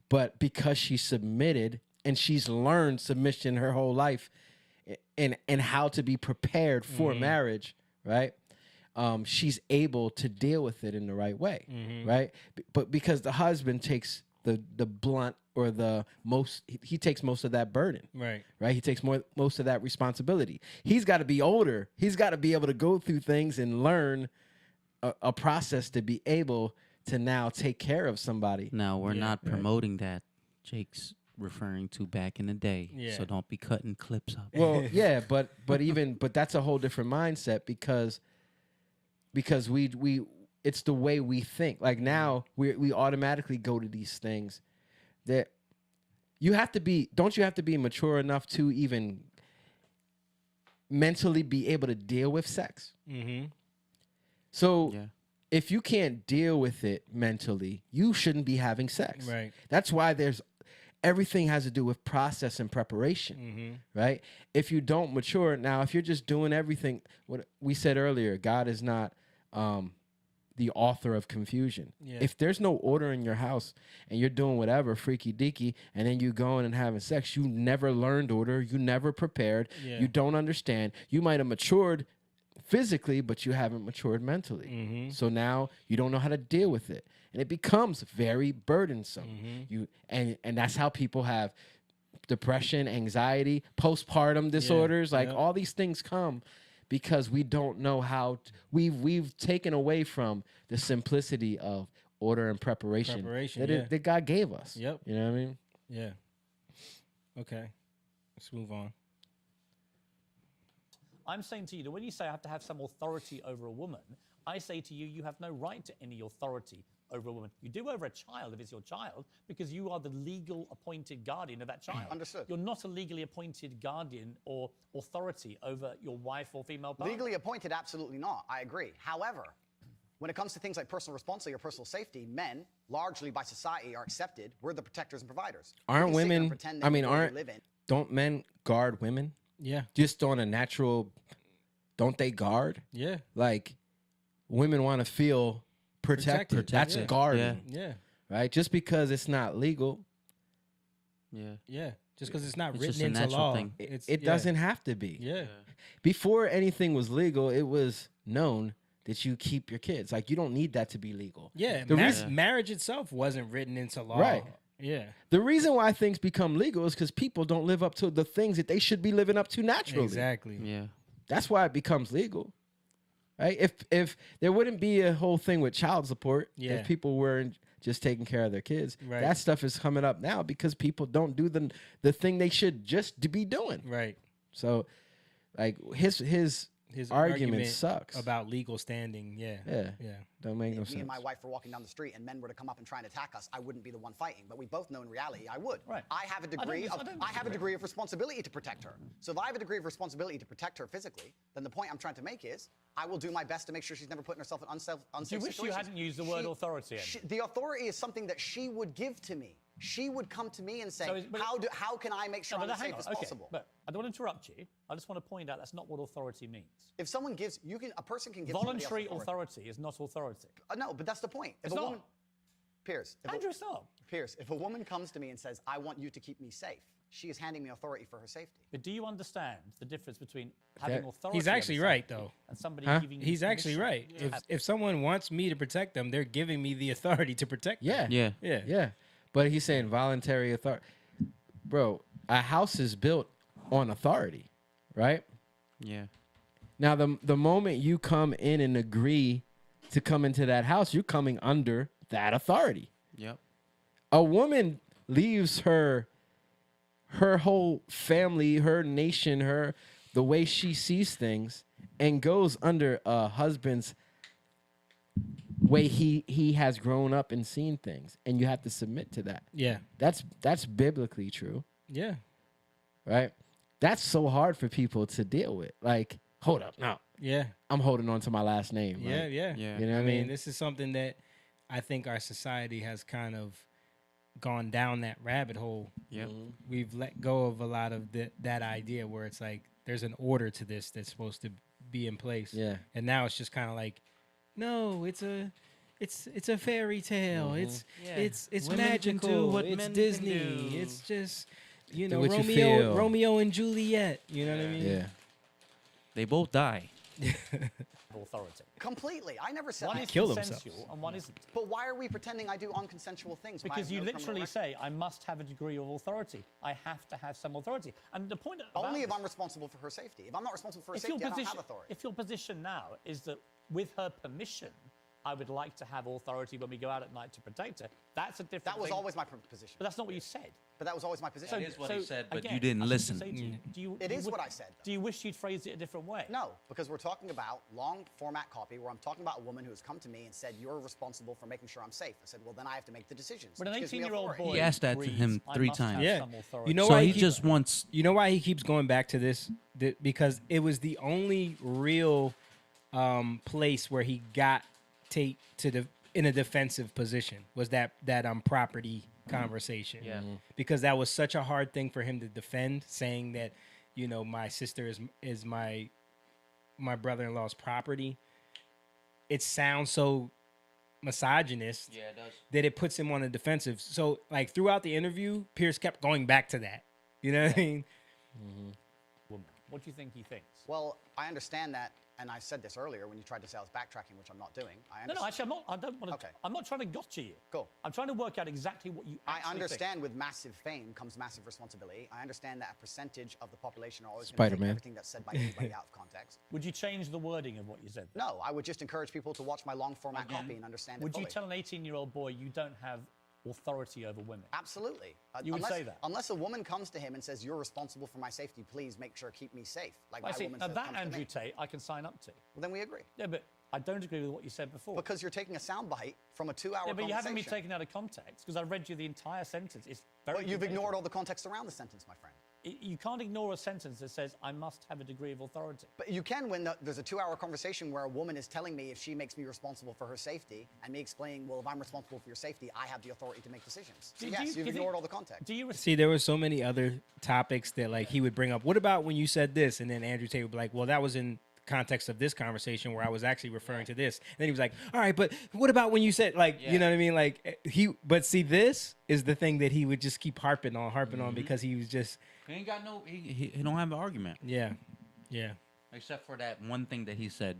But because she submitted and she's learned submission her whole life and how to be prepared for marriage, right? She's able to deal with it in the right way, right? But because the husband takes the blunt or he takes most of that burden, right? He takes most of that responsibility. He's got to be older. He's got to be able to go through things and learn a process to be able to now take care of somebody. Now, we're not promoting that. Jake's referring to back in the day. Yeah. So don't be cutting clips up. Well, yeah, but that's a whole different mindset because we it's the way we think. Like now we automatically go to these things that you have to be, don't you have to be mature enough to even mentally be able to deal with sex? So if you can't deal with it mentally, you shouldn't be having sex. Right. That's why everything has to do with process and preparation, right? If you don't mature, now if you're just doing everything, what we said earlier, God is not the author of confusion. Yeah. If there's no order in your house and you're doing whatever freaky deaky, and then you going and having sex, you never learned order, you never prepared, you don't understand. You might have matured physically, but you haven't matured mentally. So now you don't know how to deal with it, and it becomes very burdensome. And that's how people have depression, anxiety, postpartum disorders, like all these things come because we don't know how we've taken away from the simplicity of order and preparation, that God gave us. Yep. You know what I mean? Yeah. Okay. Let's move on. I'm saying to you that when you say I have to have some authority over a woman, I say to you, you have no right to any authority over a woman. You do over a child if it's your child, because you are the legal appointed guardian of that child. Understood. You're not a legally appointed guardian or authority over your wife or female partner. Legally appointed, absolutely not. I agree. However, when it comes to things like personal responsibility or personal safety, men, largely by society, are accepted. We're the protectors and providers. Aren't We can sit here and women, pretend that I mean, we don't live in. don't men guard women? Yeah. Just on a natural, don't they guard? Yeah. Like, women want to feel protected. That's guarding. Yeah. Right? Just because it's not legal. Yeah. Yeah. Just because it's not It's just written a into natural law. thing. It doesn't have to be. Yeah. Before anything was legal, it was known that you keep your kids. Like, you don't need that to be legal. Yeah. The reason, Marriage itself wasn't written into law. Right. Yeah. The reason why things become legal is because people don't live up to the things that they should be living up to naturally. Exactly. Yeah. That's why it becomes legal. Right? If there wouldn't be a whole thing with child support, if people weren't just taking care of their kids, that stuff is coming up now because people don't do the thing they should just be doing. Right. So Like his argument sucks about legal standing. Yeah, yeah. Don't make no If sense. me and my wife were walking down the street and men were to come up and try and attack us, I wouldn't be the one fighting. But we both know in reality I would. Right. I have a degree of responsibility to protect her. So if I have a degree of responsibility to protect her physically, then the point I'm trying to make is I will do my best to make sure she's never putting herself in unsafe Do you wish you hadn't used the word authority? The authority is something that she would give to me. She would come to me and say, how can I make sure I'm as safe as possible? But I don't want to interrupt you. I just want to point out that's not what authority means. If someone gives, a person can give voluntary authority is not authority. No, but that's the point. It's not. Pierce. Andrew, stop. Pierce, if a woman comes to me and says, I want you to keep me safe, she is handing me authority for her safety. But do you understand the difference between having authority? He's actually right, though. And somebody giving you He's actually right. If someone wants me to protect them, they're giving me the authority to protect them. Yeah. But he's saying voluntary authority. Bro, a house is built on authority, right? Yeah. Now, the moment you come in and agree to come into that house, you're coming under that authority. Yep. A woman leaves her whole family, her nation, the way she sees things, and goes under a husband's way he has grown up and seen things, and you have to submit to that. Yeah. That's biblically true. Yeah. Right? That's so hard for people to deal with. Like, hold up, no. Yeah. I'm holding on to my last name. Yeah, right? yeah. You know what I mean? This is something that I think our society has kind of gone down that rabbit hole. Yep. We've let go of a lot of that idea where it's like there's an order to this that's supposed to be in place. Yeah. And now it's just kind of like, no, it's a fairy tale. It's Women can magical. do what It's men can Disney. do. It's just Do what you feel. Romeo and Juliet. You know what I mean? Yeah. They both die. Authority. Completely. I never said One I is kill consensual themselves. and one isn't. But why are we pretending I do unconsensual things? when I Because have you no criminal literally record? say, I must have a degree of authority. I have to have some authority. And the point about Only if this- I'm responsible for her safety. If I'm not responsible for her if your safety, I don't position, have authority. if your position now is that with her permission, I would like to have authority when we go out at night to protect her, that's a different That was thing. always my position. But that's not what you said. But that was always my position. That is what he said, but again, you didn't I was listen. gonna say to you, do you- It you is would- what I said, though. Do you wish you'd phrased it a different way? No, because we're talking about long format copy where I'm talking about a woman who has come to me and said, you're responsible for making sure I'm safe. I said, well, then I have to make the decisions. But an which gives me 18-year-old authority. boy He asked that to agrees, him I 3 must have times. Yeah. some authority. You know So why he just wants. You know why he keeps going back to this? Because it was the only real place where he got Tate in a defensive position was that property conversation. Yeah. Because that was such a hard thing for him to defend, saying that, you know, my sister is my brother-in-law's property. It sounds so misogynist Yeah, it does. that it puts him on the defensive. So like throughout the interview, Pierce kept going back to that. You know what I mean? Woman. What do you think he thinks? Well, I understand that, and I said this earlier when you tried to say I was backtracking, which I'm not doing. I No, understand. no, actually, I'm not. I don't want to. Okay. I'm not trying to gotcha you. Cool. I'm trying to work out exactly what you. I actually understand Think. with massive fame comes massive responsibility. I understand that a percentage of the population are always going to take Spider-Man. everything that's said by anybody out of context. Would you change the wording of what you said? No, I would just encourage people to watch my long format copy and understand Would it you fully. tell an 18-year-old boy you don't have authority over women? Absolutely. You would unless, say that? Unless a woman comes to him and says, you're responsible for my safety, please make sure keep me safe. Like I my see. woman Now says, that comes to Andrew me. Tate, I can sign up to. Well, then we agree. Yeah, but I don't agree with what you said before. Because you're taking a soundbite from a 2-hour yeah, but conversation. you haven't been taken out of context because I read you the entire sentence. It's very. But you've definitive. ignored all the context around the sentence, my friend. You can't ignore a sentence that says I must have a degree of authority. But you can when there's a 2-hour conversation where a woman is telling me if she makes me responsible for her safety, and me explaining, well, if I'm responsible for your safety, I have the authority to make decisions. So yes, you've ignored all the context. Do you See, there were so many other topics that like he would bring up. What about when you said this? And then Andrew Tate would be like, well, that was in context of this conversation where I was actually referring to this. And then he was like, all right, but what about when you said like, you know what I mean? Like but see, this is the thing that he would just keep harping on because he was just. He ain't got no. He don't have an argument. Yeah. Yeah. Except for that one thing that he said.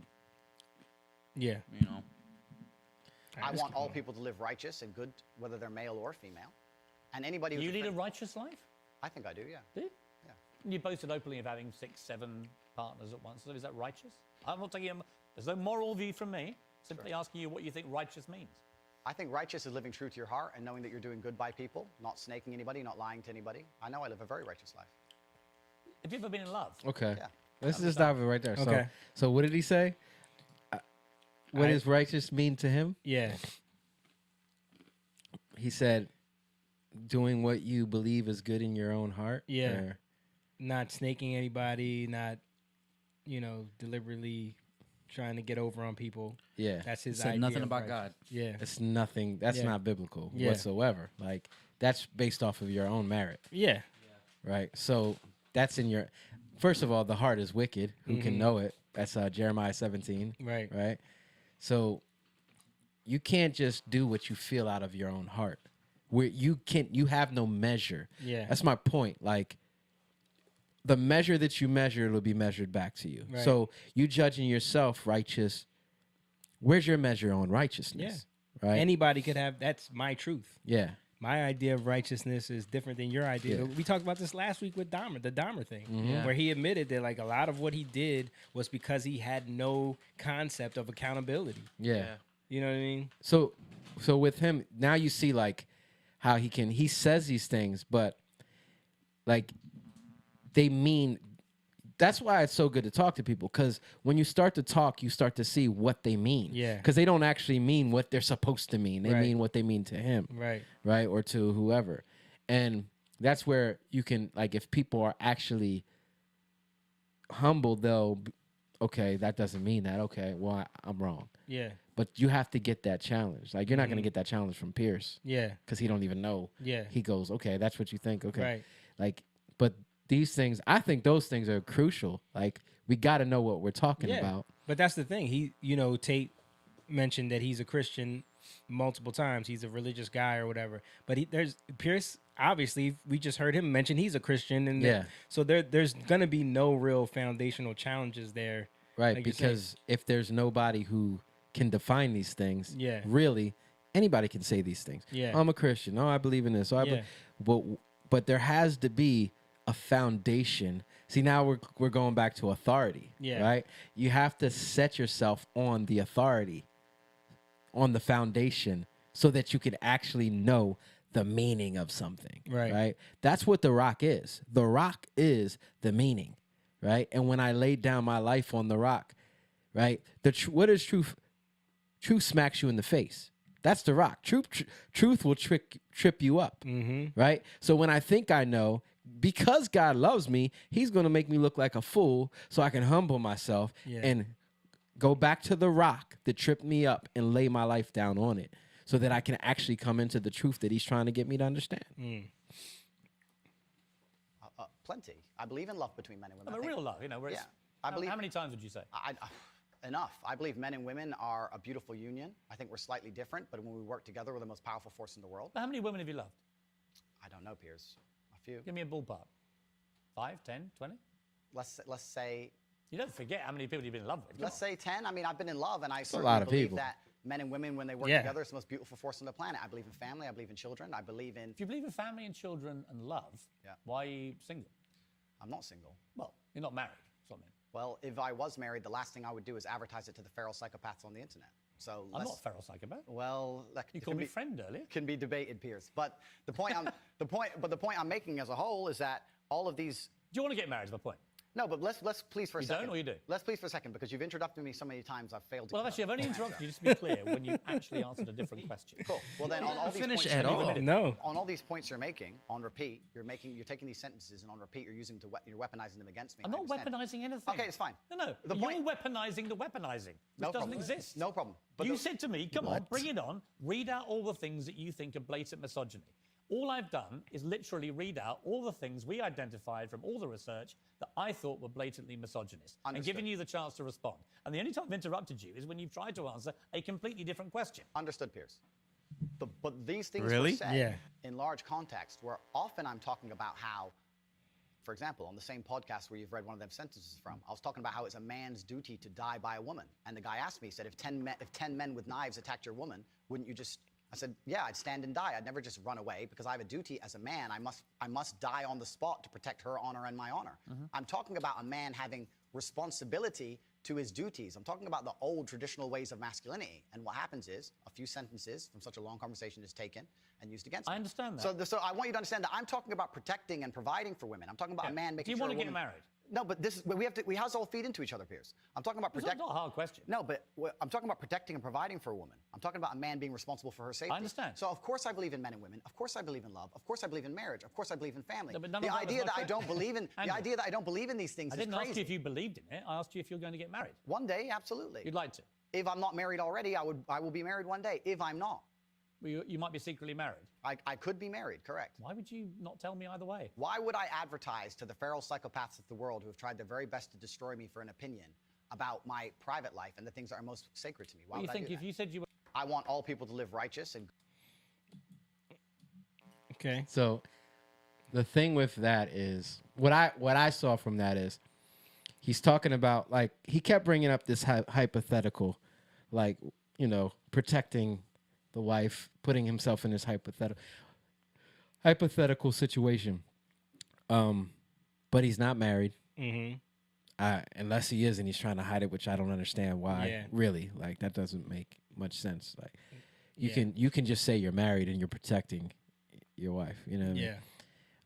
Yeah. You know. I want all people to live righteous and good, whether they're male or female. And anybody who's You lead a righteous life? I think I do, yeah. Do you? Yeah. You boasted openly of having 6, 7 partners at once. So is that righteous? I'm not taking there's no moral view from me. Simply asking you what you think righteous means. I think righteous is living true to your heart and knowing that you're doing good by people, not snaking anybody, not lying to anybody. I know I live a very righteous life. Have you ever been in love? Okay. Yeah. Let's just stop it right there. Okay. So what did he say? What does righteous mean to him? Yeah. He said, doing what you believe is good in your own heart. Yeah. Or- Not snaking anybody, not, deliberately trying to get over on people. Yeah. That's his Said idea nothing of about righteous- God. Yeah. It's nothing. That's Yeah. not biblical Yeah. whatsoever. Like, that's based off of your own merit. Yeah. Right. So that's in your. First of all, the heart is wicked. Who can Mhm. know it? That's Jeremiah 17. Right. Right. So you can't just do what you feel out of your own heart. Where you have no measure. Yeah. That's my point. Like, the measure that you measure will be measured back to you. Right. So you judging yourself righteous. Where's your measure on righteousness? Yeah. Right. Anybody could have. That's my truth. Yeah. My idea of righteousness is different than your idea. Yeah. We talked about this last week with Dahmer, the Dahmer thing, Mhm. Yeah. where he admitted that like a lot of what he did was because he had no concept of accountability. Yeah. You know what I mean? So with him, now you see like how he says these things, but like they mean. That's why it's so good to talk to people, because when you start to talk, you start to see what they mean. Yeah. Because they don't actually mean what they're supposed to mean. They Right. mean what they mean to him. Right. Right. Or to whoever. And that's where you can, like, if people are actually humble, okay, that doesn't mean that. Okay, well, I'm wrong. Yeah. But you have to get that challenge. Like, you're not going to Mhm. get that challenge from Pierce. Yeah. Because he don't even know. Yeah. He goes, okay, that's what you think. Okay. Right. Like, but these things, I think those things are crucial. Like, we got to know what we're talking about. But that's the thing. Tate mentioned that he's a Christian multiple times. He's a religious guy or whatever. But there's Pierce. Obviously, we just heard him mention he's a Christian, and Yeah. so there's gonna be no real foundational challenges there, Right. like you're saying. Because if there's nobody who can define these things, Yeah. really, anybody can say these things. Yeah. I'm a Christian. Oh, I believe in this. Oh, Yeah. But there has to be a foundation. See, now we're going back to authority. Yeah. Right. You have to set yourself on the authority, on the foundation, so that you can actually know the meaning of something. Right. Right. That's what the rock is. The rock is the meaning. Right. And when I laid down my life on the rock, right, what is truth? Truth smacks you in the face. That's the rock. Truth will trip you up. Mm-hmm. Right. So when I think I know, because God loves me, he's going to make me look like a fool so I can humble myself and go back to the rock that tripped me up and lay my life down on it so that I can actually come into the truth that he's trying to get me to understand. Plenty. I believe in love between men and women. A real love, where it's, I believe. How many times would you say? Enough. I believe men and women are a beautiful union. I think we're slightly different, but when we work together, we're the most powerful force in the world. But how many women have you loved? I don't know, Piers. A few. Give me a ballpark. 5, 10, 20? Let's say. You don't forget how many people you've been in love with. Let's say 10. I mean, I've been in love, and I a certainly lot of believe people. that men and women, when they work Yeah. together, it's the most beautiful force on the planet. I believe in family. I believe in children. I believe in. If you believe in family and children and love, why are you single? I'm not single. Well, you're not married. That's what I mean. Well, if I was married, the last thing I would do is advertise it to the feral psychopaths on the internet. So I'm not a feral psychopath. Well, You called me friend earlier. Can be debated, Piers. But the point the point I'm making as a whole is that all of these. Do you want to get married? Is my point. No, but let's please for a You second. don't or you do? Let's please for a second, because you've interrupted me so many times. I've failed to. Well, actually, I've only interrupted you, just to be clear, when you actually answered a different question. Cool. Well, then on all these Finish points at you're all. making- No. On all these points you're making on repeat, you're taking these sentences and on repeat you're using you're weaponizing them against me. I'm I not understand. weaponizing anything. Okay, it's fine. No. The You're point- weaponizing the weaponizing, which No doesn't problem. exist. No problem. But You the- said to me, come on, What? bring it on, read out all the things that you think are blatant misogyny. All I've done is literally read out all the things we identified from all the research that I thought were blatantly misogynist and Understood. giving you the chance to respond. And the only time I've interrupted you is when you've tried to answer a completely different question. Understood, Piers. But these things Really? were said Yeah. in large context where often I'm talking about how, for example, on the same podcast where you've read one of them sentences from, I was talking about how it's a man's duty to die by a woman. And the guy asked me, he said, if 10 men with knives attacked your woman, wouldn't you just... I said, yeah, I'd stand and die. I'd never just run away because I have a duty as a man. I must die on the spot to protect her honor and my honor. I'm talking about a man having responsibility to his duties. I'm talking about the old traditional ways of masculinity. And what happens is a few sentences from such a long conversation is taken and used against me. I understand that. So I want you to understand that I'm talking about protecting and providing for women. I'm talking about a man Do making you sure want a to get woman... married? No, but this is we house all feed into each other, Piers. I'm talking about It's protect. not a hard question. No, but I'm talking about protecting and providing for a woman. I'm talking about a man being responsible for her safety. I understand. So of course I believe in men and women. Of course I believe in love. Of course I believe in marriage. Of course I believe in family. No, but none The of that was idea my that I don't question. believe in the Andrew, idea that I don't believe in these things I is didn't crazy. ask you if you believed in it. I asked you if you're going to get married. One day, absolutely. You'd like to. If I'm not married already, I will be married one day. If I'm not. Well, you might be secretly married. I could be married, correct. Why would you not tell me either way? Why would I advertise to the feral psychopaths of the world who have tried their very best to destroy me for an opinion about my private life and the things that are most sacred to me? Why Well, you would I think do if that? you said you were... I want all people to live righteous and... Okay. So the thing with that is what I saw from that is he's talking about, like, he kept bringing up this hypothetical, like, you know, protecting the wife, putting himself in this hypothetical situation. But he's not married. Mm-hmm. Unless he is and he's trying to hide it, which I don't understand why. Yeah. Really, like, that doesn't make much sense. Like, Yeah. you can just say you're married and you're protecting your wife. You know what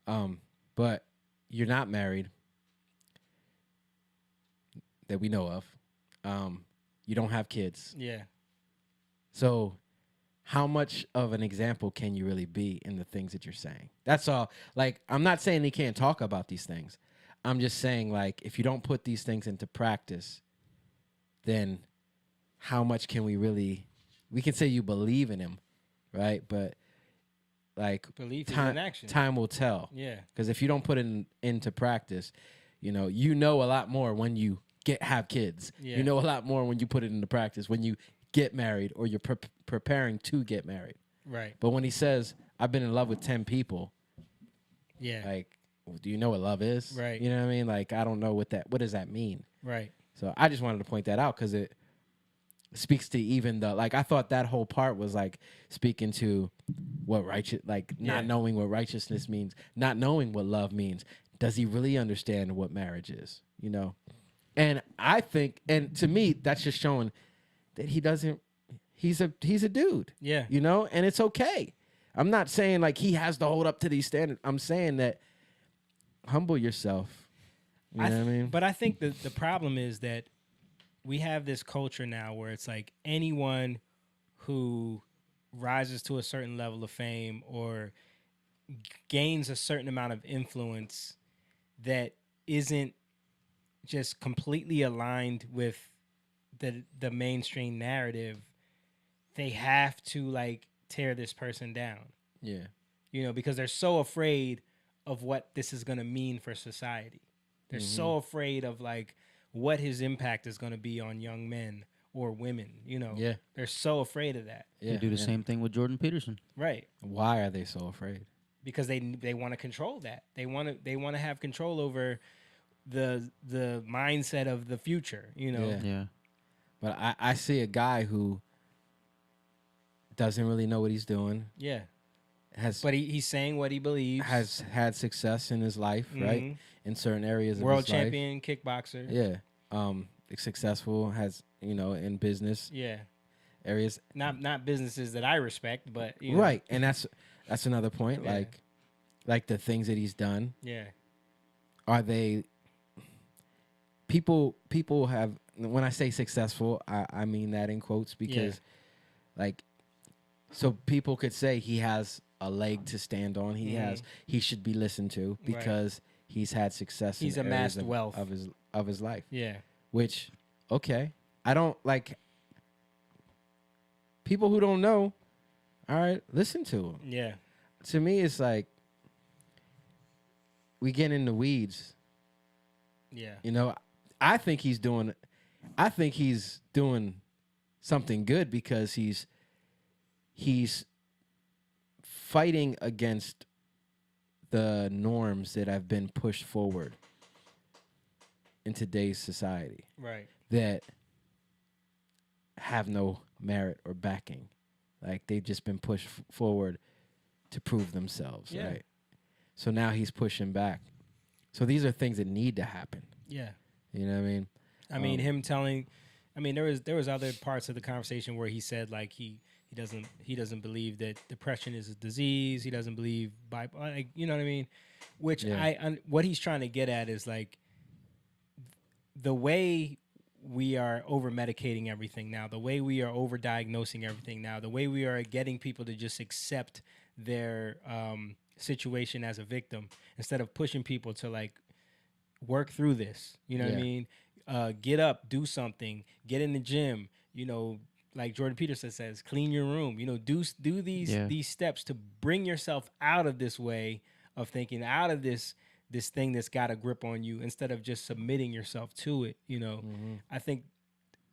I mean? But you're not married that we know of. You don't have kids. Yeah. So how much of an example can you really be in the things that you're saying? That's all. Like, I'm not saying he can't talk about these things. I'm just saying, like, if you don't put these things into practice, then how much can we can say you believe in him, right? But, like, Belief is in action. time will tell. Yeah. Because if you don't put it into practice, you know a lot more when you have kids. Yeah. You know a lot more when you put it into practice, when you get married or you're preparing to get married. Right. But when he says, I've been in love with 10 people, Yeah. like, do you know what love is? Right. You know what I mean? Like, I don't know what does that mean? Right. So I just wanted to point that out because it speaks to even I thought that whole part was like speaking to what not knowing what righteousness means, not knowing what love means. Does he really understand what marriage is? You know? And I think, and to me, that's just showing that he doesn't, he's a dude. Yeah. You know? And it's okay. I'm not saying like he has to hold up to these standards. I'm saying that humble yourself. You know what I mean? But I think the problem is that we have this culture now where it's like anyone who rises to a certain level of fame or gains a certain amount of influence that isn't just completely aligned with the mainstream narrative, they have to like tear this person down. Yeah. You know, because they're so afraid of what this is going to mean for society. They're so afraid of like what his impact is going to be on young men or women, you know. Yeah. They're so afraid of that. Yeah. They do the same thing with Jordan Peterson. Right. Why are they so afraid? Because they want to control that. They want to have control over the mindset of the future, you know. Yeah. But I see a guy who doesn't really know what he's doing. Yeah. But he's saying what he believes. Has had success in his life, right? In certain areas World of his life. champion kickboxer. Yeah. Successful, has, in business. Yeah. Areas. Not businesses that I respect, but you know. Right. And that's another point. Yeah. Like the things that he's done. Yeah. Are they people have, when I say successful, I mean that in quotes because so people could say he has a leg to stand on. He should be listened to because he's had success. He's in amassed areas wealth of his life. Yeah. Which, okay, I don't like people who don't know. All right, listen to him. Yeah. To me, it's like we get in the weeds. Yeah. I think he's doing something good because he's fighting against the norms that have been pushed forward in today's society. Right. That have no merit or backing. Like they've just been pushed forward to prove themselves, Yeah. right? So now he's pushing back. So these are things that need to happen. Yeah. You know what I mean? I mean, him telling, there was other parts of the conversation where he said like he doesn't believe that depression is a disease. He doesn't believe you know what I mean? Which what he's trying to get at is like the way we are over medicating everything now, the way we are over diagnosing everything now, the way we are getting people to just accept their situation as a victim instead of pushing people to like work through this. You know what I Yeah. mean? Get up, do something, get in the gym, like Jordan Peterson says, clean your room, do these steps to bring yourself out of this way of thinking, out of this thing that's got a grip on you instead of just submitting yourself to it. I think,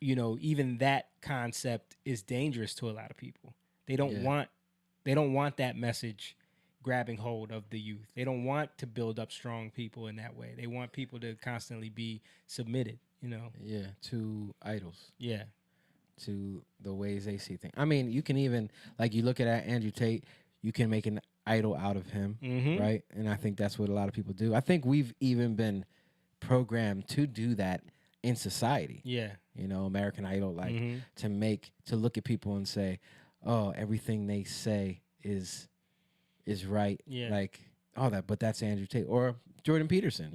even that concept is dangerous to a lot of people. They don't want that message grabbing hold of the youth. They don't want to build up strong people in that way. They want people to constantly be submitted, Yeah, to idols. Yeah. To the ways they see things. I mean, you can even, like, you look at Andrew Tate, you can make an idol out of him, right? And I think that's what a lot of people do. I think we've even been programmed to do that in society. Yeah. American Idol, like, to look at people and say, oh, everything they say is right. Yeah. Like, but that's Andrew Tate or Jordan Peterson,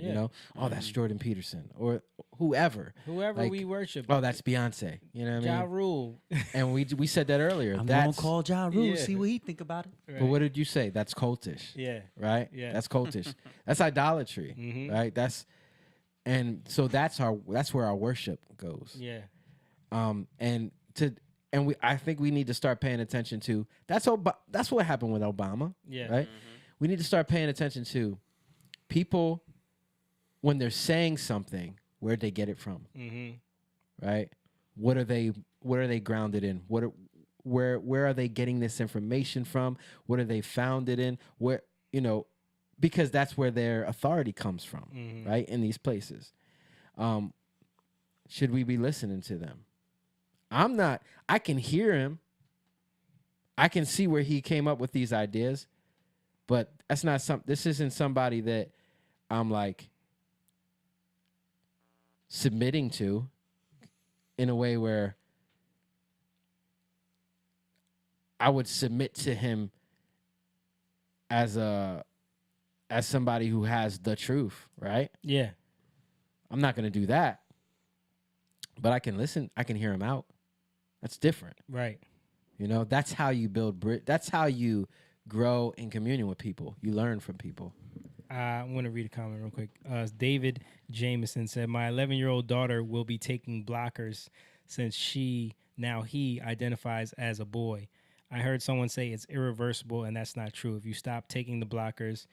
that's Jordan Peterson or whoever like, we worship. Oh, that's Beyonce. You know what I mean? Ja Rule. And we said that earlier. I'm That's gonna call Ja Rule, see what he think about it. Right. But what did you say? That's cultish. Yeah. Right? Yeah. That's cultish. That's idolatry. Right? And so that's where our worship goes. Yeah. I think we need to start paying attention to that's what happened with Obama. Yeah. Right? We need to start paying attention to people when they're saying something, where'd they get it from? Right? What are they grounded in? Where are they getting this information from? What are they founded in? Where, because that's where their authority comes from, right? In these places. Should we be listening to them? I can hear him. I can see where he came up with these ideas, but this isn't somebody that I'm like submitting to in a way where I would submit to him as somebody who has the truth, right? Yeah. I'm not going to do that. But I can listen, I can hear him out. That's different. Right. That's how you build that's how you grow in communion with people. You learn from people. I want to read a comment real quick. David Jameson said, my 11-year-old daughter will be taking blockers since he identifies as a boy. I heard someone say it's irreversible, and that's not true. If you stop taking the blockers,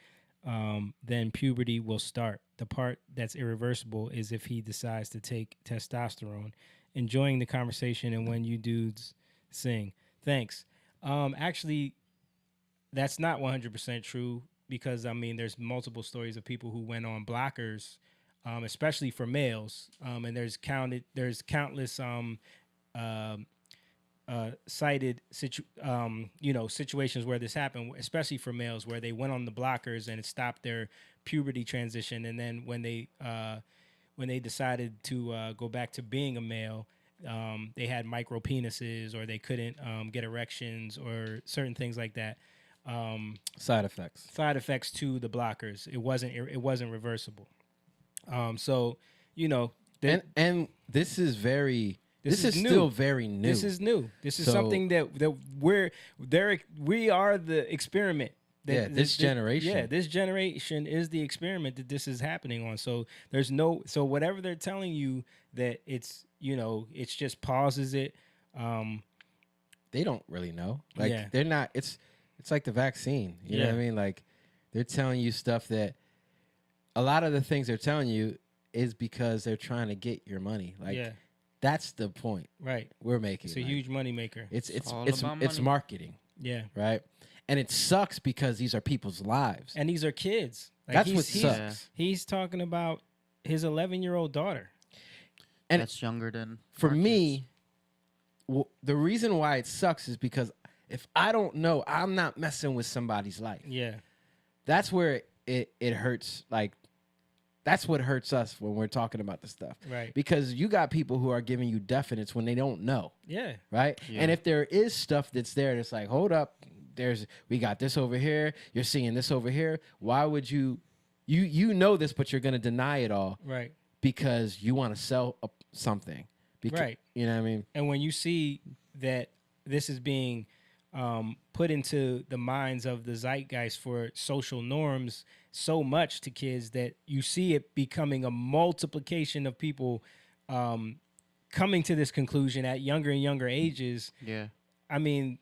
then puberty will start. The part that's irreversible is if he decides to take testosterone. Enjoying the conversation and when you dudes sing. Thanks. Actually, that's not 100% true. Because there's multiple stories of people who went on blockers, especially for males, and there's countless cited situations where this happened, especially for males, where they went on the blockers and it stopped their puberty transition, and then when they decided to go back to being a male, they had micro penises or they couldn't get erections or certain things like that. Side effects to the blockers. It wasn't reversible. And this is still very new. This is new. This is something that we are the experiment. This generation. This generation is the experiment that this is happening on. So whatever they're telling you that it's just pauses it. They don't really know. They're not. It's like the vaccine. You know what I mean? Like, they're telling you stuff that a lot of the things they're telling you is because they're trying to get your money. Like, that's the point. Right. We're making. It's a huge money maker. It's marketing. Yeah. Right. And it sucks because these are people's lives. And these are kids. That's what sucks. He's talking about his 11-year-old daughter. And that's younger than for me. The reason why it sucks is because if I don't know, I'm not messing with somebody's life. Yeah. That's where it hurts. Like, that's what hurts us when we're talking about this stuff. Right. Because you got people who are giving you definites when they don't know. Yeah. Right? Yeah. And if there is stuff that's there that's like, hold up, we got this over here, you're seeing this over here. Why would you know this, but you're going to deny it all? Right. because you want to sell something. Right. You know what I mean? And when you see that this is being put into the minds of the zeitgeist for social norms so much to kids, that you see it becoming a multiplication of people coming to this conclusion at younger and younger ages. Yeah. I mean,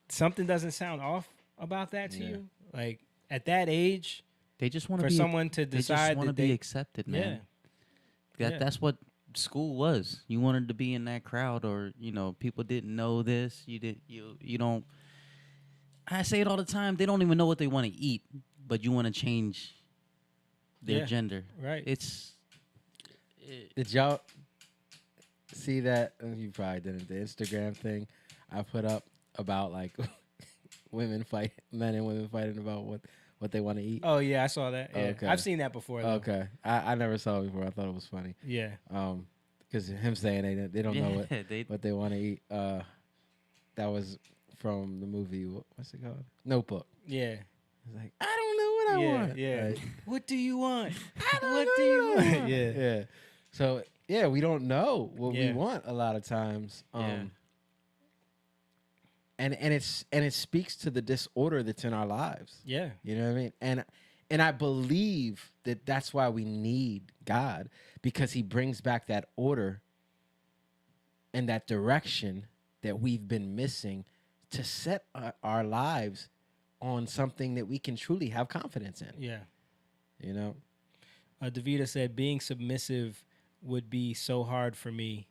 something doesn't sound off about that to you. Like at that age, They just want to for be someone to They decide just want to that be they- accepted, man. Yeah. That's what school was. You wanted to be in that crowd, or people didn't know this. You don't. I say it all the time. They don't even know what they want to eat, but you want to change their Yeah, gender. right. Did y'all see that? You probably didn't. The Instagram thing I put up about like men and women fighting about what they want to eat. Oh yeah, I saw that. Yeah. Okay. I've seen that before. Though. Okay, I never saw it before. I thought it was funny. Yeah. Because him saying they don't know Yeah, what they want to eat. That was from the movie. What's it called? Notebook. Yeah. It's like, I don't know what I want. Yeah. Like, What do you want? what do you want? Yeah. Yeah. So yeah, we don't know what we Yeah. want a lot of times. Yeah. And it speaks to the disorder that's in our lives. Yeah. You know what I mean? And I believe that that's why we need God, because he brings back that order and that direction that we've been missing to set our lives on something that we can truly have confidence in. Yeah. You know? Davida said, being submissive would be so hard for me,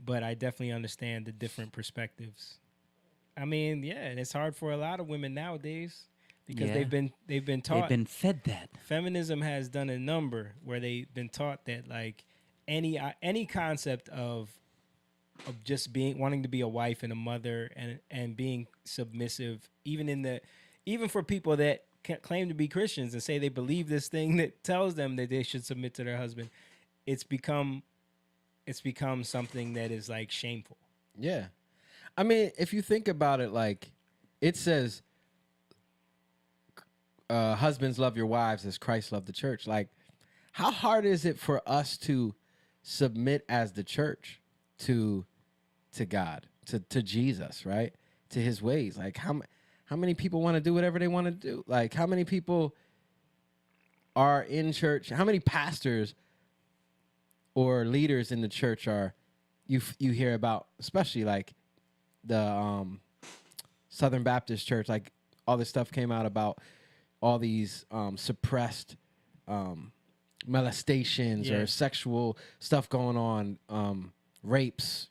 but I definitely understand the different perspectives. I mean, yeah, and it's hard for a lot of women nowadays because Yeah. they've been taught. They've been fed that. Feminism has done a number where they've been taught that like any concept of just wanting to be a wife and a mother and being submissive, even for people that claim to be Christians and say they believe this thing that tells them that they should submit to their husband, it's become something that is like shameful. Yeah. I mean, if you think about it, like it says, husbands love your wives as Christ loved the church. Like, how hard is it for us to submit as the church to God, to Jesus, right? To his ways. Like how many people want to do whatever they want to do? Like how many people are in church? How many pastors or leaders in the church are you hear about, especially like the Southern Baptist Church, like all this stuff came out about all these suppressed molestations or sexual stuff going on, rapes,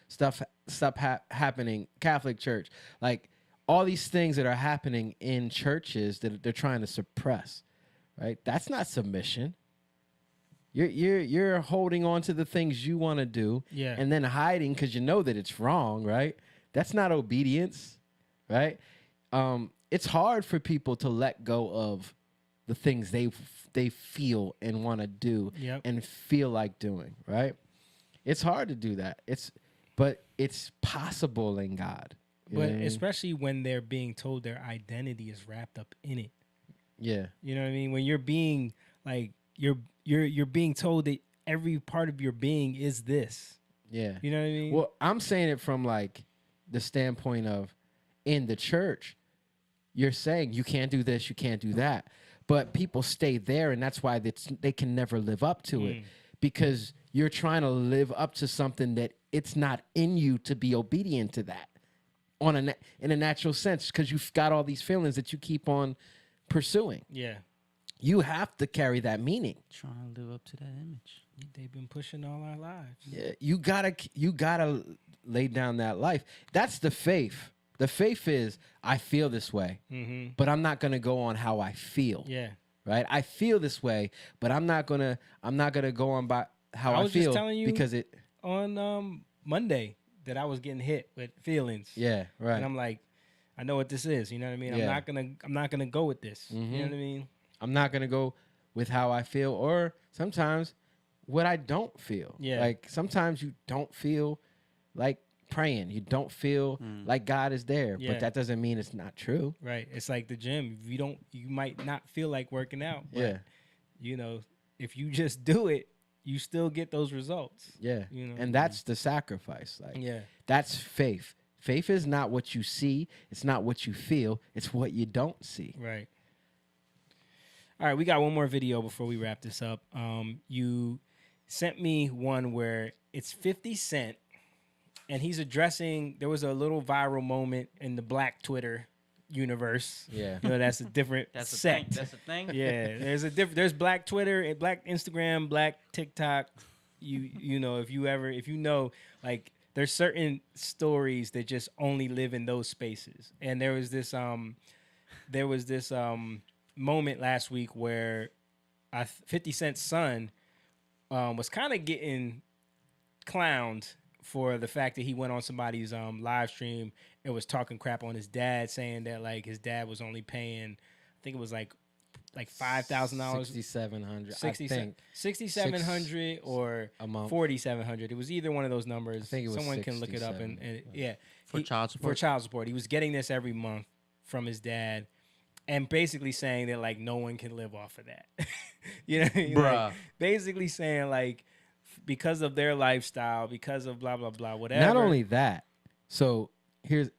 stuff happening, Catholic Church, like all these things that are happening in churches that they're trying to suppress, right? That's not submission. You're holding on to the things you want to do, and then hiding because you know that it's wrong, right? That's not obedience, right? It's hard for people to let go of the things they feel and want to do and feel like doing, right? It's hard to do that. But it's possible in God. You know But what I mean? especially when they're being told their identity is wrapped up in it. Yeah. You know what I mean? When you're being like you're being told that every part of your being is this. Yeah. You know what I mean? Well, I'm saying it from like the standpoint of in the church, you're saying you can't do this, you can't do that. But people stay there, and that's why they can never live up to it, because you're trying to live up to something that it's not in you to be obedient to that in a natural sense, because you've got all these feelings that you keep on pursuing. Yeah. You have to carry that meaning. Trying to live up to that image. They've been pushing all our lives. Yeah, you gotta lay down that life. That's the faith. The faith is I feel this way, but I'm not gonna go on how I feel. Yeah. Right. I feel this way, but I'm not gonna go on by how I was feel just telling you because it on Monday that I was getting hit with feelings. Yeah. Right. And I'm like, I know what this is. You know what I mean? Yeah. I'm not gonna go with this. You know what I mean? I'm not gonna go with how I feel, or sometimes what I don't feel. Yeah. Like sometimes you don't feel like praying. You don't feel like God is there, Yeah. but that doesn't mean it's not true. Right. It's like the gym. You might not feel like working out. But, Yeah. You know, if you just do it, you still get those results. Yeah. You know? And that's the sacrifice. Like, Yeah. that's faith. Faith is not what you see. It's not what you feel. It's what you don't see. Right. All right, we got one more video before we wrap this up. You sent me one where it's 50 Cent, and he's addressing. There was a little viral moment in the Black Twitter universe. Yeah. You know, that's a different That's a sect. thing. That's a thing? Yeah, there's Black Twitter and Black Instagram, Black TikTok. You know, if you know, like, there's certain stories that just only live in those spaces. And there was this moment last week where 50 Cent's son was kind of getting clowned for the fact that he went on somebody's live stream and was talking crap on his dad, saying that, like, his dad was only paying, I think it was like $5,000, $6,700, $6,700 or a month, $4,700. It was either one of those numbers. I think it was someone can look it up and yeah, For child support? For child support, he was getting this every month from his dad, and basically saying that, like, no one can live off of that. You know, what I mean? Bruh. Like, basically saying, like, because of their lifestyle, because of blah blah blah, whatever. Not only that, so here's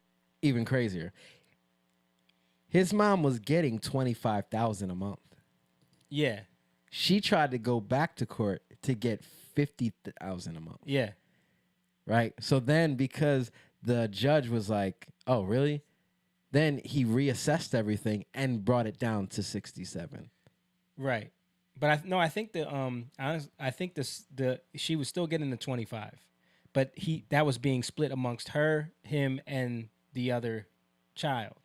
even crazier. His mom was getting $25,000 a month. Yeah. She tried to go back to court to get $50,000 a month. Yeah. Right. So then, because the judge was like, "Oh, really?" Then he reassessed everything and brought it down to 67. Right. But I think she was still getting the 25, but that was being split amongst her, him, and the other child.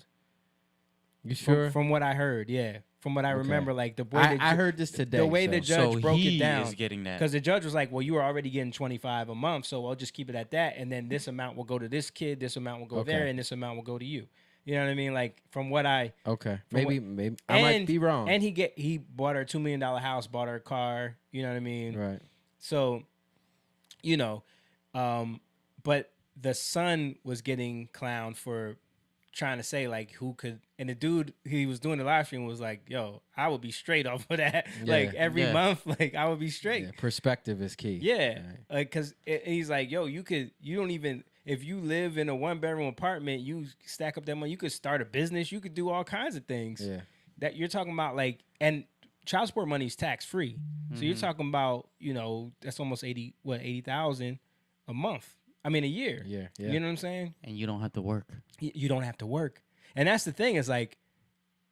You sure? From what I heard, yeah. From what I remember, like, the way I heard this today. the way the judge broke it down, is getting that. because the judge was like, "Well, you were already getting 25 a month, so I'll just keep it at that, and then this amount will go to this kid, this amount will go Okay. there, and this amount will go to you." You know what I mean? Like, from what I Okay. from Maybe I might be wrong. And he bought her $2 million house, bought her a car. You know what I mean? Right. So, you know, but the son was getting clowned for trying to say, like, who could, and the dude he was doing the live stream was like, "Yo, I would be straight off of that. Like, every month, like, I would be straight." Yeah, perspective is key. Yeah, like, cause he's like, "Yo, you don't even, if you live in a 1-bedroom apartment, you stack up that money, you could start a business, you could do all kinds of things." Yeah. That you're talking about, like, and child support money is tax free, so you're talking about, you know, that's almost 80,000 a month. I mean, a year. Yeah. You know what I'm saying? And you don't have to work. You don't have to work, and that's the thing, is like,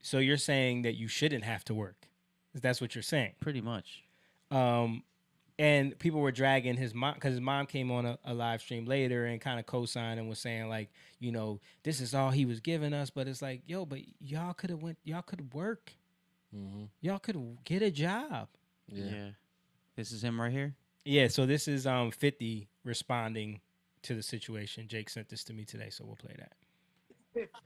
so you're saying that you shouldn't have to work. That's what you're saying. Pretty much. And people were dragging his mom, because his mom came on a live stream later and kind of co-signed and was saying, like, you know, this is all he was giving us. But it's like, yo, but y'all could work. Mm-hmm. Y'all could get a job. Yeah. This is him right here? Yeah, so this is 50 responding to the situation. Jake sent this to me today, so we'll play that.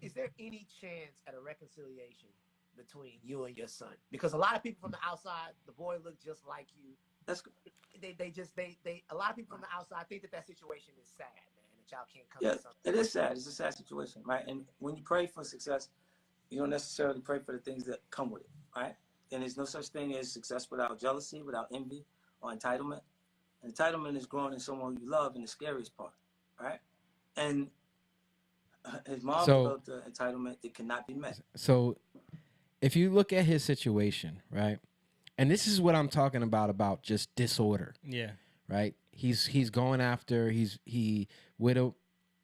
Is there any chance at a reconciliation between you and your son? Because a lot of people from the outside, the boy looked just like you. A lot of people from the outside think that situation is sad, man, that y'all can't come to something. It is sad. It's a sad situation, right? And when you pray for success, you don't necessarily pray for the things that come with it, right? And there's no such thing as success without jealousy, without envy, or entitlement. Entitlement is growing in someone you love, and the scariest part, right? And his mom felt the entitlement that cannot be met. So if you look at his situation, right? And this is what I'm talking about just disorder. Yeah. Right? He's going after, he with a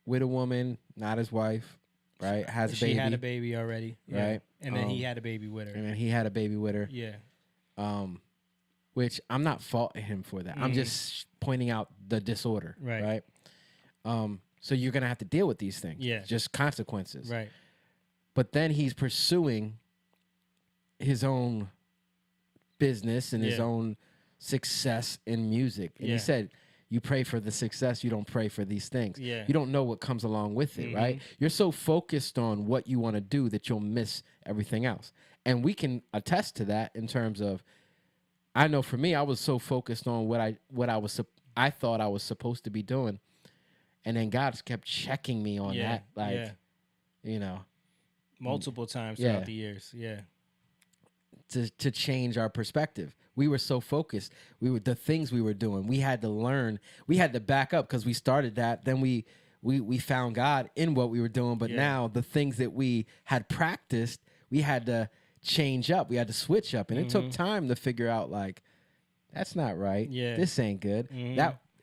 woman, not his wife, right? Has a baby. She had a baby already. Yeah. Right? And then he had a baby with her. And then he had a baby with her. Yeah. Which I'm not faulting him for that. I'm just pointing out the disorder. Right. So you're gonna have to deal with these things. Yeah. Just consequences. Right. But then he's pursuing his own business and his own success in music. And he said, you pray for the success, you don't pray for these things. Yeah. You don't know what comes along with it, right? You're so focused on what you want to do that you'll miss everything else. And we can attest to that in terms of, I know for me, I was so focused on what I thought I was supposed to be doing. And then God just kept checking me on that. Like, you know. Multiple times throughout the years. Yeah. to change our perspective. We were so focused. The things we were doing. We had to learn. We had to back up because we started that. Then we found God in what we were doing. But now the things that we had practiced, we had to change up. We had to switch up, and it took time to figure out like that's not right. Yeah. This ain't good.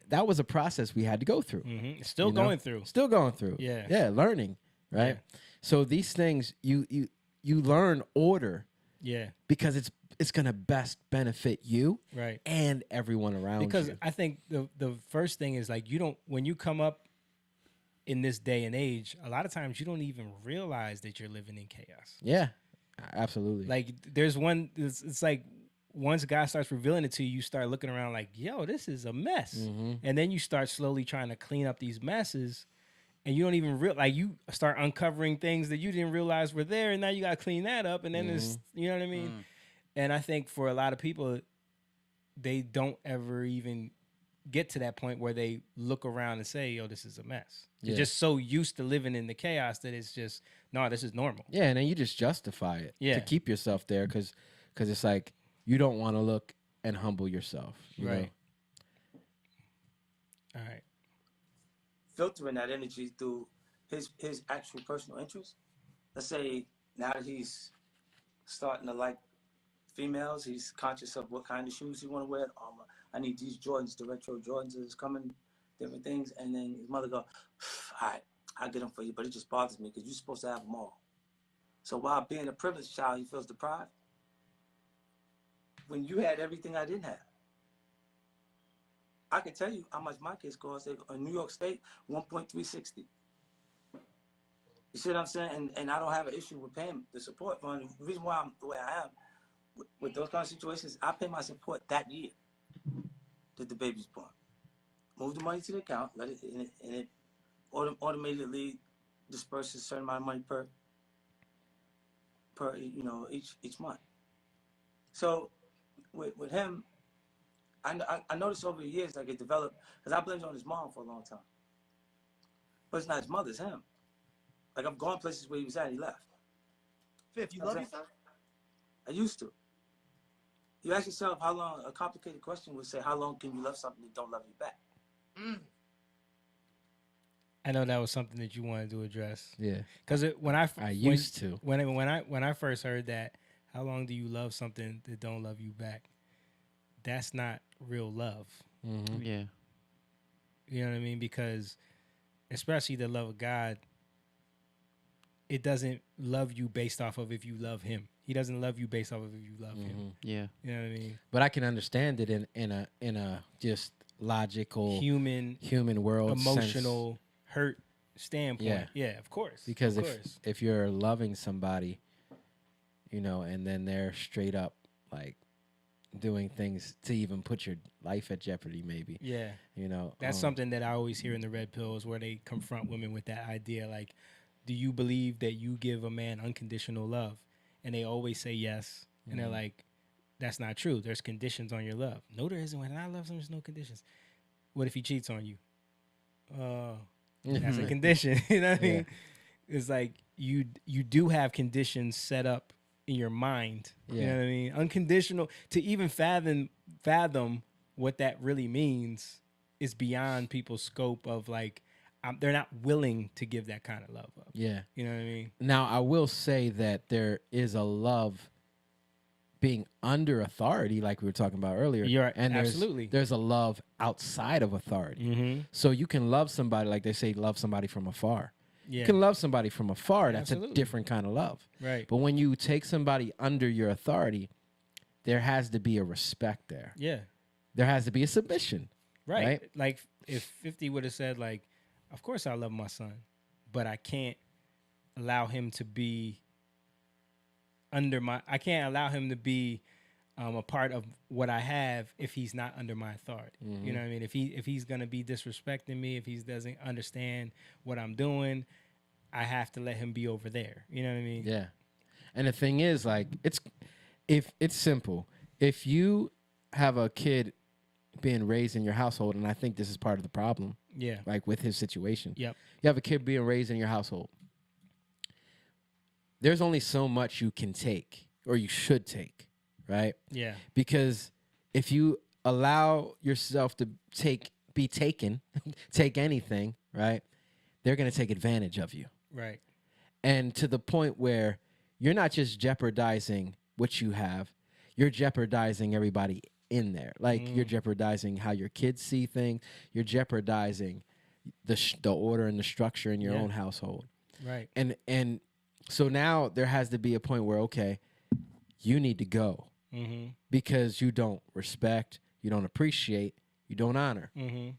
That was a process we had to go through. Still going through. Still going through. Yeah. Yeah. Learning. Right. Yeah. So these things you learn order. Yeah. Because it's gonna best benefit you. Right. And everyone around you. Because I think the first thing is like when you come up in this day and age, a lot of times you don't even realize that you're living in chaos. Yeah. Absolutely. Like there's it's like once God starts revealing it to you, you start looking around like, yo, this is a mess. And then you start slowly trying to clean up these messes, and you don't even like you start uncovering things that you didn't realize were there, and now you got to clean that up, and then it's, you know what I mean? And I think for a lot of people, they don't ever even get to that point where they look around and say, yo, this is a mess. You're just so used to living in the chaos that it's just, no, this is normal. Yeah, and then you just justify it to keep yourself there because it's like you don't want to look and humble yourself. You know? All right. Filtering that energy through his actual personal interests. Let's say now that he's starting to like females, he's conscious of what kind of shoes he want to wear. I need these Jordans, the retro Jordans is coming, different things. And then his mother go, all right, I'll get them for you, but it just bothers me because you're supposed to have them all. So while being a privileged child, he feels deprived. When you had everything I didn't have. I can tell you how much my kids cost. In New York State, 1.360. You see what I'm saying? And I don't have an issue with paying the support fund. The reason why I'm the way I am, with those kind of situations, I pay my support that year that the baby's born. Move the money to the account, let it, and it automatically disperses a certain amount of money per each month. So with him, I noticed over the years like it developed, because I blamed it on his mom for a long time. But it's not his mother, it's him. Like I've gone places where he was at and he left. Fifth, you love yourself? I used to. You ask yourself how long, a complicated question would say, how long can you love something that don't love you back? I know that was something that you wanted to address. Yeah. Because when I first heard that, how long do you love something that don't love you back? That's not real love. Yeah. You know what I mean? Because especially the love of God, it doesn't love you based off of if you love him. He doesn't love you based off of if you love him. Yeah. You know what I mean? But I can understand it in a just logical human world, emotional hurt standpoint. Yeah, of course. Because if you're loving somebody, and then they're straight up like doing things to even put your life at jeopardy, maybe. Yeah. That's something that I always hear in the red pills where they confront women with that idea. Like, do you believe that you give a man unconditional love? And they always say yes. And they're like, that's not true. There's conditions on your love. No, there isn't. When I love someone, there's no conditions. What if he cheats on you? That's a condition. You know what I mean? It's like you do have conditions set up in your mind. You know what I mean? Unconditional. To even fathom what that really means is beyond people's scope of like, they're not willing to give that kind of love up. Yeah. You know what I mean? Now, I will say that there is a love being under authority, like we were talking about earlier. You're right. And Absolutely. There's a love outside of authority. So you can love somebody, like they say, love somebody from afar. Yeah. You can love somebody from afar. That's Absolutely. a different kind of love. Right. But when you take somebody under your authority, there has to be a respect there. Yeah. There has to be a submission. Right. Like if 50 would have said like, of course I love my son, but I can't allow him to be I can't allow him to be a part of what I have if he's not under my authority. You know what I mean? If he's gonna be disrespecting me, if he doesn't understand what I'm doing, I have to let him be over there. You know what I mean? Yeah. And the thing is, like, it's simple. If you have a kid being raised in your household, and I think this is part of the problem. Yeah. Like with his situation. Yep. You have a kid being raised in your household. There's only so much you can take or you should take. right? Yeah. Because if you allow yourself to be taken, take anything, right? They're going to take advantage of you. Right. And to the point where you're not just jeopardizing what you have, you're jeopardizing everybody in there. Like you're jeopardizing how your kids see things. You're jeopardizing the order and the structure in your own household. Right. And so now there has to be a point where, okay, you need to go because you don't respect, you don't appreciate, you don't honor,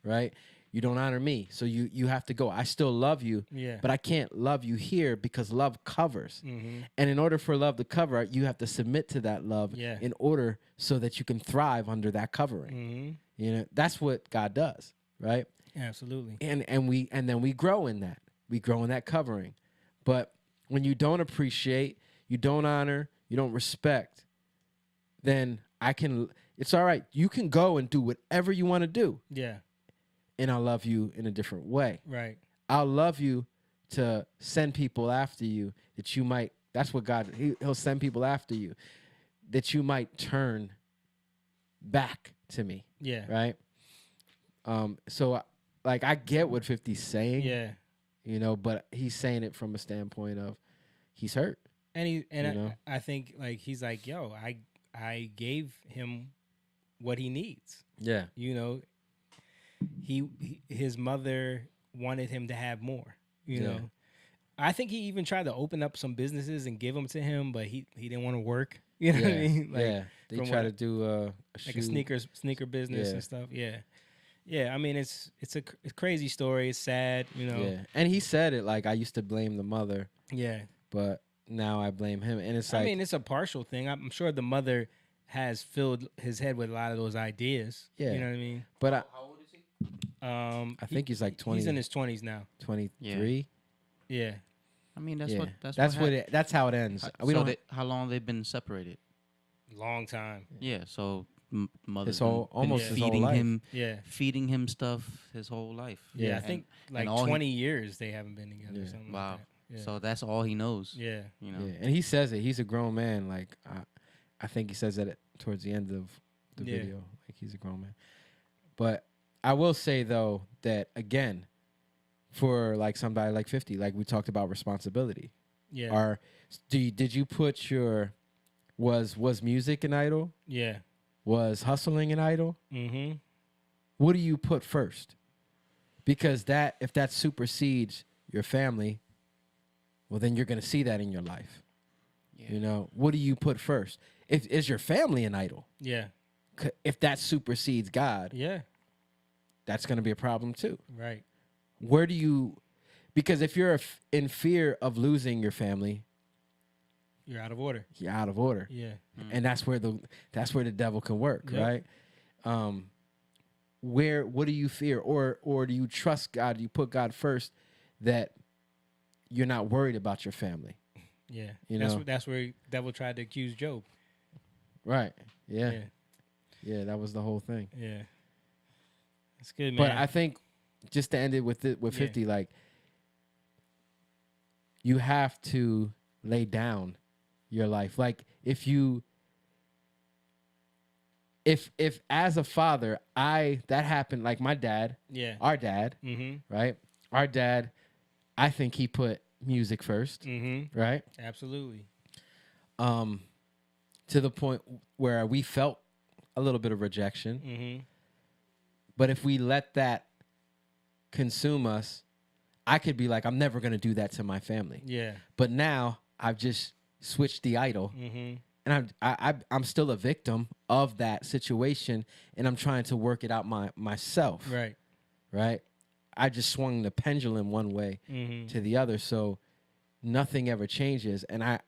right? You don't honor me, so you have to go. I still love you, but I can't love you here because love covers. And in order for love to cover, you have to submit to that love in order so that you can thrive under that covering. You know, that's what God does, right? Absolutely. And then we grow in that. We grow in that covering. But when you don't appreciate, you don't honor, you don't respect, then it's all right. You can go and do whatever you want to do. Yeah. And I'll love you in a different way. Right. I'll love you to send people after you that you might, that's what God, he'll send people after you that you might turn back to me. Yeah. Right. So like I get what 50's saying. Yeah. You know, but he's saying it from a standpoint of he's hurt. And I think like he's like, yo, I gave him what he needs. Yeah. You know, his mother wanted him to have more, you know. I think he even tried to open up some businesses and give them to him, but he didn't want to work. You know what I mean? Like, they try to do like a sneaker business and stuff. Yeah. Yeah, I mean it's a crazy story. It's sad, you know. Yeah, and he said it like I used to blame the mother. Yeah, but now I blame him, and it's I mean it's a partial thing. I'm sure the mother has filled his head with a lot of those ideas. Yeah, you know what I mean. But how old is he? I think he's like 20. He's in his 20s now. 23. Yeah. I mean that's what that's how it ends. How long they've been separated? Long time. Yeah, so mother's almost his feeding whole life. him, feeding him stuff his whole life. Yeah, I think like 20 years they haven't been together. Something wow. Like that. Yeah. So that's all he knows. Yeah, you know. Yeah. And he says it. He's a grown man. Like I think he says that towards the end of the video. Like he's a grown man. But I will say though that again, for like somebody like 50, like we talked about responsibility. Yeah. Did you put your was music an idol? Yeah. Was hustling an idol? Mm-hmm. What do you put first? Because if that supersedes your family, well, then you're going to see that in your life. Yeah. You know, what do you put first? Is your family an idol? Yeah. If that supersedes God, that's going to be a problem too. Right. Where do you? Because if you're in fear of losing your family, you're out of order. You're out of order. Yeah. And that's where the devil can work, right? What do you fear? Or do you trust God? Do you put God first that you're not worried about your family? Yeah. You know? That's where the devil tried to accuse Job. Right. Yeah. Yeah, that was the whole thing. Yeah. That's good, man. But I think just to end it with 50, like you have to lay down your life. Like if as a father, that happened, like my dad, our dad, right? Our dad, I think he put music first, right? Absolutely. To the point where we felt a little bit of rejection. But if we let that consume us, I could be like, I'm never going to do that to my family. Yeah. But now I've just switched the idol, and I'm still a victim of that situation, and I'm trying to work it out myself. Right. Right. I just swung the pendulum one way to the other, so nothing ever changes. And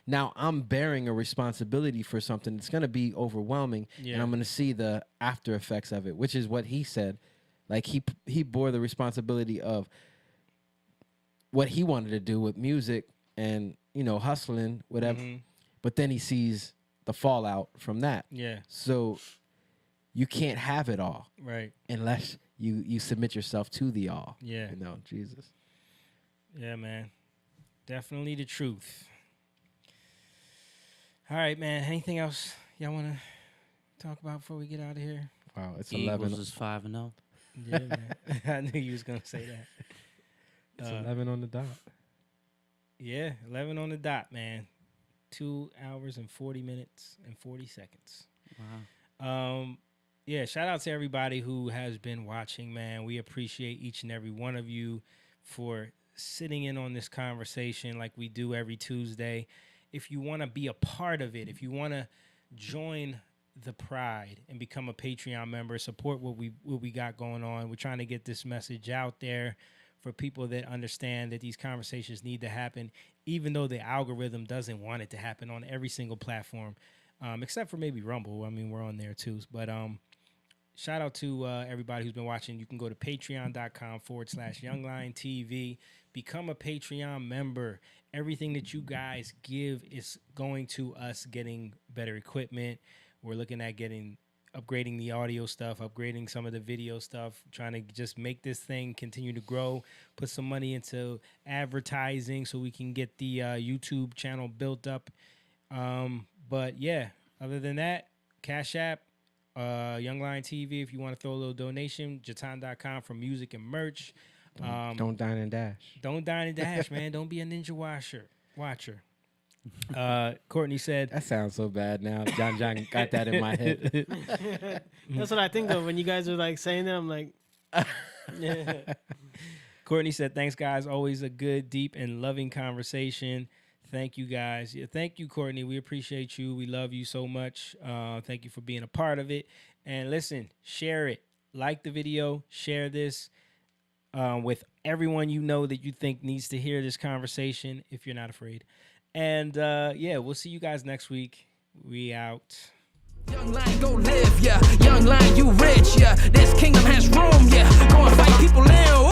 now I'm bearing a responsibility for something that's going to be overwhelming, and I'm going to see the after effects of it, which is what he said. Like he bore the responsibility of what he wanted to do with music and, you know, hustling, whatever. But then he sees the fallout from that. Yeah. So you can't have it all. Right. Unless you submit yourself to the all. Yeah. You know, Jesus. Yeah, man. Definitely the truth. All right, man. Anything else y'all want to talk about before we get out of here? Wow, it's Eagles 11. is 5-0. Yeah, man. I knew you was gonna say that. It's 11 on the dot. Yeah, 11 on the dot, man. 2 hours and 40 minutes and 40 seconds. Wow. Yeah, shout out to everybody who has been watching, man. We appreciate each and every one of you for sitting in on this conversation like we do every Tuesday. If you want to be a part of it, if you want to join the pride and become a Patreon member, support what we got going on. We're trying to get this message out there for people that understand that these conversations need to happen, even though the algorithm doesn't want it to happen on every single platform, except for maybe Rumble. I mean, we're on there too. But shout out to everybody who's been watching. You can go to patreon.com/youngliontv. Become a Patreon member. Everything that you guys give is going to us getting better equipment. We're looking at upgrading the audio stuff, upgrading some of the video stuff, trying to just make this thing continue to grow, put some money into advertising so we can get the YouTube channel built up. But yeah, other than that, Cash App, Young Lion TV, if you want to throw a little donation, Jatan.com for music and merch. Don't dine and dash. Don't dine and dash, man. Don't be a ninja watcher. Courtney said, That sounds so bad now. John got that in my head. That's what I think of when you guys are like saying that. I'm like, Courtney said, thanks, guys. Always a good, deep, and loving conversation. Thank you, guys. Yeah, thank you, Courtney. We appreciate you. We love you so much. Thank you for being a part of it. And listen, share it. Like the video. Share this with everyone you know that you think needs to hear this conversation, if you're not afraid. And yeah, we'll see you guys next week. We out. Young lion, go live, yeah. Young lion, you rich, yeah. This kingdom has room, yeah. Go and fight people in.